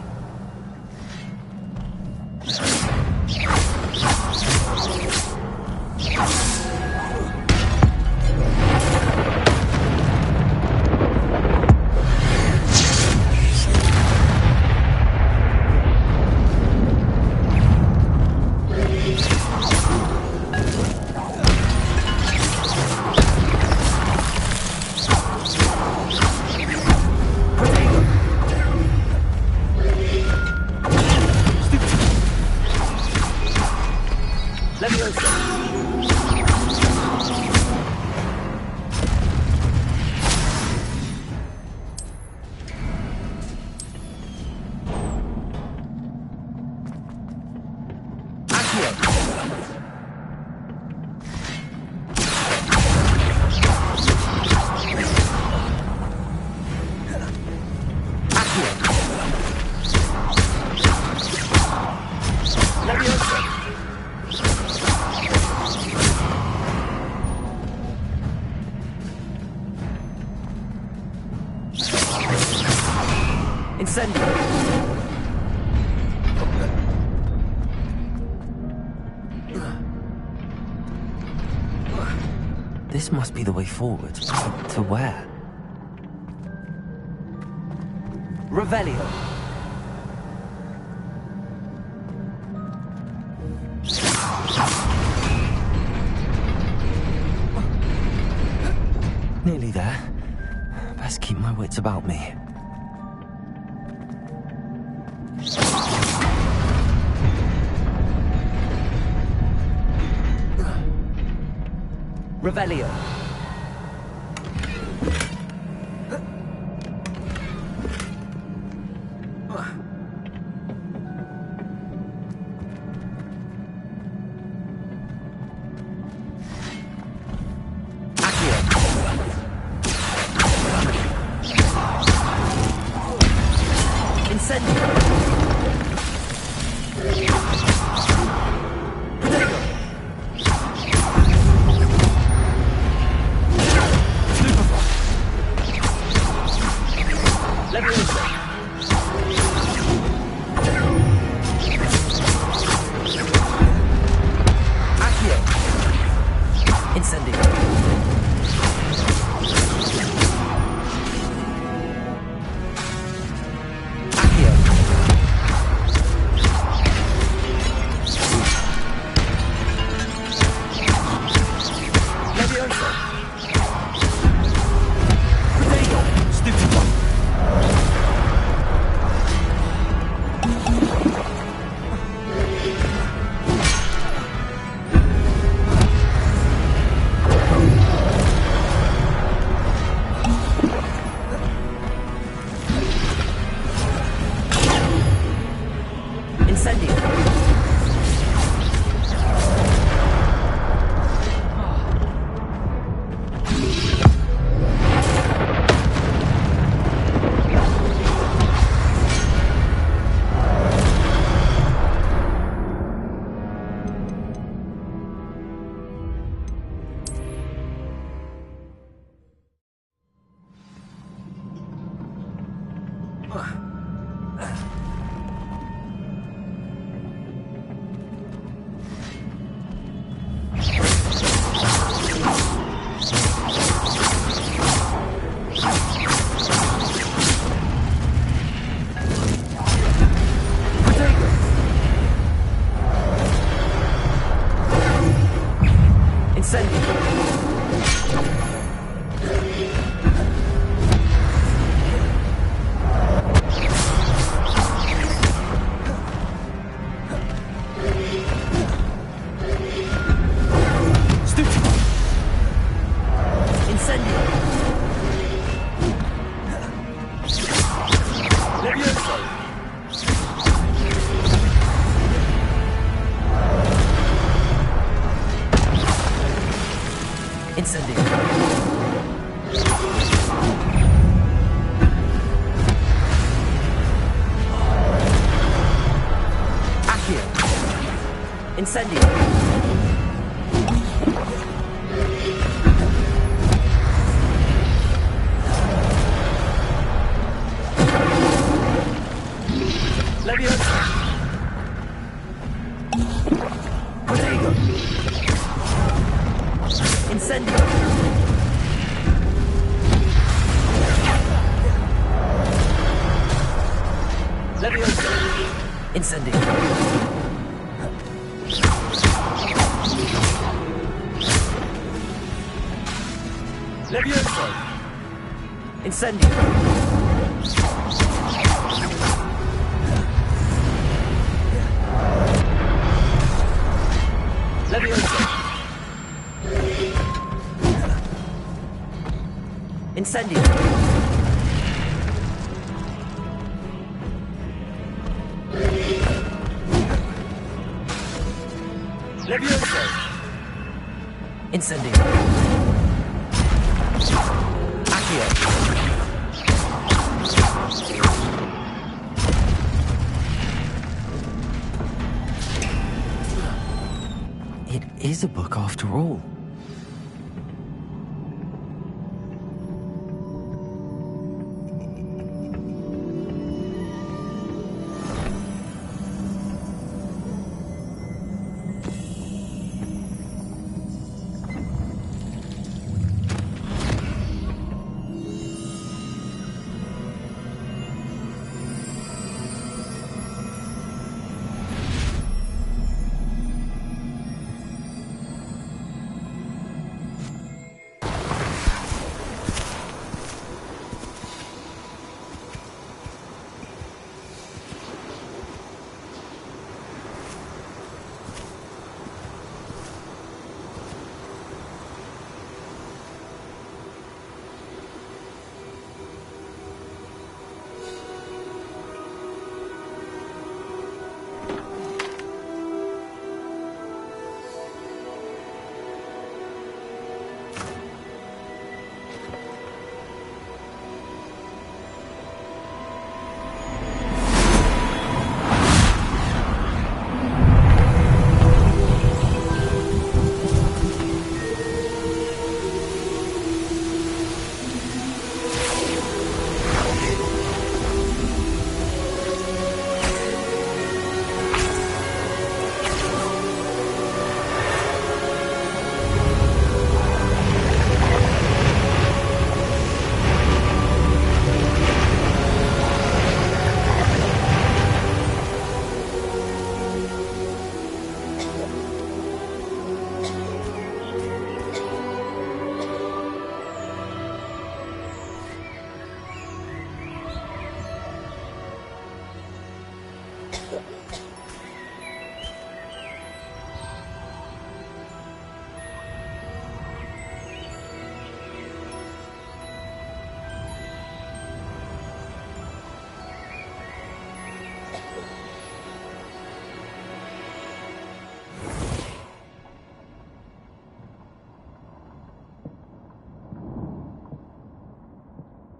This must be the way forward. To where? Revelio. Nearly there. Best keep my wits about me. Revelio. Incendio. Leviosa. Protego. Incendio. Leviosa. Incendio. Levioso! Incendio! Levioso! Incendio! Levioso! Incendio! It is a book after all.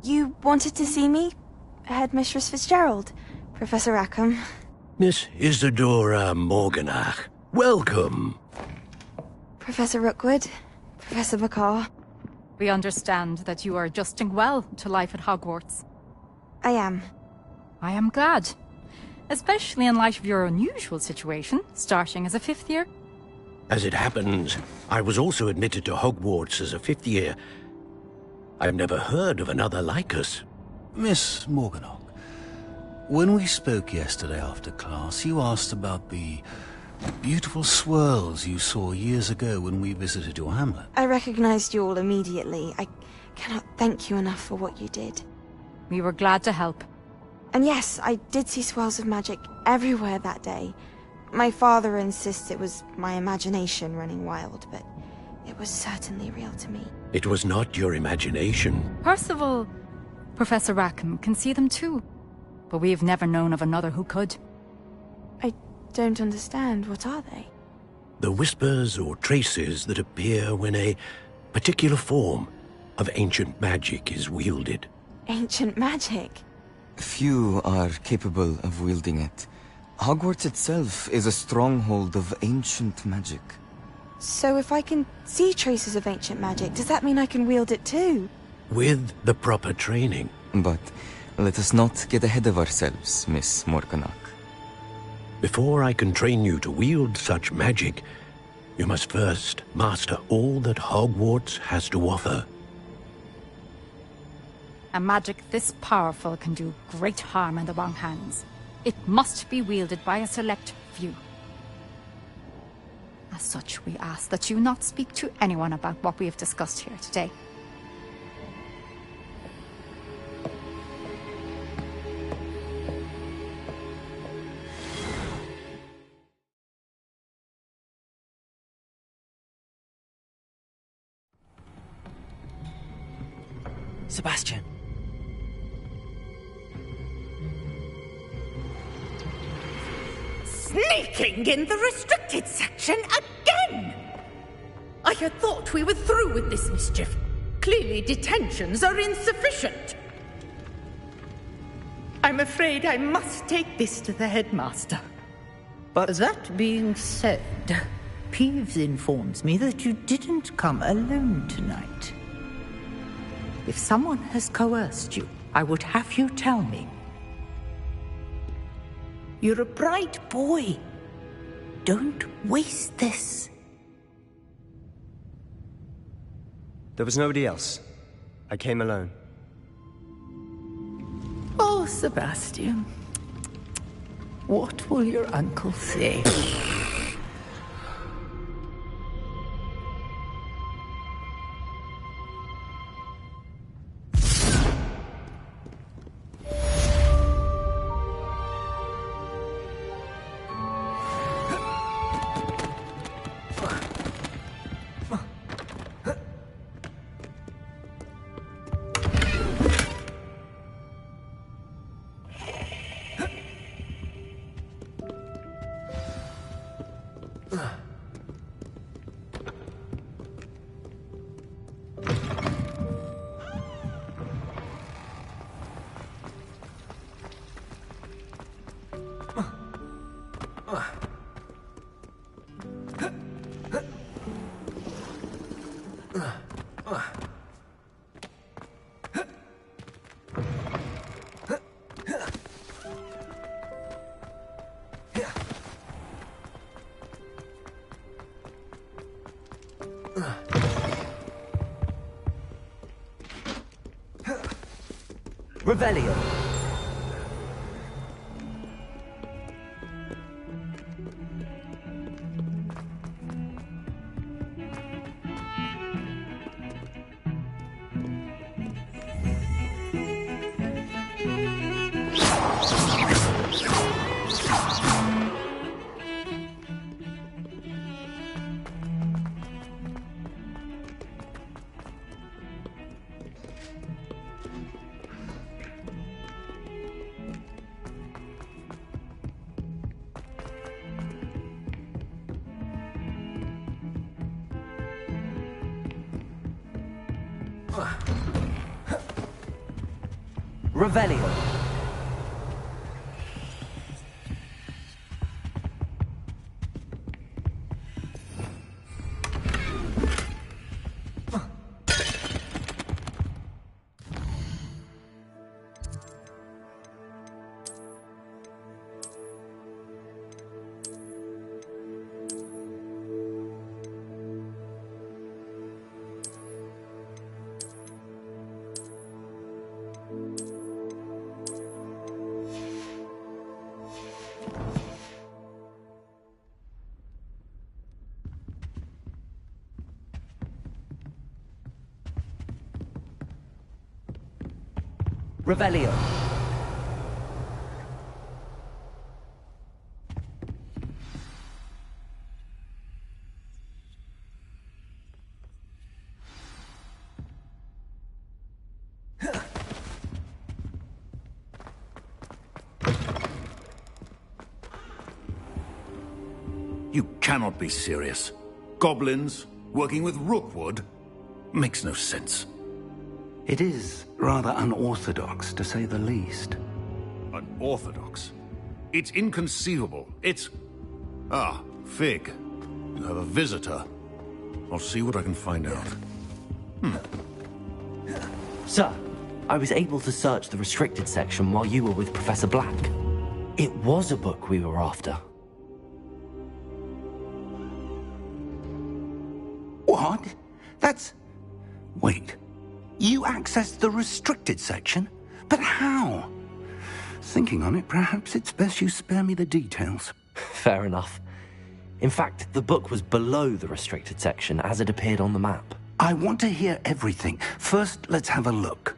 You wanted to see me? Headmistress Fitzgerald, Professor Rackham. Miss Isadora Morganach, welcome. Professor Rookwood, Professor McCaw. We understand that you are adjusting well to life at Hogwarts. I am. I am glad. Especially in light of your unusual situation, starting as a 5th year. As it happens, I was also admitted to Hogwarts as a 5th year. I've never heard of another like us. Miss Morganach, when we spoke yesterday after class, you asked about the beautiful swirls you saw years ago when we visited your hamlet. I recognized you all immediately. I cannot thank you enough for what you did. We were glad to help. And yes, I did see swirls of magic everywhere that day. My father insists it was my imagination running wild, but it was certainly real to me. It was not your imagination. Percival, Professor Rackham can see them too. But we have never known of another who could. I don't understand. What are they? The whispers or traces that appear when a particular form of ancient magic is wielded. Ancient magic? Few are capable of wielding it. Hogwarts itself is a stronghold of ancient magic. So if I can see traces of ancient magic, does that mean I can wield it too? With the proper training. But let us not get ahead of ourselves, Miss Morganach. Before I can train you to wield such magic, you must first master all that Hogwarts has to offer. A magic this powerful can do great harm in the wrong hands. It must be wielded by a select few. As such, we ask that you not speak to anyone about what we have discussed here today. Sebastian. Sneaking in the restricted section again! I had thought we were through with this mischief. Clearly detentions are insufficient. I'm afraid I must take this to the headmaster. But that being said, Peeves informs me that you didn't come alone tonight. If someone has coerced you, I would have you tell me. You're a bright boy. Don't waste this. There was nobody else. I came alone. Oh, Sebastian. What will your uncle say? Revelio. Revelio. Revelio. You cannot be serious. Goblins working with Rookwood? Makes no sense. It is rather unorthodox, to say the least. Unorthodox? It's inconceivable. It's... Ah, Fig. You have a visitor. I'll see what I can find out. Sir, I was able to search the restricted section while you were with Professor Black. It was a book we were after. What? That's... Wait. You accessed the restricted section? But how? Thinking on it, perhaps it's best you spare me the details. Fair enough. In fact, the book was below the restricted section as it appeared on the map. I want to hear everything. First, let's have a look.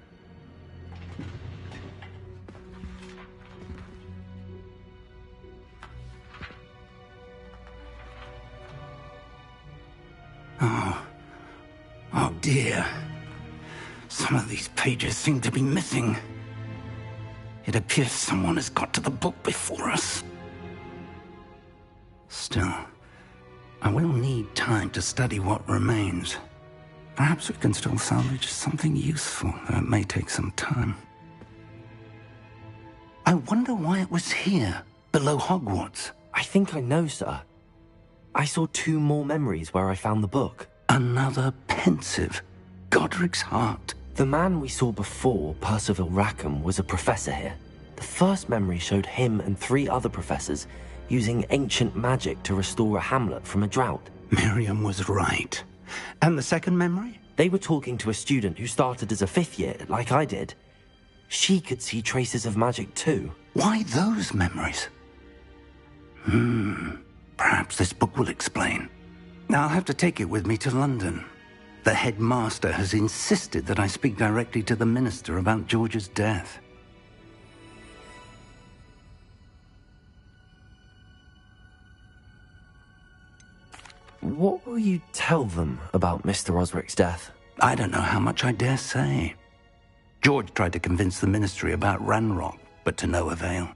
Oh dear. Some of these pages seem to be missing. It appears someone has got to the book before us. Still, I will need time to study what remains. Perhaps we can still salvage something useful, though it may take some time. I wonder why it was here, below Hogwarts. I think I know, sir. I saw 2 more memories where I found the book. Another pensive. Godric's heart. The man we saw before, Percival Rackham, was a professor here. The first memory showed him and 3 other professors using ancient magic to restore a hamlet from a drought. Miriam was right. And the second memory? They were talking to a student who started as a 5th year, like I did. She could see traces of magic too. Why those memories? Perhaps this book will explain. I'll have to take it with me to London. The headmaster has insisted that I speak directly to the minister about George's death. What will you tell them about Mr. Osric's death? I don't know how much I dare say. George tried to convince the ministry about Ranrock, but to no avail.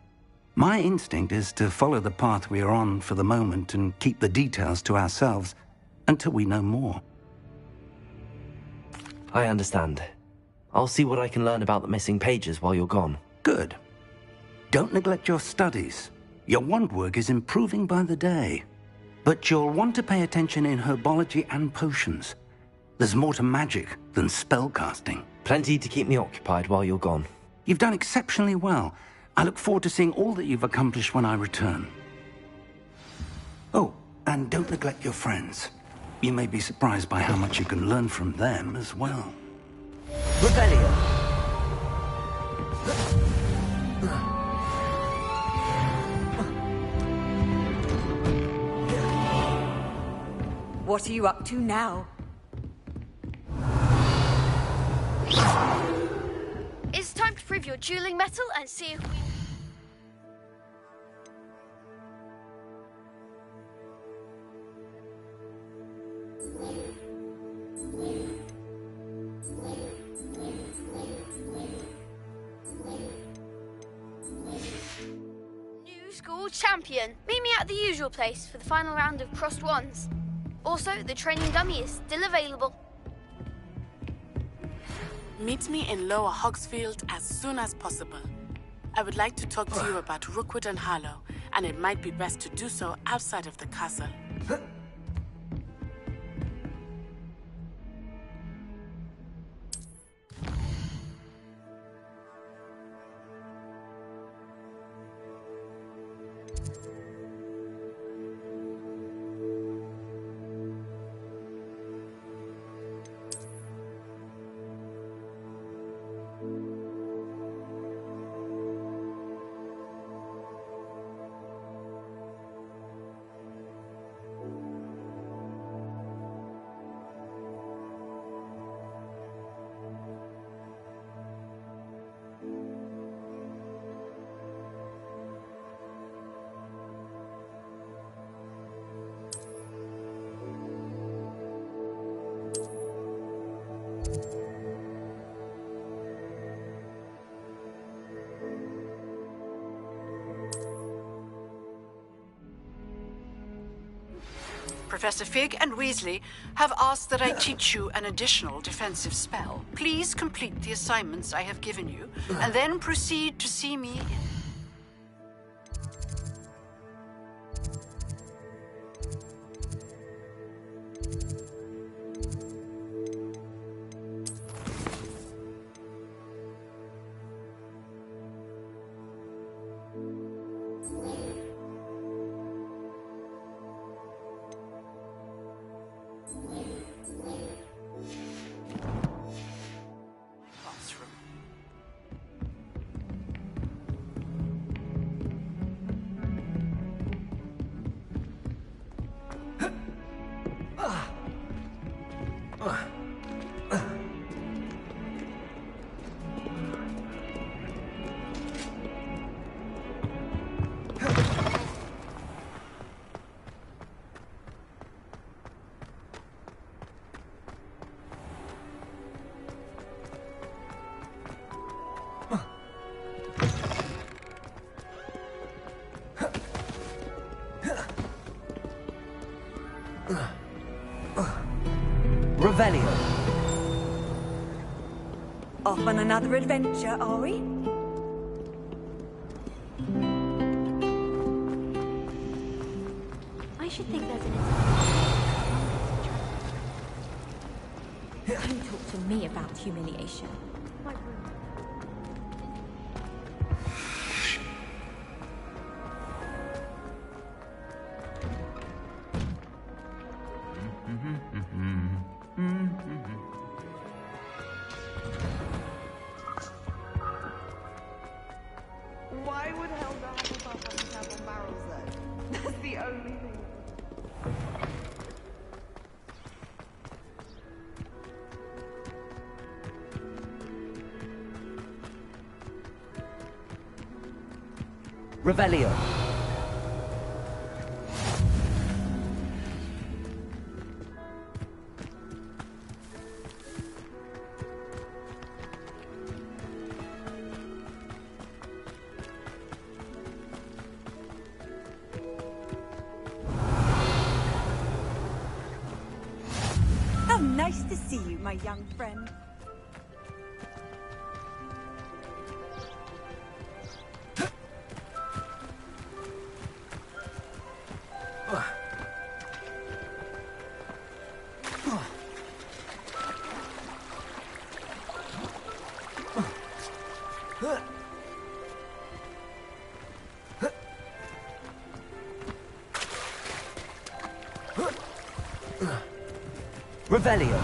My instinct is to follow the path we are on for the moment and keep the details to ourselves until we know more. I understand. I'll see what I can learn about the missing pages while you're gone. Good. Don't neglect your studies. Your wand work is improving by the day. But you'll want to pay attention in herbology and potions. There's more to magic than spellcasting. Plenty to keep me occupied while you're gone. You've done exceptionally well. I look forward to seeing all that you've accomplished when I return. Oh, and don't neglect your friends. You may be surprised by how much you can learn from them as well. Rebellion! What are you up to now? It's time to prove your dueling mettle and see if we... New school champion. Meet me at the usual place for the final round of crossed wands. Also, the training dummy is still available. Meet me in Lower Hogsfield as soon as possible. I would like to talk to you about Rookwood and Harlow, and it might be best to do so outside of the castle. Professor Fig and Weasley have asked that I teach you an additional defensive spell. Please complete the assignments I have given you, and then proceed to see me in... Revelio. Off on another adventure, are we? I should think there's an Don't talk to me about humiliation. Why would Helga Hufflepuff want to tap on barrels though? That's the only thing. Revelio. How nice to see you, my young friend. Revelio.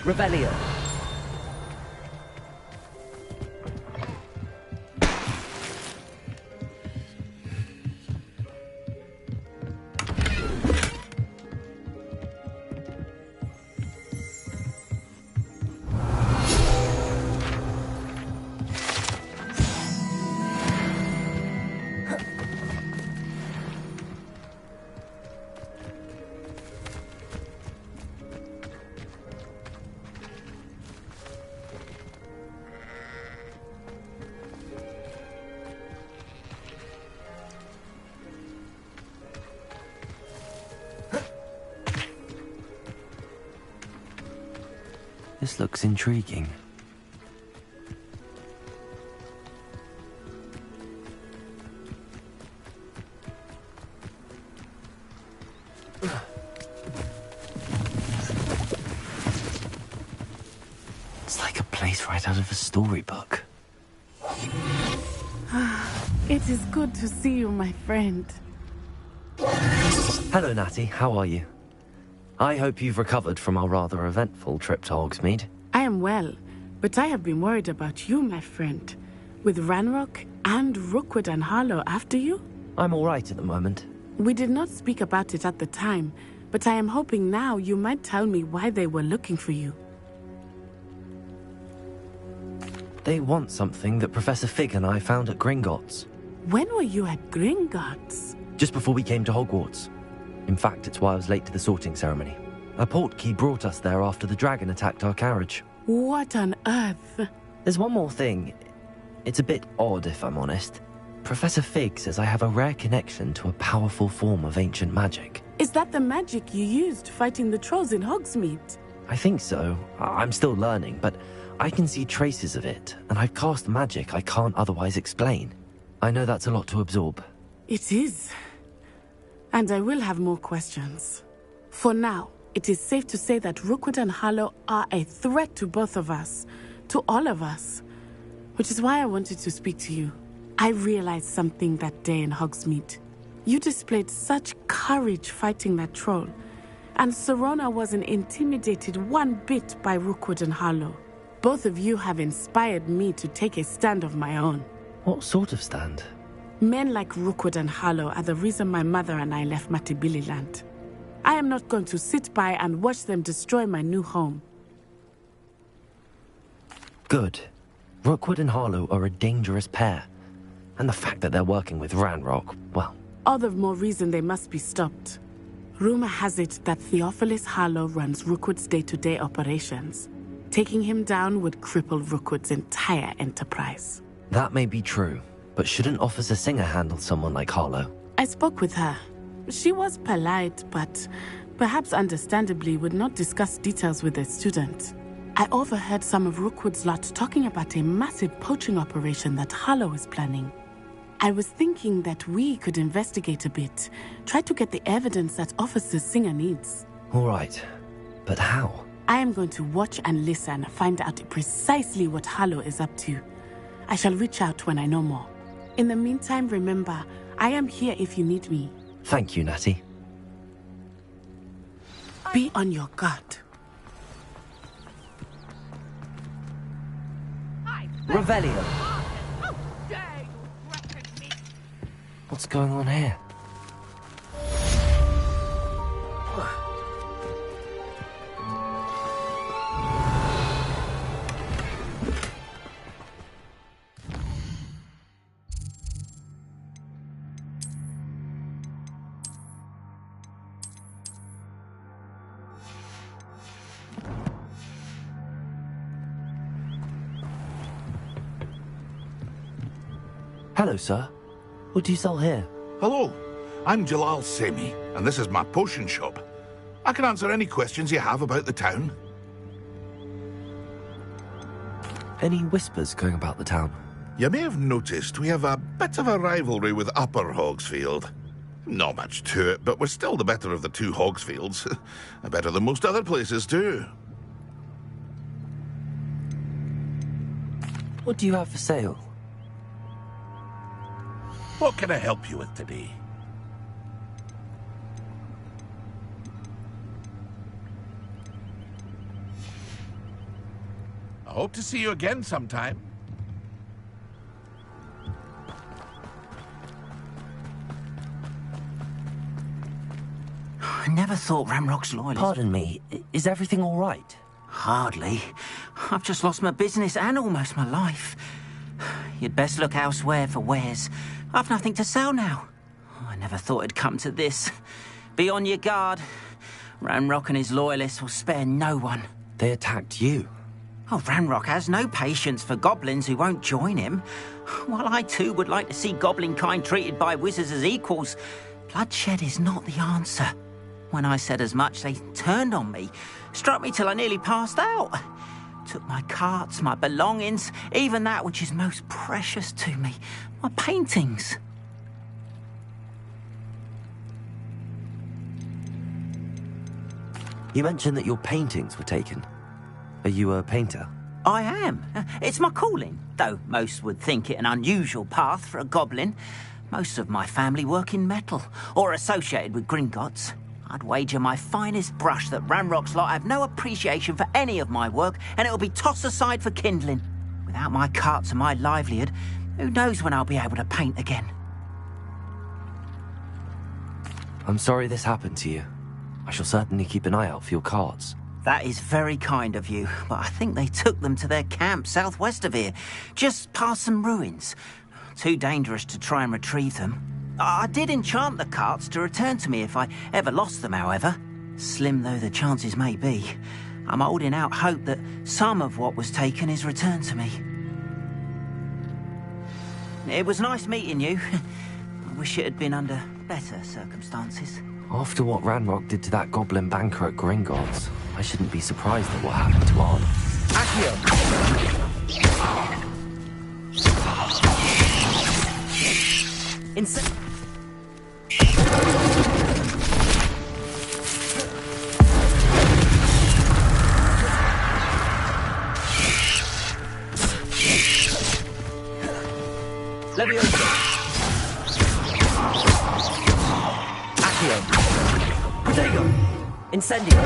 Revelio. This looks intriguing. It's like a place right out of a storybook. It is good to see you, my friend. Hello, Natty. How are you? I hope you've recovered from our rather eventful trip to Hogsmeade. I am well, but I have been worried about you, my friend. With Ranrock and Rookwood and Harlow after you? I'm all right at the moment. We did not speak about it at the time, but I am hoping now you might tell me why they were looking for you. They want something that Professor Fig and I found at Gringotts. When were you at Gringotts? Just before we came to Hogwarts. In fact, it's why I was late to the sorting ceremony. A portkey brought us there after the dragon attacked our carriage. What on earth? There's one more thing. It's a bit odd, if I'm honest. Professor Fig says I have a rare connection to a powerful form of ancient magic. Is that the magic you used fighting the trolls in Hogsmeade? I think so. I'm still learning, but I can see traces of it, and I've cast magic I can't otherwise explain. I know that's a lot to absorb. It is. And I will have more questions. For now, it is safe to say that Rookwood and Harlow are a threat to both of us, to all of us. Which is why I wanted to speak to you. I realized something that day in Hogsmeade. You displayed such courage fighting that troll, and Serona wasn't intimidated one bit by Rookwood and Harlow. Both of you have inspired me to take a stand of my own. What sort of stand? Men like Rookwood and Harlow are the reason my mother and I left Matibili land. I am not going to sit by and watch them destroy my new home. Good. Rookwood and Harlow are a dangerous pair. And the fact that they're working with Ranrock, well... All the more reason they must be stopped. Rumor has it that Theophilus Harlow runs Rookwood's day-to-day operations. Taking him down would cripple Rookwood's entire enterprise. That may be true, but shouldn't Officer Singer handle someone like Harlow? I spoke with her. She was polite, but perhaps understandably would not discuss details with a student. I overheard some of Rookwood's lot talking about a massive poaching operation that Harlow is planning. I was thinking that we could investigate a bit, try to get the evidence that Officer Singer needs. All right, but how? I am going to watch and listen, find out precisely what Harlow is up to. I shall reach out when I know more. In the meantime, remember, I am here if you need me. Thank you, Natty. Be on your guard. Revelio. What's going on here? Hello, sir. What do you sell here? Hello, I'm Jalal Semi, and this is my potion shop. I can answer any questions you have about the town. Any whispers going about the town? You may have noticed we have a bit of a rivalry with Upper Hogsfield. Not much to it, but we're still the better of the two Hogsfields. Better than most other places, too. What do you have for sale? What can I help you with today? I hope to see you again sometime. I never thought Ranrock's loyalists... Pardon me, is everything all right? Hardly. I've just lost my business and almost my life. You'd best look elsewhere for wares. I've nothing to sell now. I never thought it'd come to this. Be on your guard. Ranrock and his loyalists will spare no one. They attacked you? Oh, Ranrock has no patience for goblins who won't join him. While I too would like to see goblin kind treated by wizards as equals, bloodshed is not the answer. When I said as much, they turned on me, struck me till I nearly passed out. Took my carts, my belongings, even that which is most precious to me, my paintings. You mentioned that your paintings were taken. Are you a painter? I am. It's my calling, though most would think it an unusual path for a goblin. Most of my family work in metal, or associated with Gringotts. I'd wager my finest brush that Ranrock's lot have no appreciation for any of my work, and it'll be tossed aside for kindling. Without my carts and my livelihood, who knows when I'll be able to paint again? I'm sorry this happened to you. I shall certainly keep an eye out for your carts. That is very kind of you, but I think they took them to their camp southwest of here, just past some ruins. Too dangerous to try and retrieve them. I did enchant the carts to return to me if I ever lost them, however. Slim though the chances may be, I'm holding out hope that some of what was taken is returned to me. It was nice meeting you. I wish it had been under better circumstances. After what Ranrock did to that goblin banker at Gringotts, I shouldn't be surprised at what happened to Arn. Accio! Leviosa! Accio! Protego! Incendio!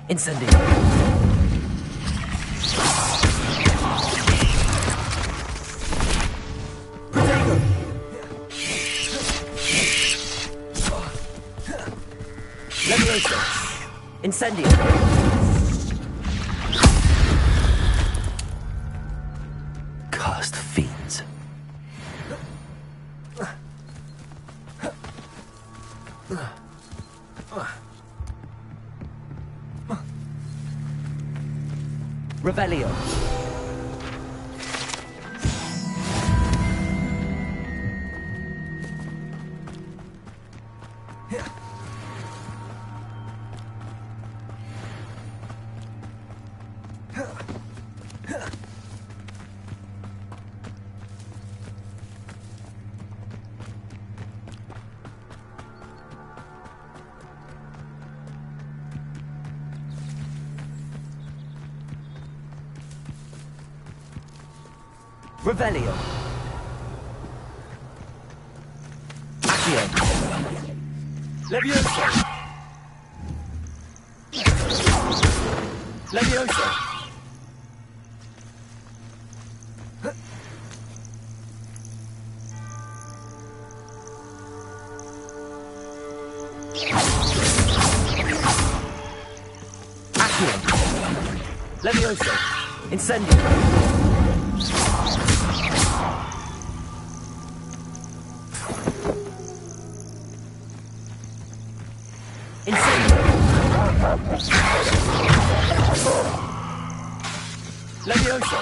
Incendio! Protego! Leviosa! Incendio! Cursed fiends. Revelio. Revelio. Accio. Leviosa. Leviosa. Accio. Levioso. Incendio. Incendio. Levioso.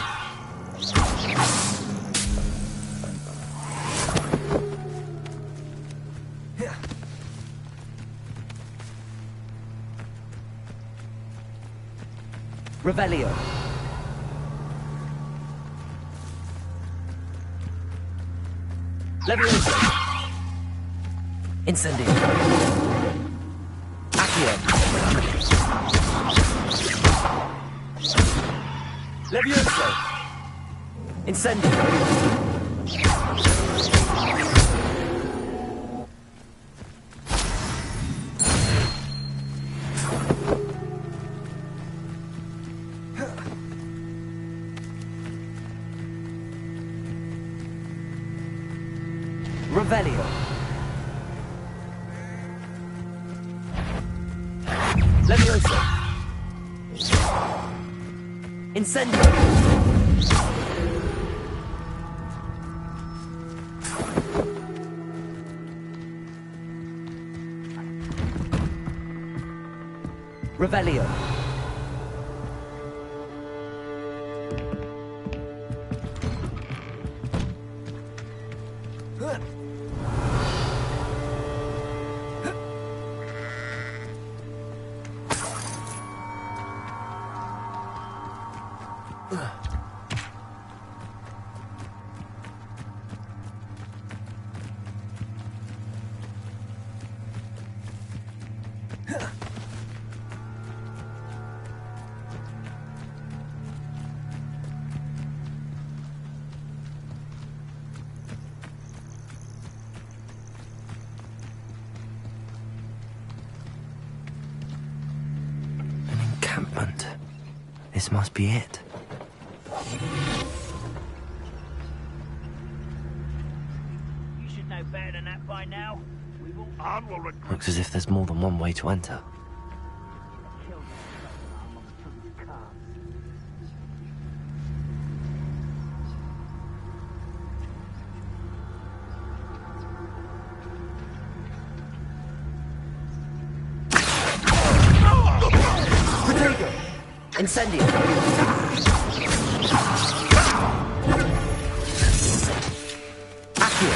Revelio. Levioso. Incendio. Accio. Levioso. Incendio. Revelio. Levioso. Incendio. Revelio. Encampment. This must be it. You should know better than that by now. Looks as if there's more than one way to enter. Incendio. Accio.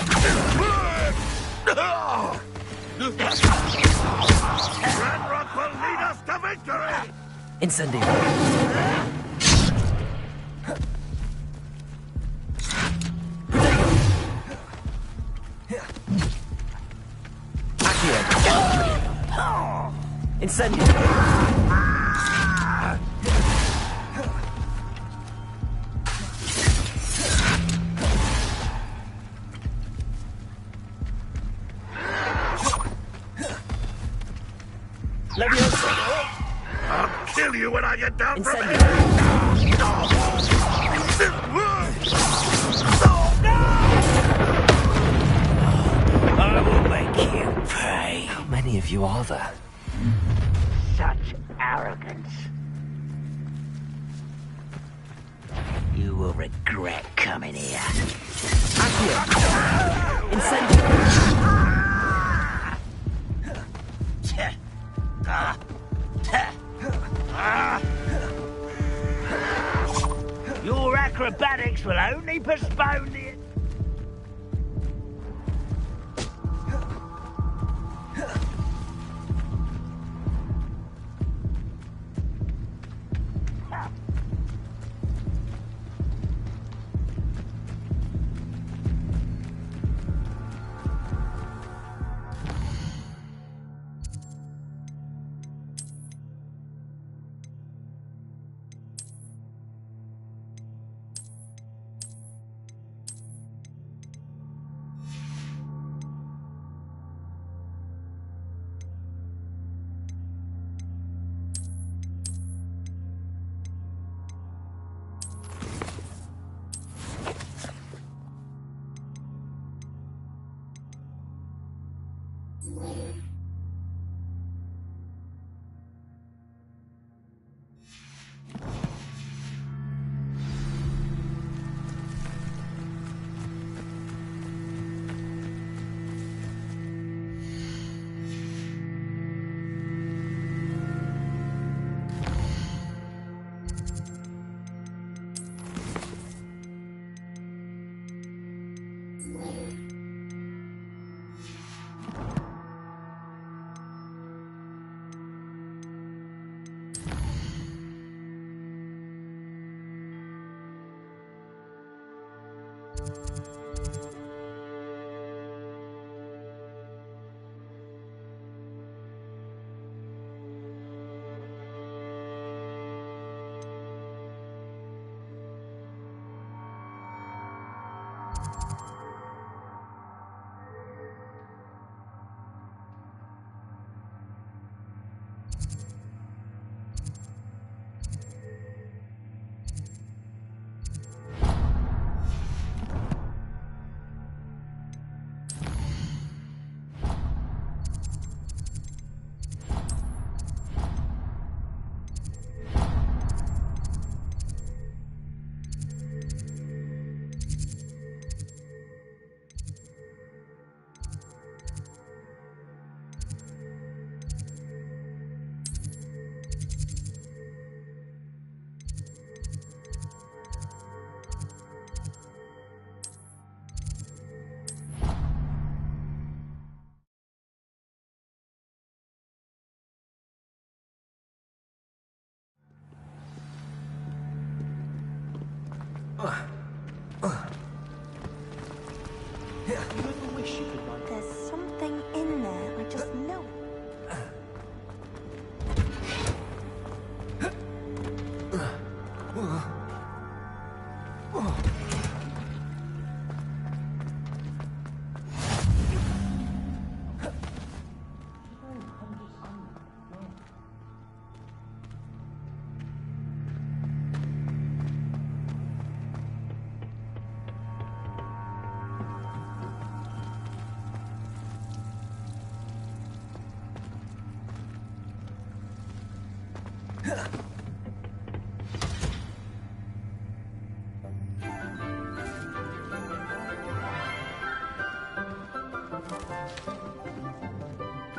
Ranrock will lead us to victory! Incendio. Accio. Incendio. Levioso. I'll kill you when I get down from here! I will make you pay. How many of you are there? Such arrogance. You will regret coming here. Accio. Incendio. Your acrobatics will only postpone the... There's something in there, I just know it.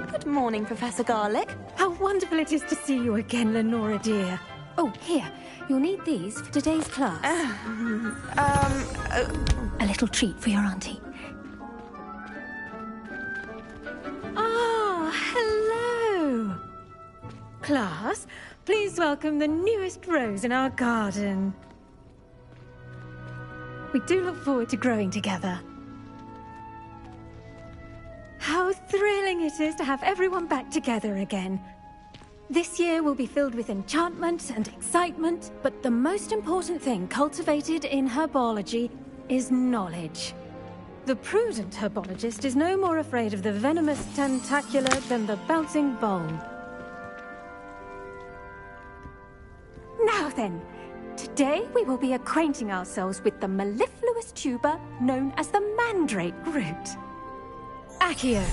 Good morning, Professor Garlick. How wonderful it is to see you again, Lenora dear. Oh, here. You'll need these for today's class. A little treat for your auntie. Ah, hello. Class, please welcome the newest rose in our garden. We do look forward to growing together. How thrilling it is to have everyone back together again. This year will be filled with enchantment and excitement, but the most important thing cultivated in herbology is knowledge. The prudent herbologist is no more afraid of the venomous tentacular than the bouncing bulb. Now then, today we will be acquainting ourselves with the mellifluous tuber known as the mandrake root. Accio.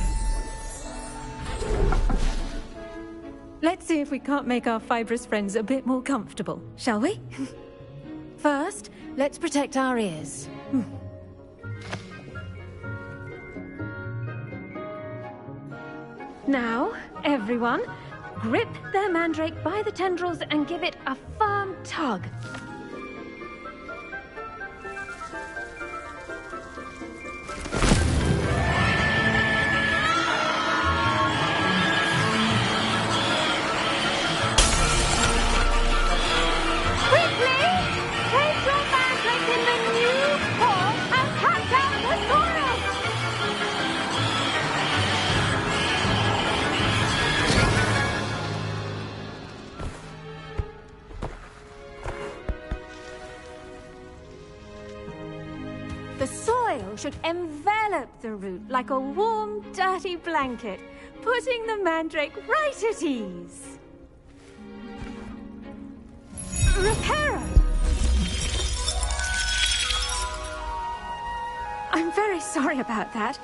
Let's see if we can't make our fibrous friends a bit more comfortable, shall we? First, let's protect our ears. Now, everyone, grip their mandrake by the tendrils and give it a firm tug. The soil should envelop the root like a warm, dirty blanket, putting the mandrake right at ease. Reparo! I'm very sorry about that.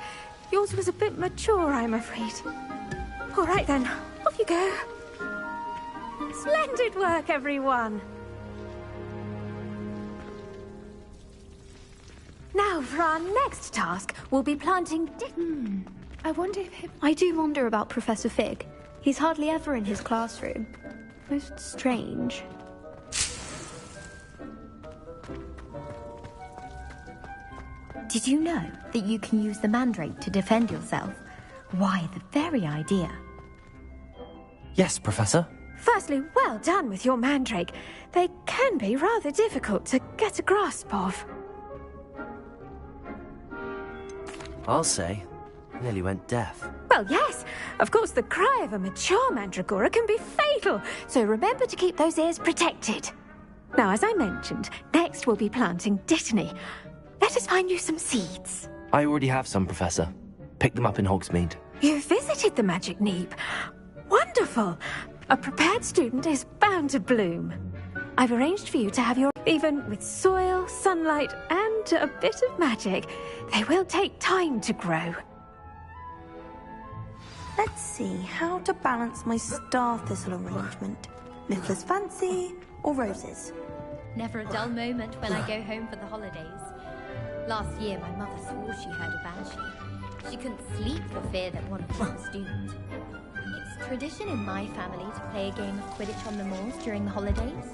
Yours was a bit mature, I'm afraid. All right then, off you go. Splendid work, everyone. Now, for our next task, we'll be planting I wonder if I do wonder about Professor Fig. He's hardly ever in his classroom. Most strange. Did you know that you can use the mandrake to defend yourself? Why, the very idea. Yes, Professor. Firstly, well done with your mandrake. They can be rather difficult to get a grasp of. I'll say. Nearly went deaf. Well, yes. Of course, the cry of a mature mandragora can be fatal, so remember to keep those ears protected. Now, as I mentioned, next we'll be planting dittany. Let us find you some seeds. I already have some, Professor. Picked them up in Hogsmeade. You visited the Magic Neep. Wonderful. A prepared student is bound to bloom. I've arranged for you to have your... Even with soil, sunlight, and a bit of magic, they will take time to grow. Let's see how to balance my star thistle arrangement. Mifflin's fancy or roses? Never a dull moment when I go home for the holidays. Last year, my mother swore she heard a banshee. She couldn't sleep for fear that one was a student. It's tradition in my family to play a game of Quidditch on the moors during the holidays.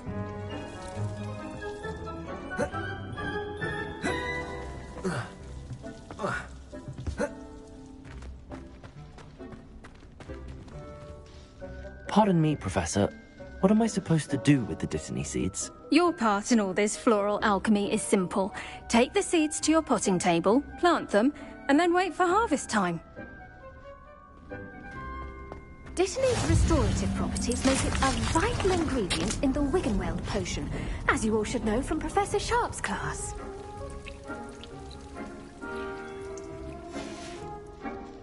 Pardon me, Professor. What am I supposed to do with the Dittany seeds? Your part in all this floral alchemy is simple. Take the seeds to your potting table, plant them, and then wait for harvest time. Dittany's restorative properties make it a vital ingredient in the Wiggenweld potion, as you all should know from Professor Sharp's class.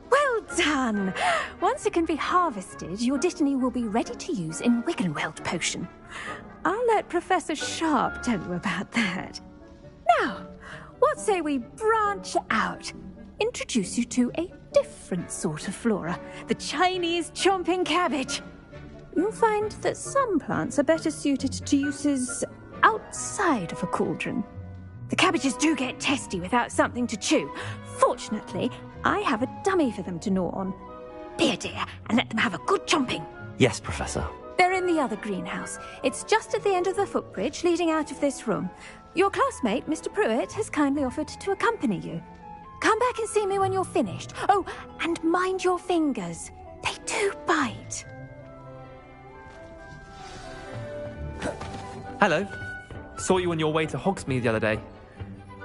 Well done! Once it can be harvested, your Dittany will be ready to use in Wiggenweld potion. I'll let Professor Sharp tell you about that. Now, what say we branch out? Introduce you to a different sort of flora, the Chinese chomping cabbage. You'll find that some plants are better suited to uses outside of a cauldron. The cabbages do get testy without something to chew. Fortunately, I have a dummy for them to gnaw on. Be a dear and let them have a good chomping. Yes, Professor. They're in the other greenhouse. It's just at the end of the footbridge leading out of this room. Your classmate, Mr. Pruitt, has kindly offered to accompany you. Come back and see me when you're finished. Oh, and mind your fingers. They do bite. Hello. Saw you on your way to Hogsmeade the other day.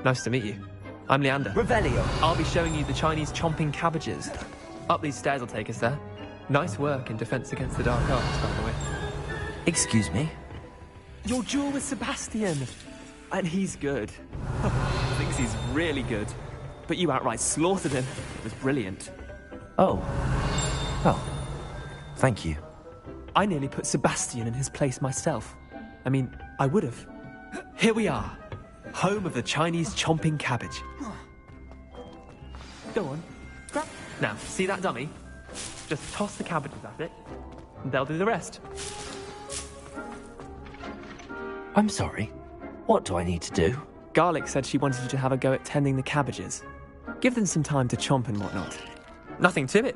Nice to meet you. I'm Leander. Revelio. I'll be showing you the Chinese chomping cabbages. Up these stairs will take us there. Nice work in Defense Against the Dark Arts, by the way. Excuse me? Your duel with Sebastian. And he's good. Thinks he's really good. But you outright slaughtered him. It was brilliant. Oh. Well, thank you. I nearly put Sebastian in his place myself. I mean, I would have. Here we are. Home of the Chinese chomping cabbage. Go on. Grab. Now, see that dummy? Just toss the cabbages at it, and they'll do the rest. I'm sorry. What do I need to do? Garlic said she wanted you to have a go at tending the cabbages. Give them some time to chomp and whatnot. Nothing to it.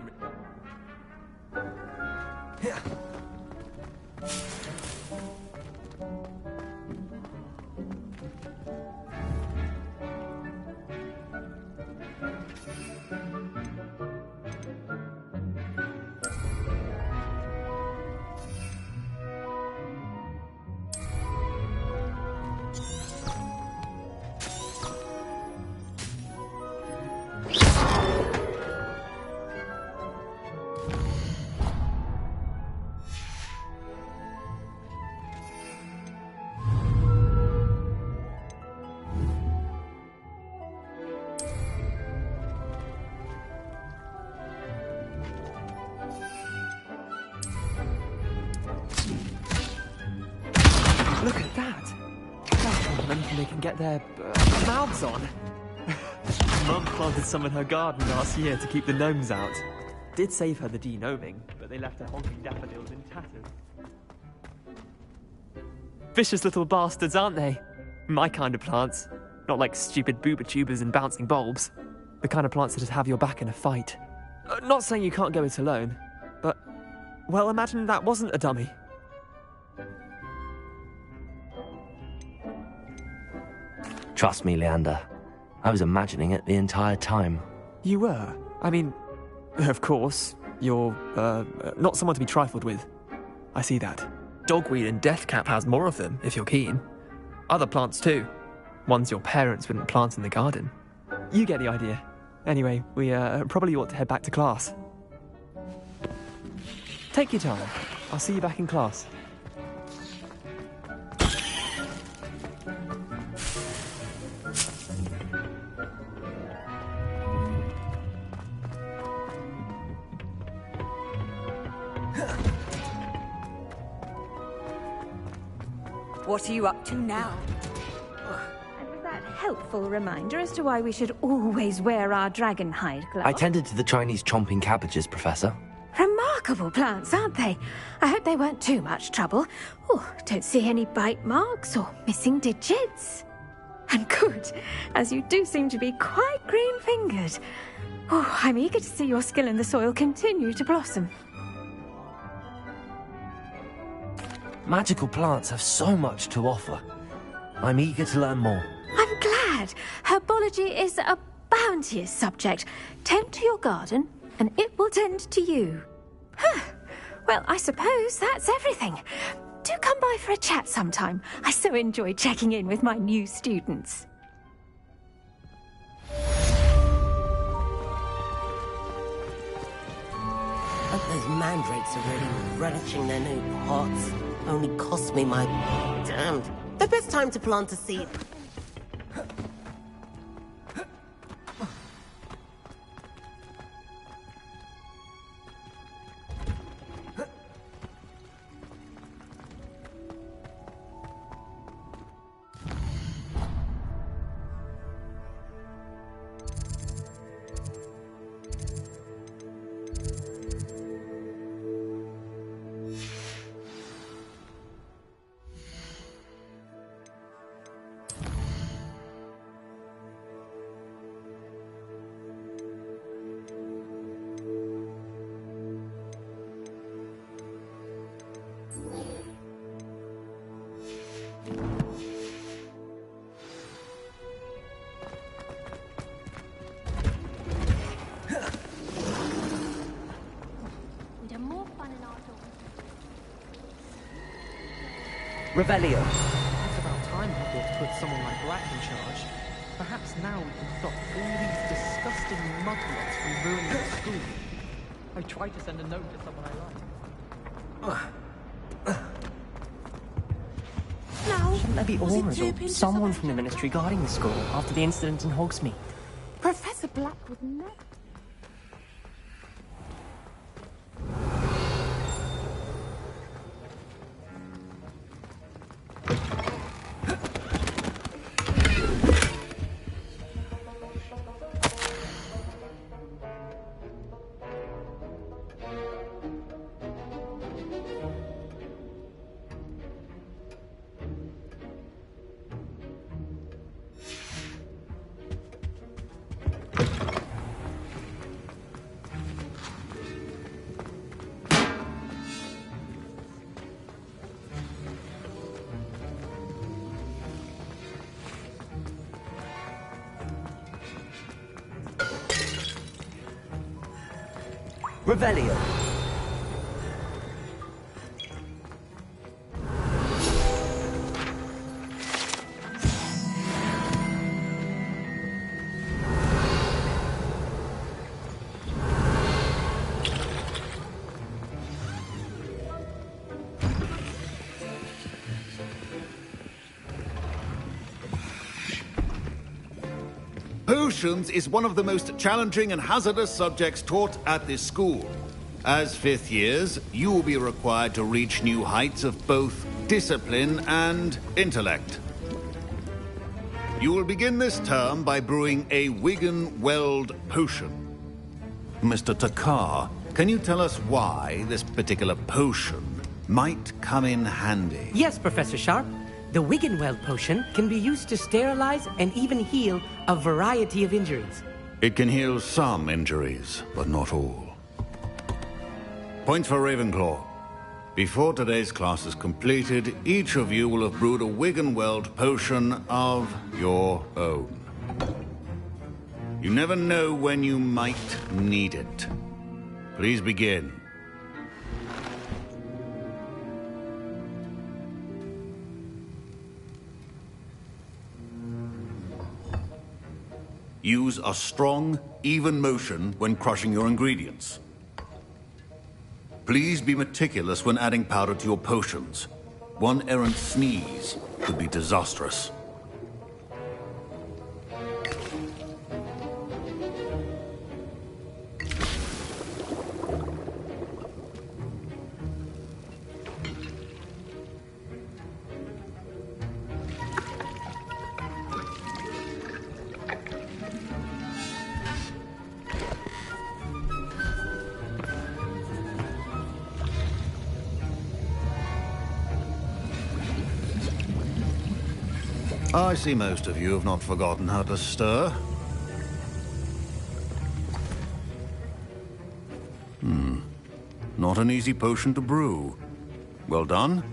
Look at that! Anything they can get their mouths on. Mum planted some in her garden last year to keep the gnomes out. Did save her the de-gnoming, but they left her honking daffodils in tatters. Vicious little bastards, aren't they? My kind of plants. Not like stupid booba tubers and bouncing bulbs. The kind of plants that just have your back in a fight. Not saying you can't go it alone, but... well, imagine that wasn't a dummy. Trust me, Leander. I was imagining it the entire time. You were? I mean, of course, you're, not someone to be trifled with. I see that. Dogweed and deathcap has more of them, if you're keen. Other plants too. Ones your parents wouldn't plant in the garden. You get the idea. Anyway, we probably ought to head back to class. Take your time. I'll see you back in class. What are you up to now? And with that helpful reminder as to why we should always wear our dragon hide gloves. I tended to the Chinese chomping cabbages, Professor. Remarkable plants, aren't they? I hope they weren't too much trouble. Oh, don't see any bite marks or missing digits. And good, as you do seem to be quite green-fingered. Oh, I'm eager to see your skill in the soil continue to blossom. Magical plants have so much to offer. I'm eager to learn more. I'm glad. Herbology is a bounteous subject. Tend to your garden, and it will tend to you. Huh. Well, I suppose that's everything. Do come by for a chat sometime. I so enjoy checking in with my new students. But those mandrakes are really relishing their new pots. Only cost me my... Damned. The best time to plant a seed. Revelio. It's about time Hogwarts put someone like Black in charge. Perhaps now we can stop all these disgusting mugworts from ruining the school. I tried to send a note to someone I like. Now, shouldn't there be aurors or someone from the Ministry guarding the school after the incident in Hogsmeade? Professor Black would never. Revelio. Potions is one of the most challenging and hazardous subjects taught at this school. As fifth years, you will be required to reach new heights of both discipline and intellect. You will begin this term by brewing a Wigan-Weld potion. Mr. Takar, can you tell us why this particular potion might come in handy? Yes, Professor Sharp. The Wigan-Weld potion can be used to sterilize and even heal a variety of injuries. It can heal some injuries, but not all. Points for Ravenclaw. Before today's class is completed, each of you will have brewed a Wigan-Weld potion of your own. You never know when you might need it. Please begin. Use a strong, even motion when crushing your ingredients. Please be meticulous when adding powder to your potions. One errant sneeze could be disastrous. I see most of you have not forgotten how to stir. Not an easy potion to brew. Well done.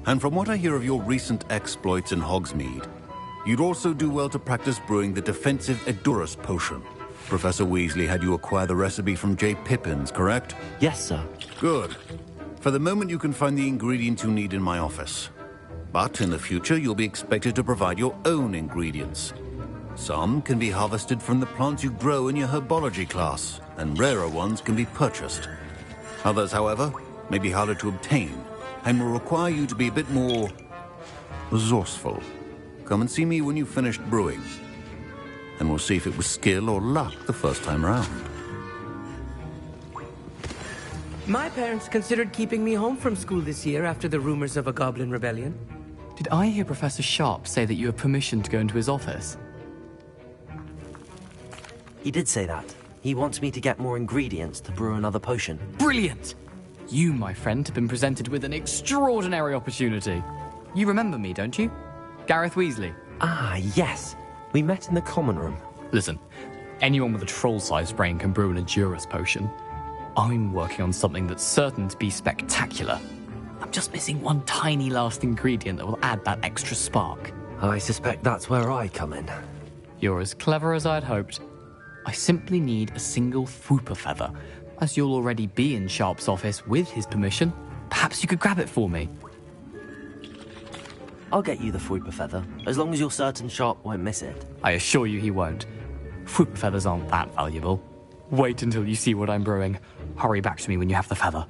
And from what I hear of your recent exploits in Hogsmeade, you'd also do well to practice brewing the defensive Edurus potion. Professor Weasley had you acquire the recipe from J. Pippins, correct? Yes, sir. Good. For the moment, you can find the ingredients you need in my office. But in the future, you'll be expected to provide your own ingredients. Some can be harvested from the plants you grow in your herbology class, and rarer ones can be purchased. Others, however, may be harder to obtain, and will require you to be a bit more resourceful. Come and see me when you've finished brewing, and we'll see if it was skill or luck the first time round. My parents considered keeping me home from school this year after the rumors of a goblin rebellion. Did I hear Professor Sharp say that you have permission to go into his office? He did say that. He wants me to get more ingredients to brew another potion. Brilliant! You, my friend, have been presented with an extraordinary opportunity. You remember me, don't you? Gareth Weasley. Ah, yes. We met in the common room. Listen, anyone with a troll-sized brain can brew an Endurus potion. I'm working on something that's certain to be spectacular. I'm just missing one tiny last ingredient that will add that extra spark. I suspect that's where I come in. You're as clever as I'd hoped. I simply need a single Fwooper feather. As you'll already be in Sharp's office with his permission, perhaps you could grab it for me. I'll get you the Fwooper feather, as long as you're certain Sharp won't miss it. I assure you he won't. Fwooper feathers aren't that valuable. Wait until you see what I'm brewing. Hurry back to me when you have the feather.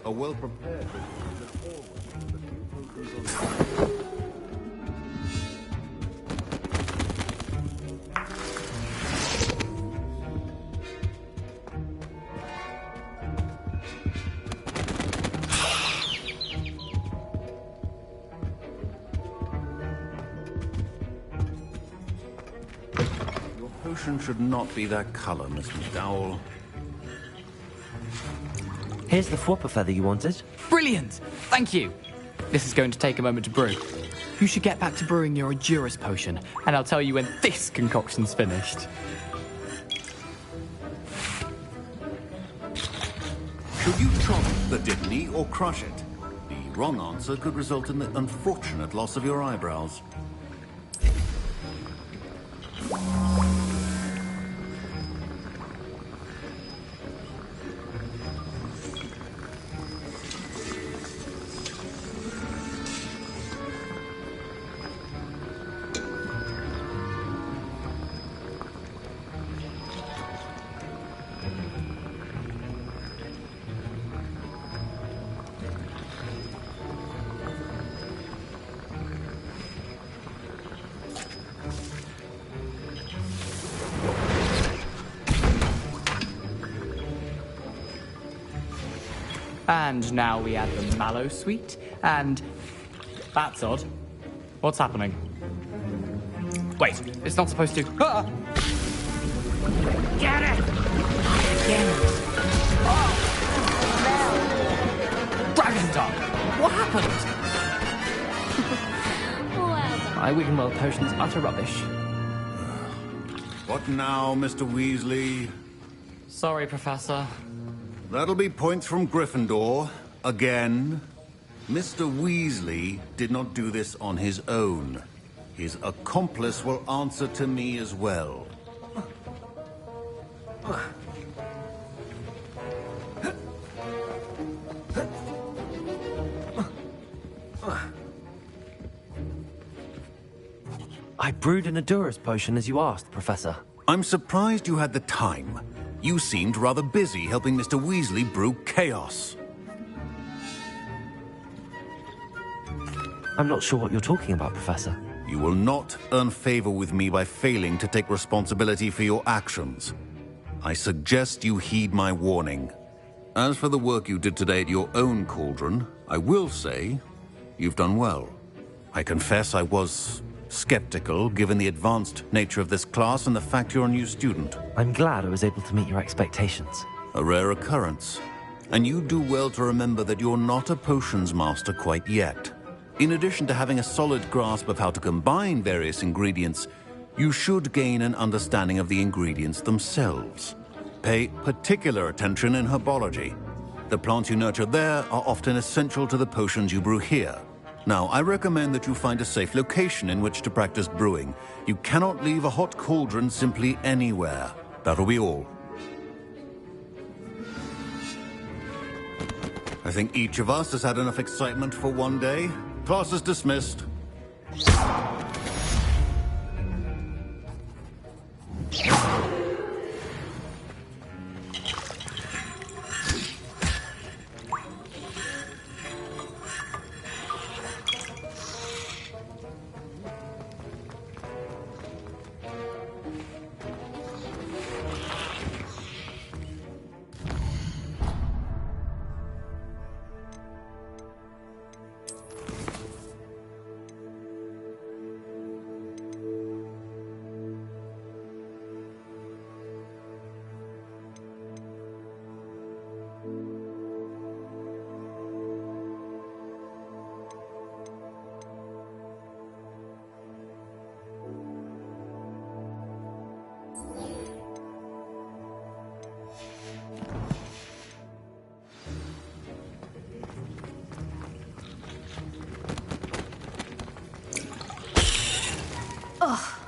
A well-prepared... Potion should not be that color, Miss McDowell. Here's the Fwooper feather you wanted. Brilliant! Thank you! This is going to take a moment to brew. You should get back to brewing your Endurus potion, and I'll tell you when this concoction's finished. Should you chop the diddly or crush it? The wrong answer could result in the unfortunate loss of your eyebrows. And now we add the mallow sweet, and... That's odd. What's happening? Wait, it's not supposed to... Ah! Get it! Again! Oh! Dragon Dog! What happened? My Wiggenweld potion's utter rubbish. What now, Mr. Weasley? Sorry, Professor. That'll be points from Gryffindor. Again. Mr. Weasley did not do this on his own. His accomplice will answer to me as well. I brewed an Endurus potion as you asked, Professor. I'm surprised you had the time. You seemed rather busy helping Mr. Weasley brew chaos. I'm not sure what you're talking about, Professor. You will not earn favor with me by failing to take responsibility for your actions. I suggest you heed my warning. As for the work you did today at your own cauldron, I will say you've done well. I confess I was skeptical, given the advanced nature of this class and the fact you're a new student. I'm glad I was able to meet your expectations. A rare occurrence. And you do well to remember that you're not a potions master quite yet. In addition to having a solid grasp of how to combine various ingredients, you should gain an understanding of the ingredients themselves. Pay particular attention in herbology. The plants you nurture there are often essential to the potions you brew here. Now, I recommend that you find a safe location in which to practice brewing. You cannot leave a hot cauldron simply anywhere. That'll be all. I think each of us has had enough excitement for one day. Class is dismissed.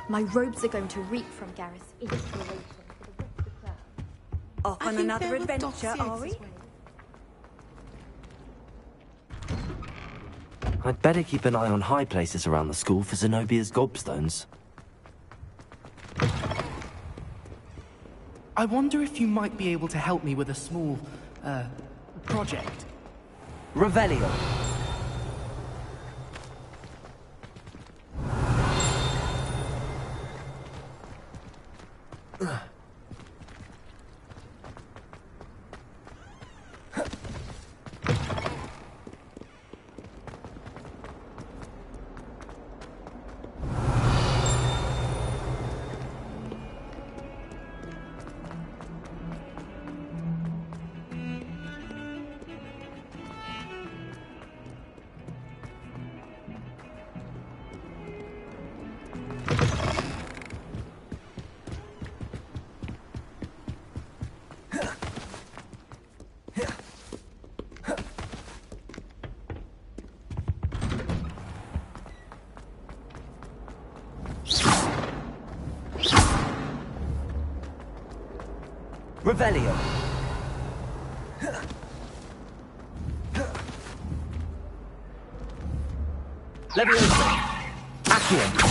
My robes are going to reek from Gareth's inspiration for the rest of the crowd. Off on another adventure, are we? I'd better keep an eye on high places around the school for Zenobia's gobstones. I wonder if you might be able to help me with a small, project. Revelio. Revelio. Leviosa. Accio.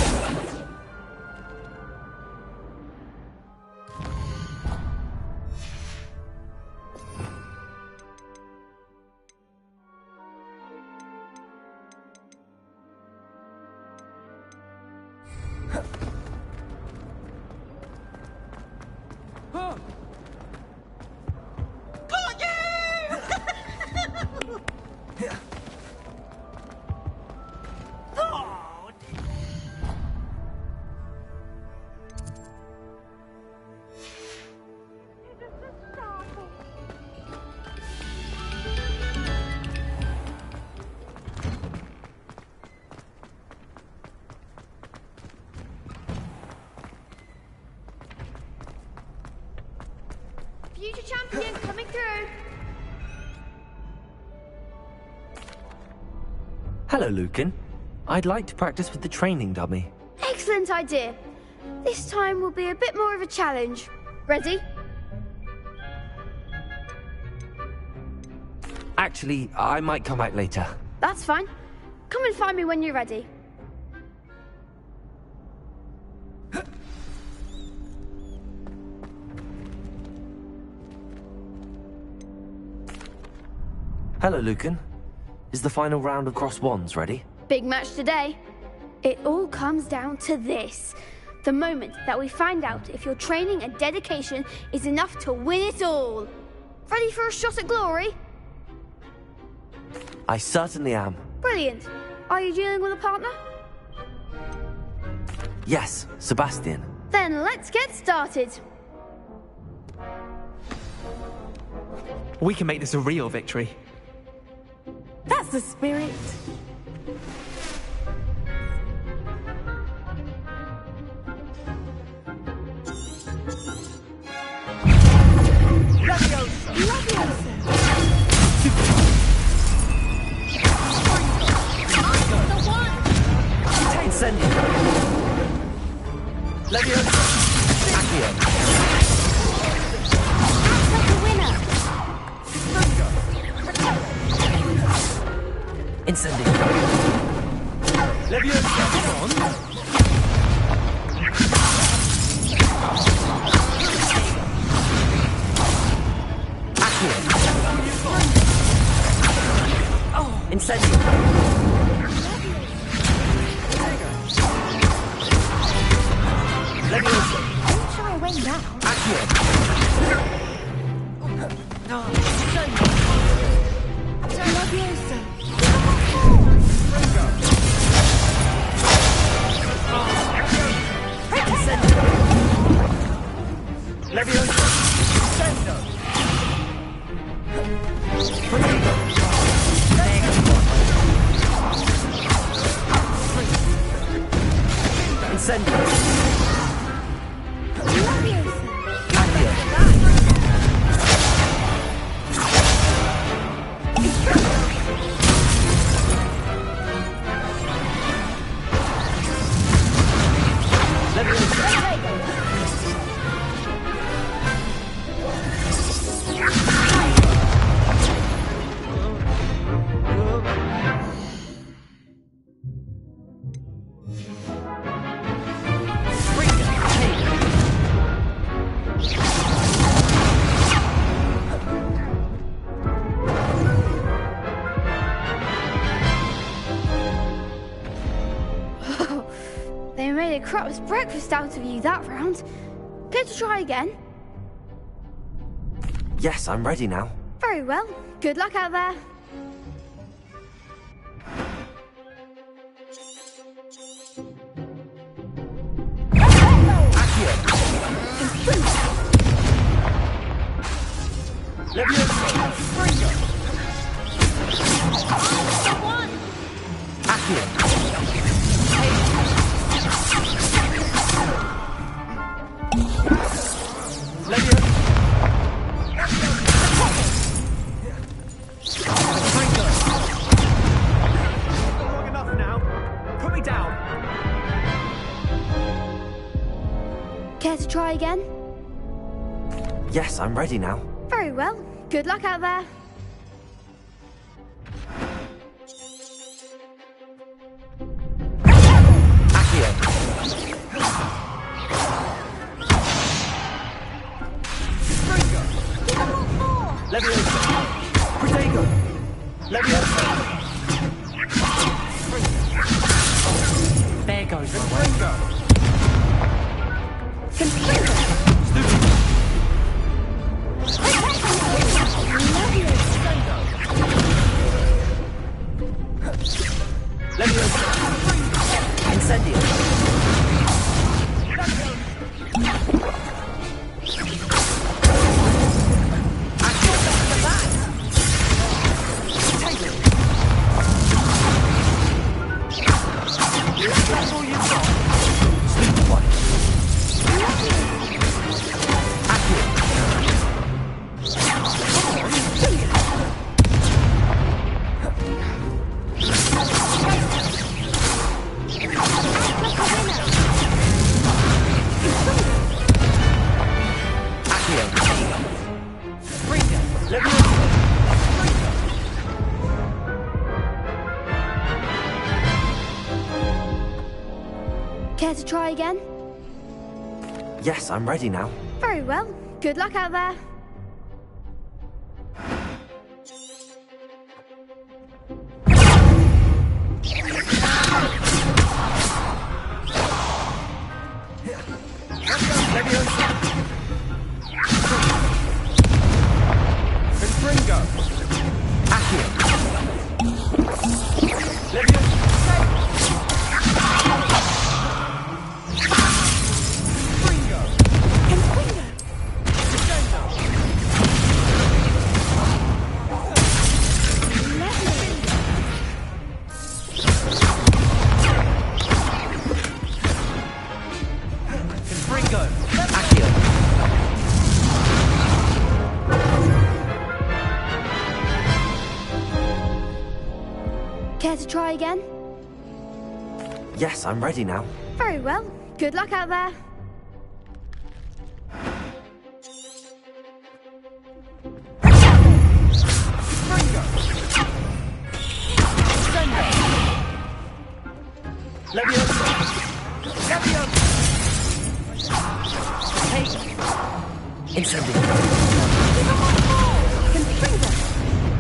Future champion coming through. Hello, Lucan. I'd like to practice with the training dummy. Excellent idea. This time will be a bit more of a challenge. Ready? Actually, I might come back later. That's fine. Come and find me when you're ready. Hello, Lucan. Is the final round of Cross Wands ready? Big match today. It all comes down to this. The moment that we find out if your training and dedication is enough to win it all. Ready for a shot at glory? I certainly am. Brilliant. Are you dealing with a partner? Yes, Sebastian. Then let's get started. We can make this a real victory. That's the spirit. Incendio. Leviosa. Accio. That's the winner. Incendio. Leviosa on. Incendio. Leviosa. Don't shy away now. Accio. Leviosa. Incendio. Leviosa. Incendio. Incendio. They made a crap's breakfast out of you that round. Care to try again? Yes, I'm ready now. Very well. Good luck out there. Leviosa. Long enough now. Put me down. Care to try again? Yes, I'm ready now. Very well. Good luck out there. Leviosa. Protego. Leviosa. There goes my way. Leviosa. Incendio. Care to try again? Yes, I'm ready now. Very well. Good luck out there. Care to try again? Yes, I'm ready now. Very well. Good luck out there. Incendio.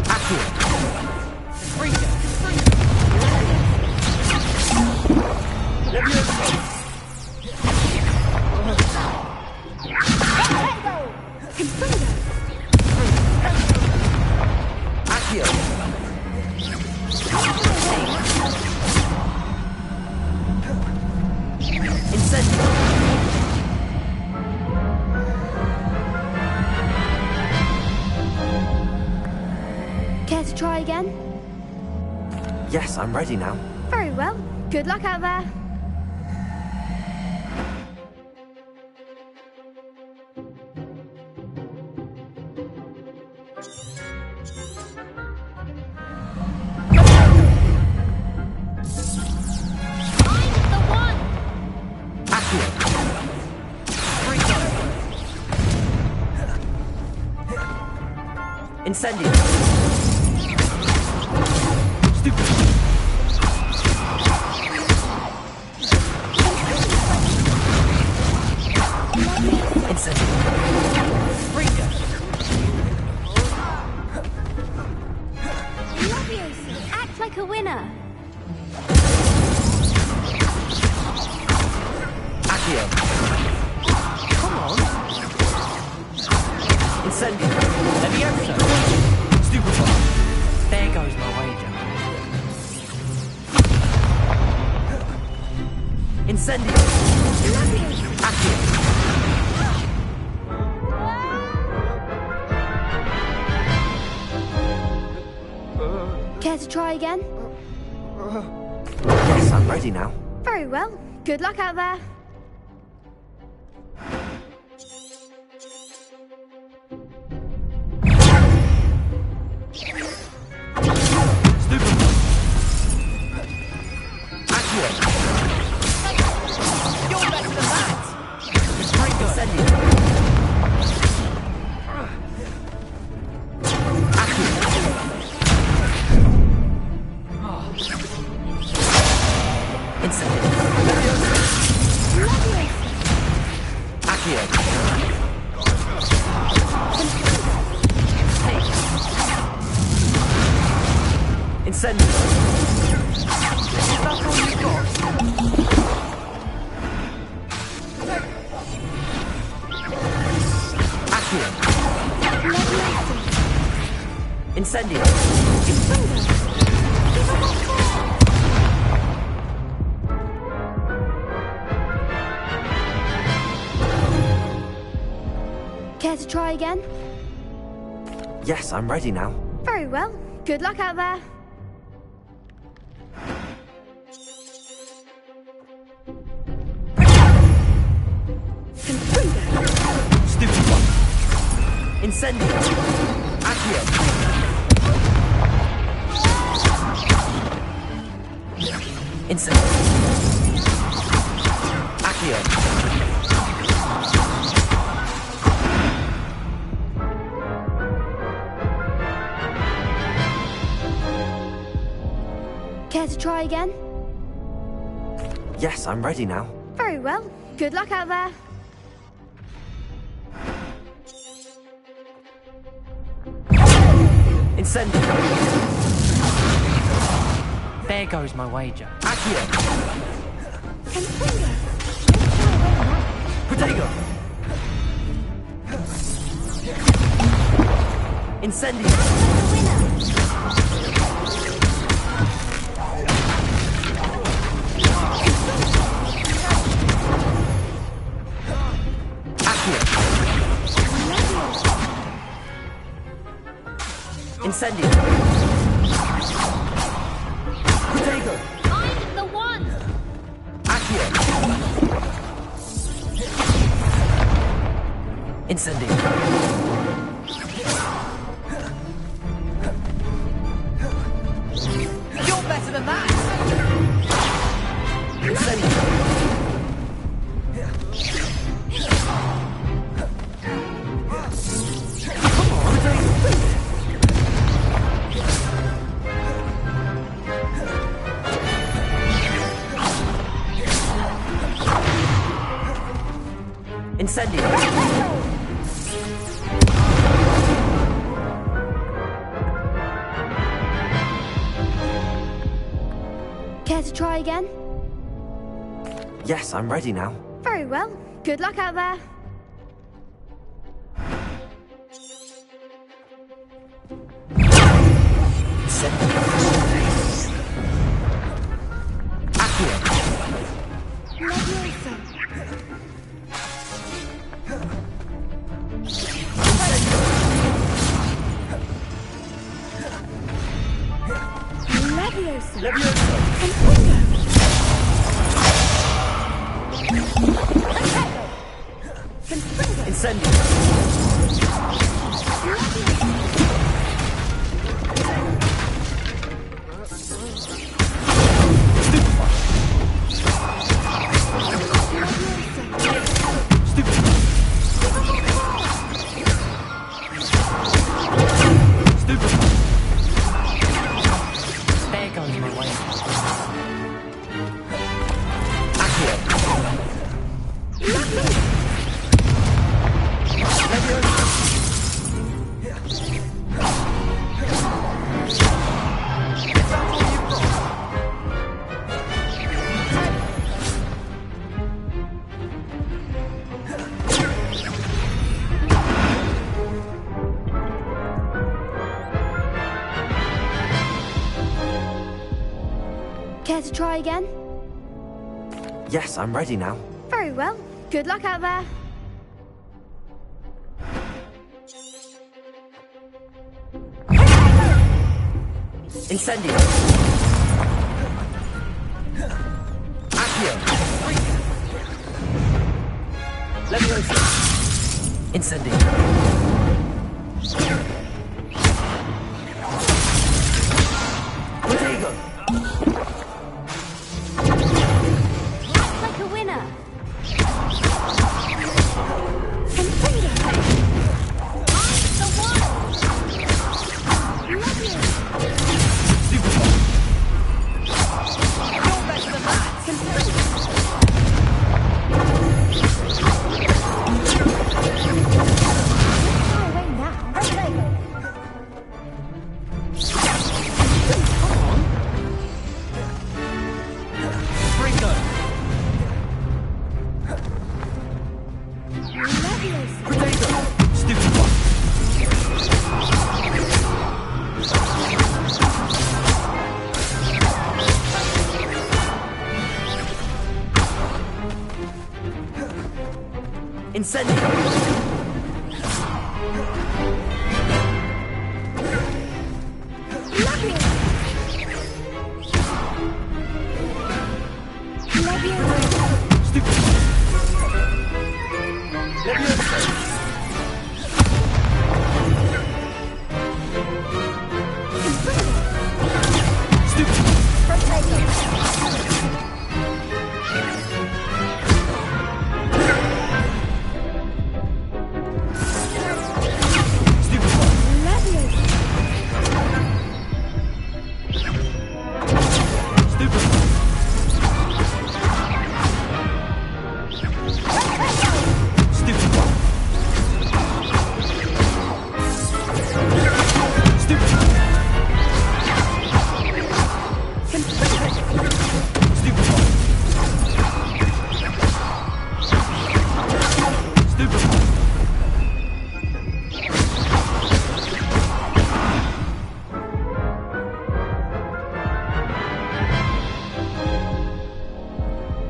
Accio. Care to try again? Yes, I'm ready now. Very well. Good luck out there. Incendio. Stupid. Incendio. Act like a winner. Accio. Come on. Incendio. Levioso. Stupefy. There goes my wager. Incendio. Accio. Care to try again? Yes, I'm ready now. Very well. Good luck out there. Incendio. Care to try again? Yes, I'm ready now. Very well. Good luck out there. Stupid one. Incendio. Accio. Incendio. Accio. Care to try again? Yes, I'm ready now. Very well. Good luck out there. Incendio. There goes my wager. Accio. Protego. Incendio. Incendio. Protego. I'm the one. Accio. Incendio. You're better than that! Incendio. Incendio. Care to try again? Yes, I'm ready now. Very well. Good luck out there. Care to try again? Yes, I'm ready now. Very well. Good luck out there. Incendio! Accio! Leviosa! Incendio! Protego! Like a winner.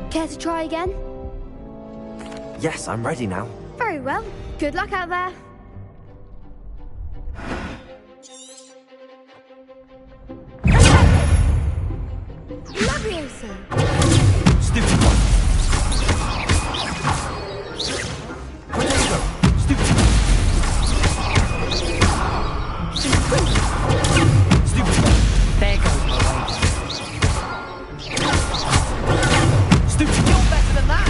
Care to try again? Yes, I'm ready now. Very well. Good luck out there. Leviosa! Stupid one! There goes my way. Stupid! You're better than that!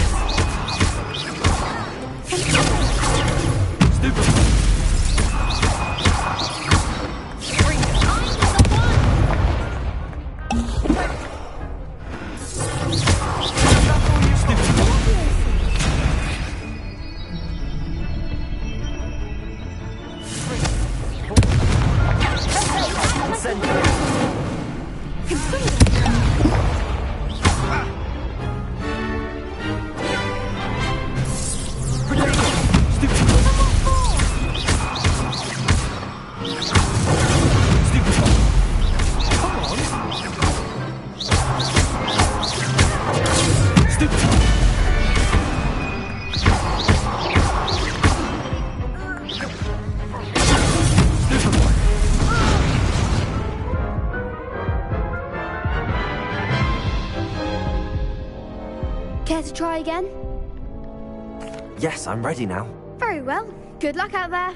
Stupid! again? Yes, I'm ready now. Very well. Good luck out there.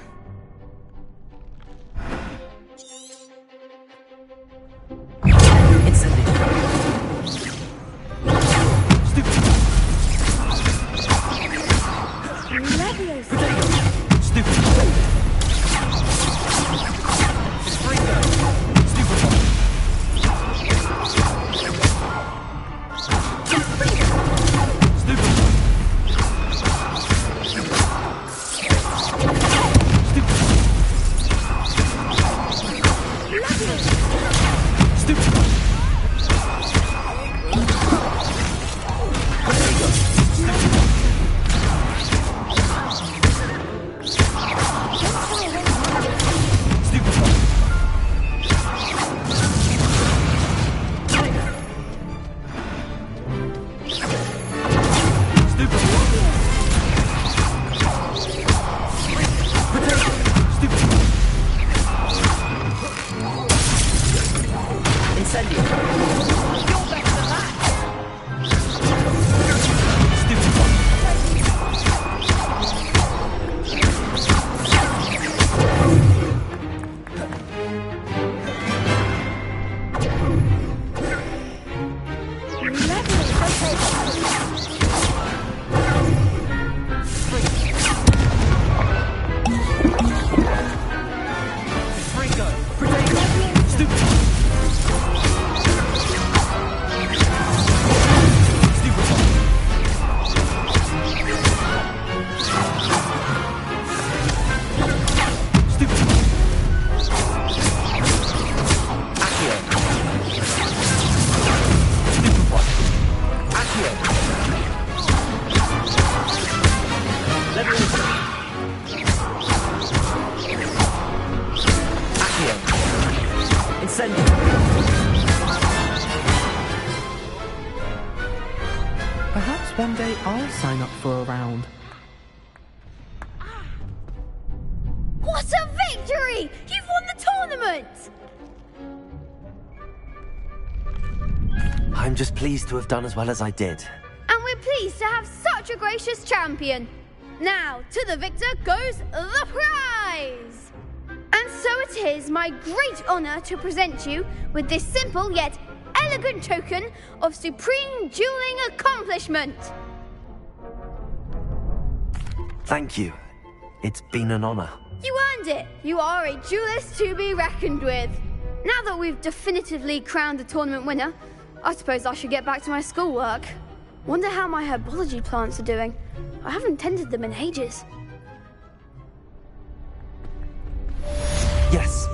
Perhaps one day I'll sign up for a round. What a victory! You've won the tournament! I'm just pleased to have done as well as I did. And we're pleased to have such a gracious champion. Now, to the victor goes the prize! And so it is my great honour to present you with this simple yet elegant token of supreme dueling accomplishment. Thank you. It's been an honour. You earned it. You are a duelist to be reckoned with. Now that we've definitively crowned the tournament winner, I suppose I should get back to my schoolwork. Wonder how my herbology plants are doing. I haven't tended them in ages. Yes,